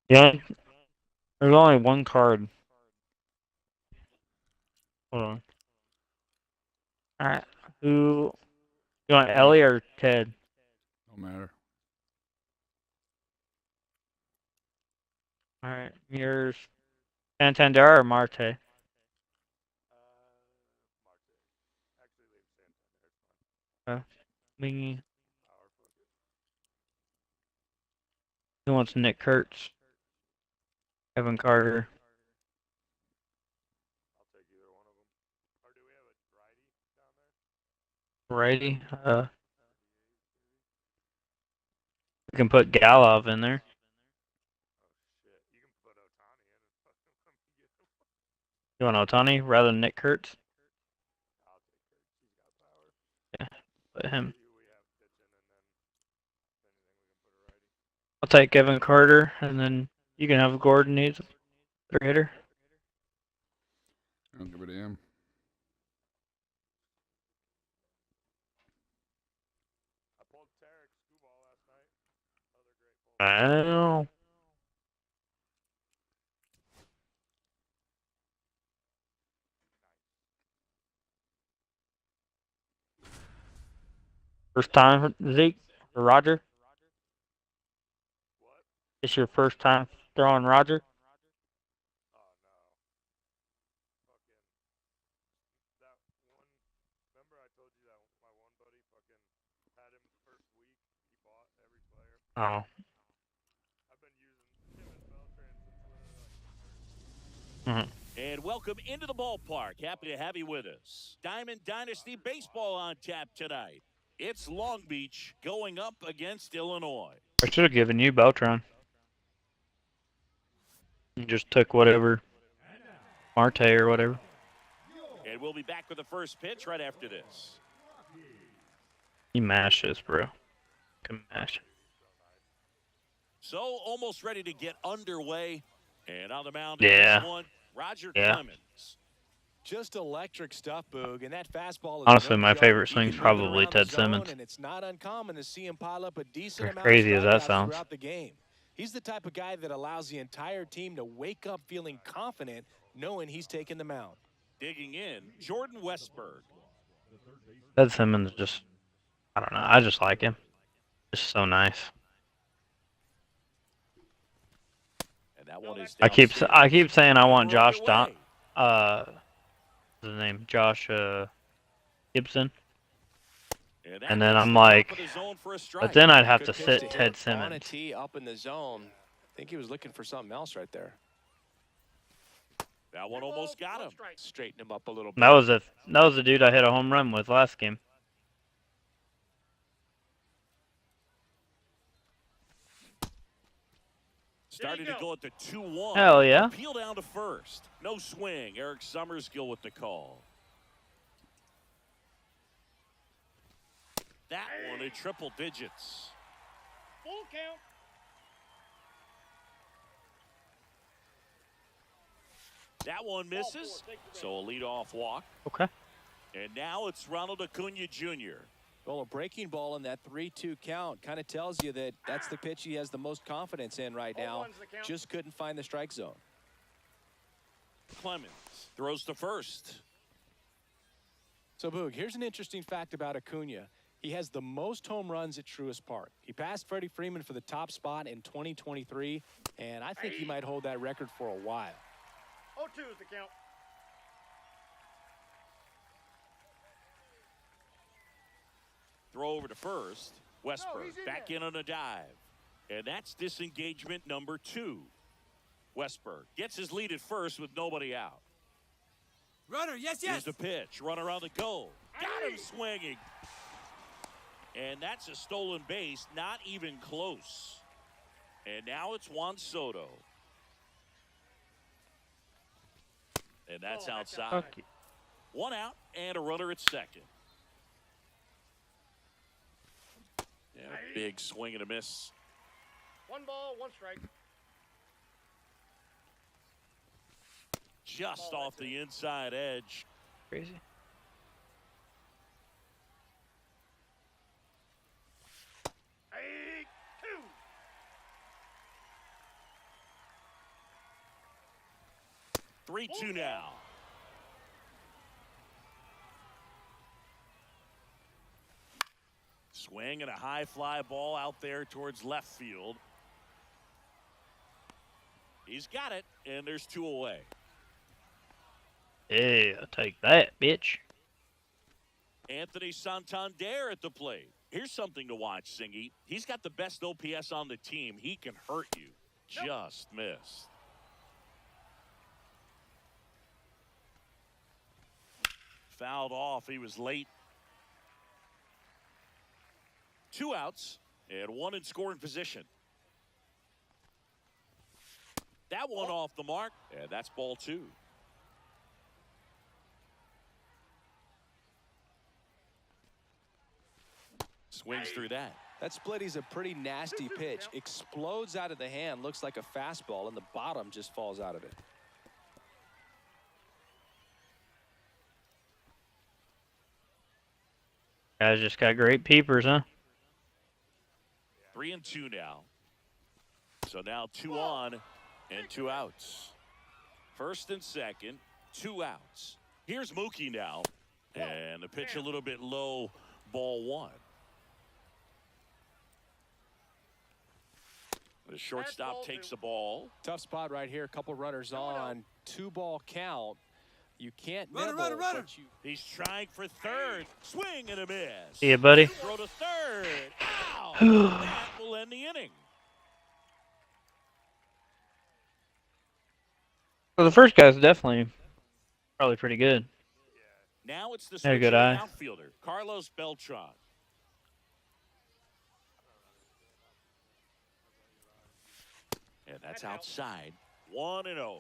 Yeah. There's only one card. Hold on. Alright. Who? You want Ellie or Ted? No matter. Alright. Yours. Santander or Marte? Me. He wants Nick Kurtz, Kevin Carter. Righty. We can put Galov in there. You want Otani rather than Nick Kurtz? Yeah, put him. I'll take Kevin Carter, and then you can have Gordon. He's a better hitter. I don't give a damn. I don't know. First time, Zeke or Roger? It's your first time throwing Roger? Oh. Mm-hmm. And welcome into the ballpark. Happy to have you with us. Diamond Dynasty Baseball on tap tonight. It's Long Beach going up against Illinois. I should have given you Beltran. You just took whatever. Marte or whatever. And we'll be back with the first pitch right after this. You mash this, bro. Can mash it. So almost ready to get underway. And on the mound, Yeah. this one, Roger Yeah. Clemens. Just electric stuff, Boog, and that fastball is Honestly, no my joke. favorite He swing's can move it probably around the Ted zone, Simmons. and it's not uncommon to see him pile up a decent As amount crazy of as that strikeouts sounds. throughout the game. He's the type of guy that allows the entire team to wake up feeling confident, knowing he's taking the mound. Digging in, Jordan Westberg. Ted Simmons just, I don't know. I just like him. Just so nice. And that one is I keep downstairs. saying I want We're Josh underway. what's his name? Josh Gibson. And then I'm like, but then I'd have to Good pitch sit to Ted him on a Simmons. tee up in the zone. I think he was looking for something else right there. That one almost got him. Straighten him up a little bit. That was the dude I hit a home run with last game. Starting to go at the 2-1. Hell yeah. Peel down to first. No swing. Eric Summersgill with the call. That one in triple digits. Full count. That one misses. So a leadoff walk. Okay. And now it's Ronald Acuna Jr. Well, a breaking ball in that 3-2 count kind of tells you that that's the pitch he has the most confidence in right now. Just couldn't find the strike zone. Clemens throws to first. So, Boog, here's an interesting fact about Acuna. He has the most home runs at Truist Park. He passed Freddie Freeman for the top spot in 2023, and I think he might hold that record for a while. 0-2 is the count. Throw over to first. Westberg back in on a dive. And that's disengagement number 2. Westberg gets his lead at first with nobody out. Runner, yes. Here's the pitch. Run around the goal. Got him swinging. And that's a stolen base. Not even close. And now it's Juan Soto. And that's outside. One out and a runner at second. Yeah, big swing and a miss. 1 ball, 1 strike. Just off the inside edge. Crazy. Hey, 2. 3-2 now. Swing and a high fly ball out there towards left field. He's got it, and there's 2 away. Yeah, take that, bitch. Anthony Santander at the plate. Here's something to watch, Singy. He's got the best OPS on the team. He can hurt you. Just missed. Fouled off. He was late. 2 outs and 1 in scoring position. That one off the mark, and that's ball 2. Swings through that. That split is a pretty nasty pitch. Explodes out of the hand. Looks like a fastball, and the bottom just falls out of it. Guys just got great peepers, huh? 3-2 now. So now 2 on and 2 outs. First and second, 2 outs. Here's Mookie now. And the pitch a little bit low, ball 1. The shortstop takes the ball. Tough spot right here. A couple runners on. 2-ball count. You can't Runner, nibble, runner. but you... He's trying for third. Swing and a miss. See ya, buddy. Throw to third. Ow! That will end the inning. Well, the first guy's definitely probably pretty good. Now it's the Had a good switching eye. outfielder, Carlos Beltran. And that's outside. 1-0.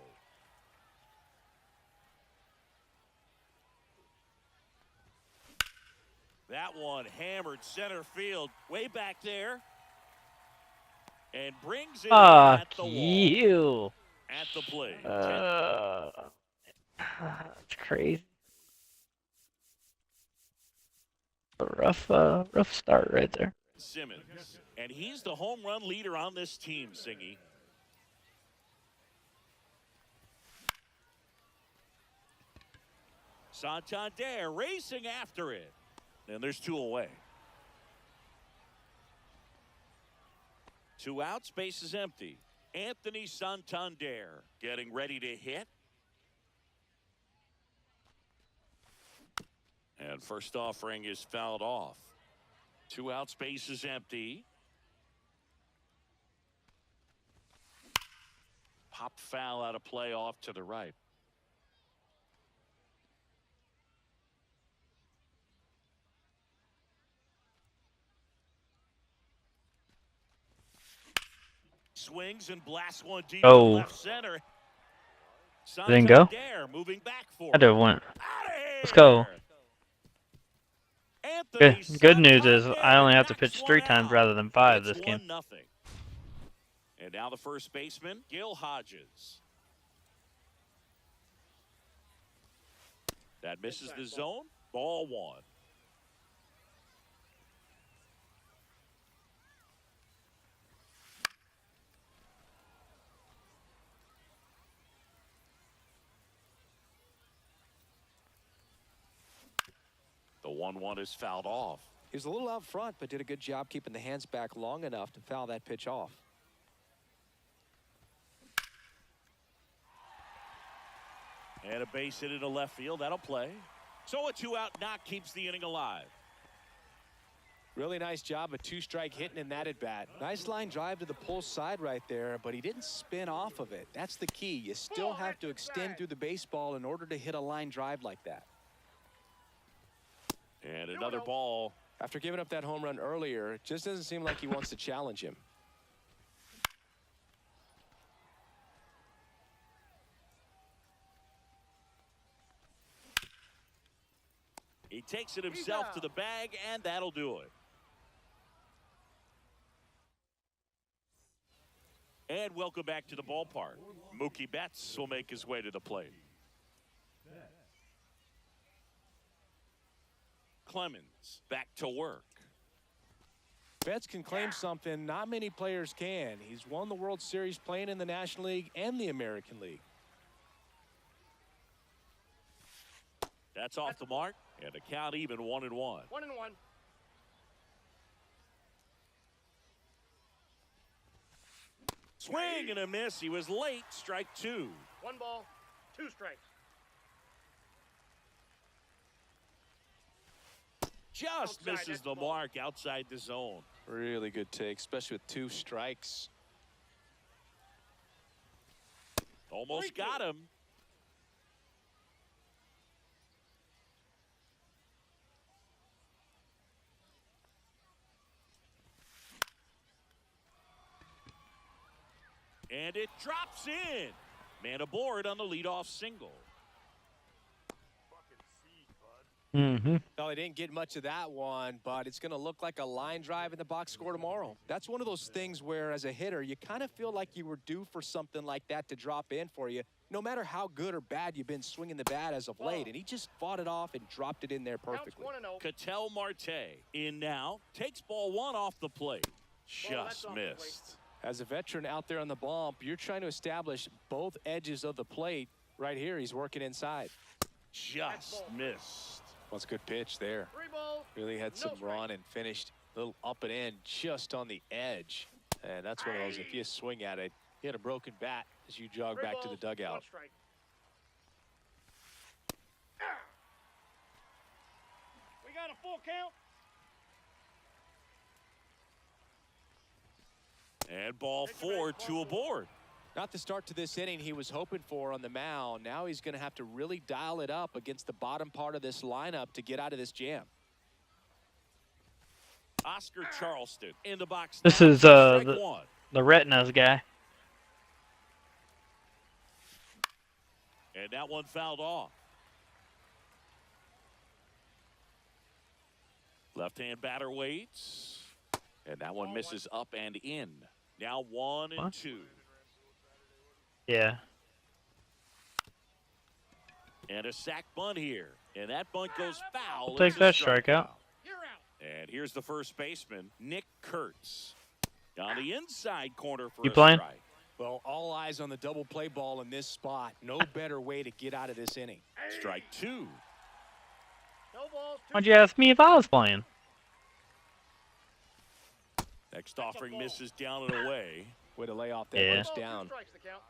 That one hammered center field, way back there, and brings it in at the wall. You. At the plate. That's crazy. A rough start right there. Simmons, and he's the home run leader on this team, Singy. Santander racing after it. And there's 2 away. 2 outs, base is empty. Anthony Santander getting ready to hit. And first offering is fouled off. 2 outs, base is empty. Pop foul out of play off to the right. Swings and blasts one deep to left center. Didn't go? Moving back for I did went. Let's go. Good news is I only have to pitch 3 times rather than 5 this game. 1-0. And now the first baseman, Gil Hodges. That misses the zone. Ball 1. The 1-1 is fouled off. He was a little out front, but did a good job keeping the hands back long enough to foul that pitch off. And a base hit into left field. That'll play. So a 2-out knock keeps the inning alive. Really nice job, a 2-strike hitting in that at bat. Nice line drive to the pull side right there, but he didn't spin off of it. That's the key. You still have to extend through the baseball in order to hit a line drive like that. And another ball. After giving up that home run earlier, it just doesn't seem like he wants to challenge him. He takes it himself to the bag, and that'll do it. And welcome back to the ballpark. Mookie Betts will make his way to the plate. Clemens back to work. Betts can claim something not many players can. He's won the World Series playing in the National League and the American League. That's off the mark, and the count even 1-1. 1-1. Swing and a miss. He was late. Strike 2. 1 ball, 2 strikes. Just Outside, misses that's the ball. mark outside the zone. Really good take, especially with 2 strikes. Almost got him. And it drops in. Man aboard on the leadoff single. Mm-hmm. No, he didn't get much of that one, but it's going to look like a line drive in the box score tomorrow. That's one of those things where, as a hitter, you kind of feel like you were due for something like that to drop in for you, no matter how good or bad you've been swinging the bat as of late. And he just fought it off and dropped it in there perfectly. Ketel Marte in now. Takes ball 1 off the plate. Just missed. As a veteran out there on the bump, you're trying to establish both edges of the plate. Right here, he's working inside. Just missed. That's a good pitch there. 3 balls. Really had some run and finished a little up and in just on the edge. And that's one of those, if you swing at it, you had a broken bat as you jog back to the dugout. We got a full count. And ball 4, 2 aboard. Not the start to this inning he was hoping for on the mound. Now he's going to have to really dial it up against the bottom part of this lineup to get out of this jam. Oscar Charleston in the box. This is the Retinas guy. And that one fouled off. Left-hand batter waits. And that one misses up and in. Now 1-2. Yeah. And a sac bunt here. And that bunt goes foul. I'll take that strikeout. And here's the first baseman, Nick Kurtz. On the inside corner for You a playing? strike. Well, all eyes on the double play ball in this spot. No better way to get out of this inning. Strike 2. No balls. Why'd you ask me if I was playing? Next offering misses down and away. Way to lay off that Yeah. first down. Strikes the count.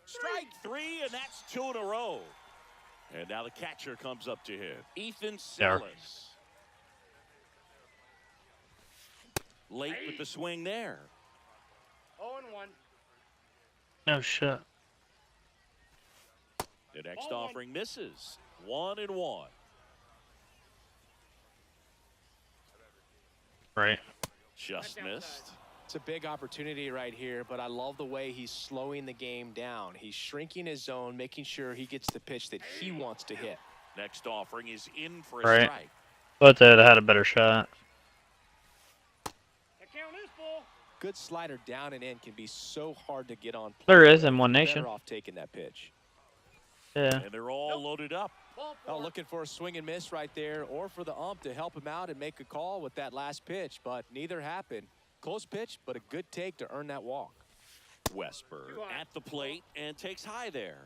Strike 3, and that's 2 in a row. And now the catcher comes up to hit. Ethan There. Salas. Late with the swing there. 0-1. No shit. The next Ball 1. offering misses. 1-1. Right. Just missed. It's a big opportunity right here, but I love the way he's slowing the game down. He's shrinking his zone, making sure he gets the pitch that he wants to hit. Next offering is in for a Right. strike. But they'd have had a better shot. The count is full. Good slider down and in can be so hard to get on. There is in One Nation. Better off taking that pitch. Yeah. And they're all loaded up. Ball Oh, 4. looking for a swing and miss right there, or for the ump to help him out and make a call with that last pitch, but neither happened. Close pitch, but a good take to earn that walk. Westberg at the plate and takes high there.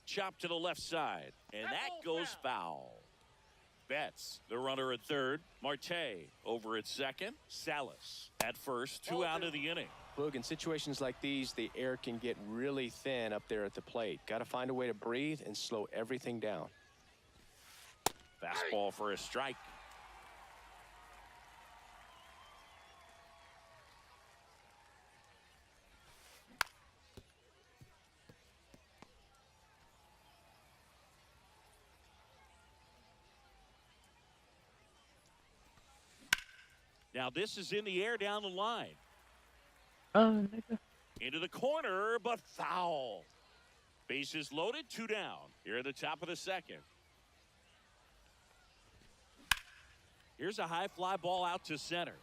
Chop to the left side, and that goes foul. Betts, the runner at third. Marte over at second. Salas at first. 2 out of the inning. Boog, in situations like these, the air can get really thin up there at the plate. Got to find a way to breathe and slow everything down. Fastball for a strike. Now this is in the air down the line. Oh, nigga. Into the corner, but foul. Bases loaded, 2 down. Here at the top of the second. Here's a high fly ball out to center.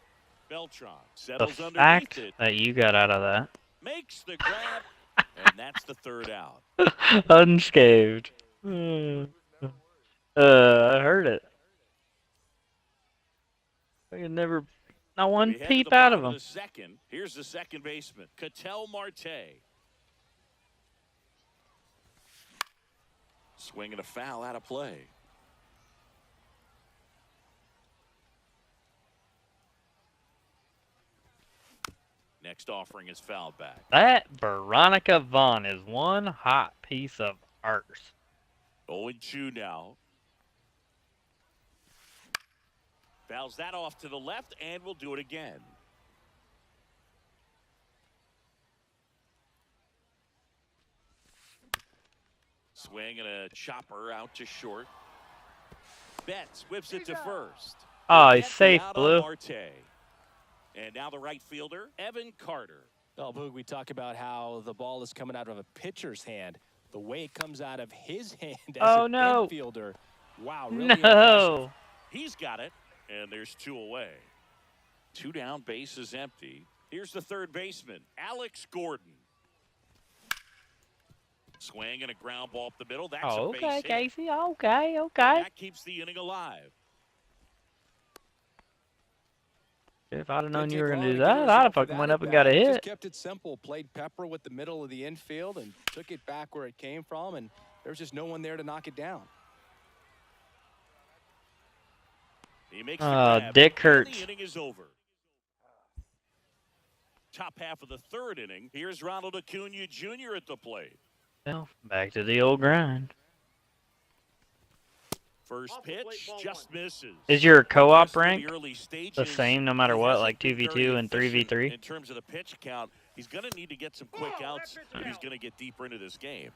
Beltran The settles underneath fact it. that you got out of that. Makes the grab, and that's the 3rd out. Unscathed. I heard it. I could never, not one We head to peep the out of bottom him. the second. Here's the second baseman, Ketel Marte. Swinging a foul out of play. Next offering is fouled back. That Veronica Vaughn is one hot piece of art. 0-2 now. Fouls that off to the left, and we'll do it again. Swing and a chopper out to short. Betts whips it to first. Oh, he's safe, Blue. And now the right fielder, Evan Carter. Oh, Boog, we talk about how the ball is coming out of a pitcher's hand. The way it comes out of his hand as an infielder. Wow, really impressive. He's got it, and there's 2 away. 2 down, base is empty. Here's the third baseman, Alex Gordon. Swing and a ground ball up the middle. That's a base hit. Casey. Okay. And that keeps the inning alive. If I'd have known you were going to do that, I'd have fucking went up and got a hit. Just kept it simple. Played Pepper with the middle of the infield and took it back where it came from, and there was just no one there to knock it down. He makes the grab, Dick hurts. The inning is over. Top half of the third inning. Here's Ronald Acuna Jr. at the plate. Well, back to the old grind. First pitch just misses. Is your co-op rank the same no matter what, like 2v2 and 3v3? In terms of the pitch count, he's going to need to get some quick outs if he's going to get deeper into this game.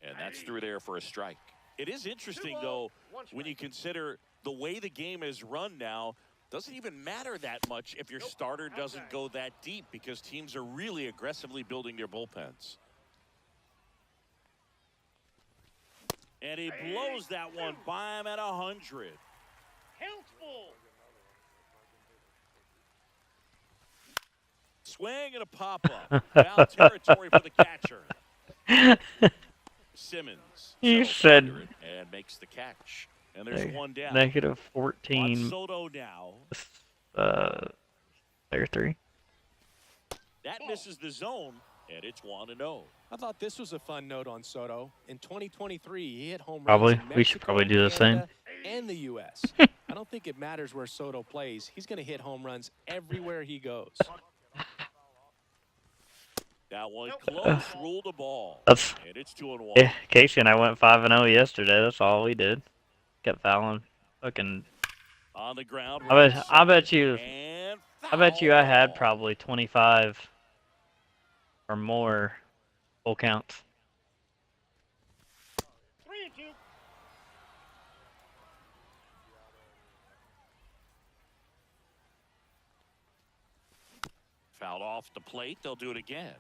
And that's through there for a strike. It is interesting, though, when you consider the way the game is run now, doesn't even matter that much if your starter doesn't go that deep because teams are really aggressively building their bullpens. And he blows that one by him at 100. Count's full. Swing and a pop-up. Foul territory for the catcher. Simmons. You said and makes the catch. And there's one down. Negative 14. On Soto now. Player 3. That misses the zone, and it's 1-0. I thought this was a fun note on Soto. In 2023, he hit home runs Probably. in Mexico, We should probably do the same. And the U.S. I don't think it matters where Soto plays. He's going to hit home runs everywhere he goes. That one close, ruled the ball. That's, and it's 2-1. Yeah, Casey and I went 5-0 yesterday. That's all we did. Kept fouling. Fucking. On the ground. I bet you I had probably 25 or more full counts. 3-2. Fouled off the plate. They'll do it again.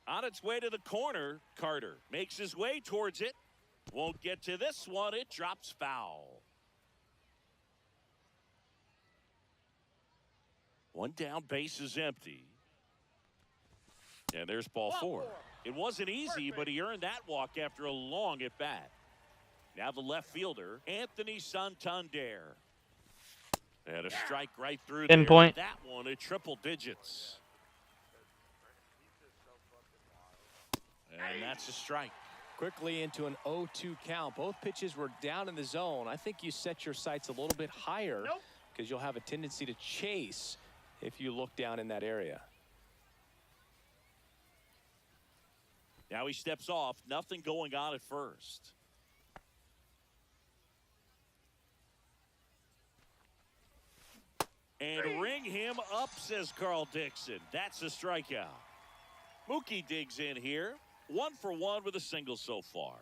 On its way to the corner, Carter makes his way towards it. Won't get to this one. It drops foul. One down, base is empty. And there's ball 4. It wasn't easy, but he earned that walk after a long at-bat. Now the left fielder, Anthony Santander. And a strike right through there. Pinpoint. That one at triple digits. And that's a strike. Quickly into an 0-2 count. Both pitches were down in the zone. I think you set your sights a little bit higher because you'll have a tendency to chase if you look down in that area. Now he steps off. Nothing going on at first. And ring him up, says Carl Dixon. That's a strikeout. Mookie digs in here. 1 for 1 with a single so far.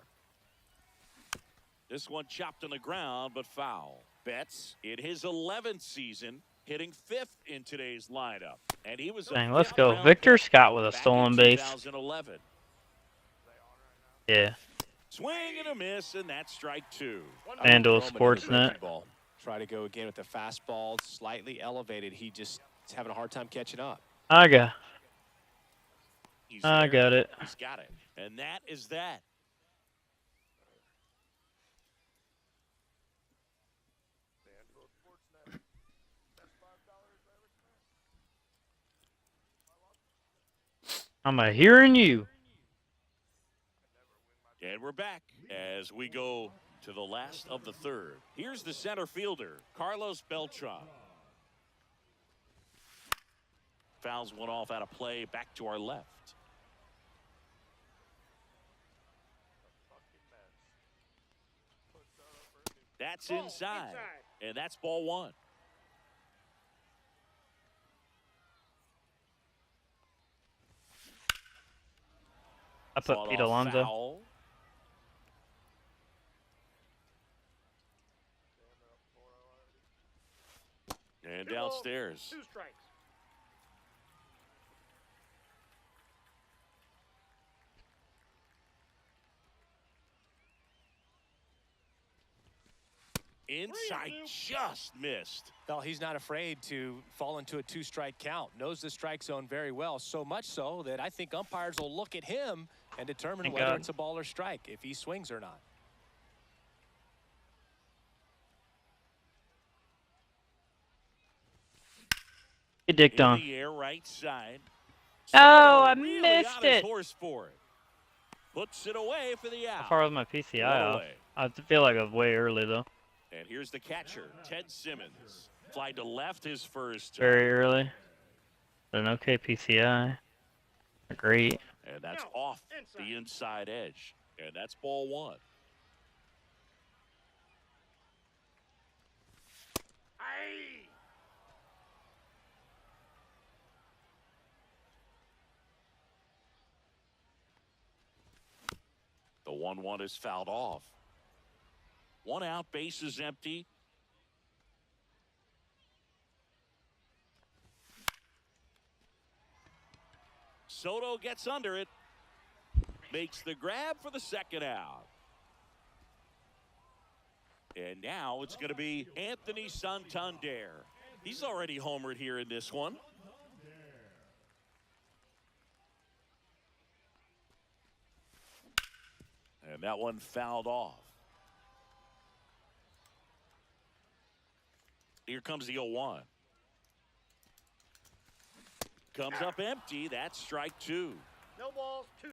This one chopped on the ground, but foul. Betts in his 11th season, hitting 5th in today's lineup. And he was Dang, let's go. Victor Scott with a stolen base. 2011. Yeah. Swing and a miss, and that's strike 2. FanDuel Sportsnet. Try to go again with the fastball, slightly elevated. He just is having a hard time catching up. I got it. He's got it. And that is that. I'm a hearing you. And we're back as we go to the last of the third. Here's the center fielder, Carlos Beltran. Fouls one off out of play, back to our left. That's inside. And that's ball one. I put Pete Alonso. Foul. And downstairs. 2 strikes. Inside, just missed. Well, he's not afraid to fall into a 2-strike count. Knows the strike zone very well, so much so that I think umpires will look at him and determine Thank whether God. it's a ball or strike, if he swings or not. He dicked In on. the air, right side. Oh, I Really missed on his it. horse for it. Puts it away for the out. How far was my PCI One off? away. I feel like it was way early though. And here's the catcher, Ted Simmons. Fly to left his first time. Very early. But an okay PCI. Great. And that's off the inside edge. And that's ball one. The 1-1 is fouled off. 1 out, base is empty. Soto gets under it. Makes the grab for the second out. And now it's going to be Anthony Santander. He's already homered here in this one. And that one fouled off. Here comes the 0-1. Comes up empty. That's strike 2. No balls, 2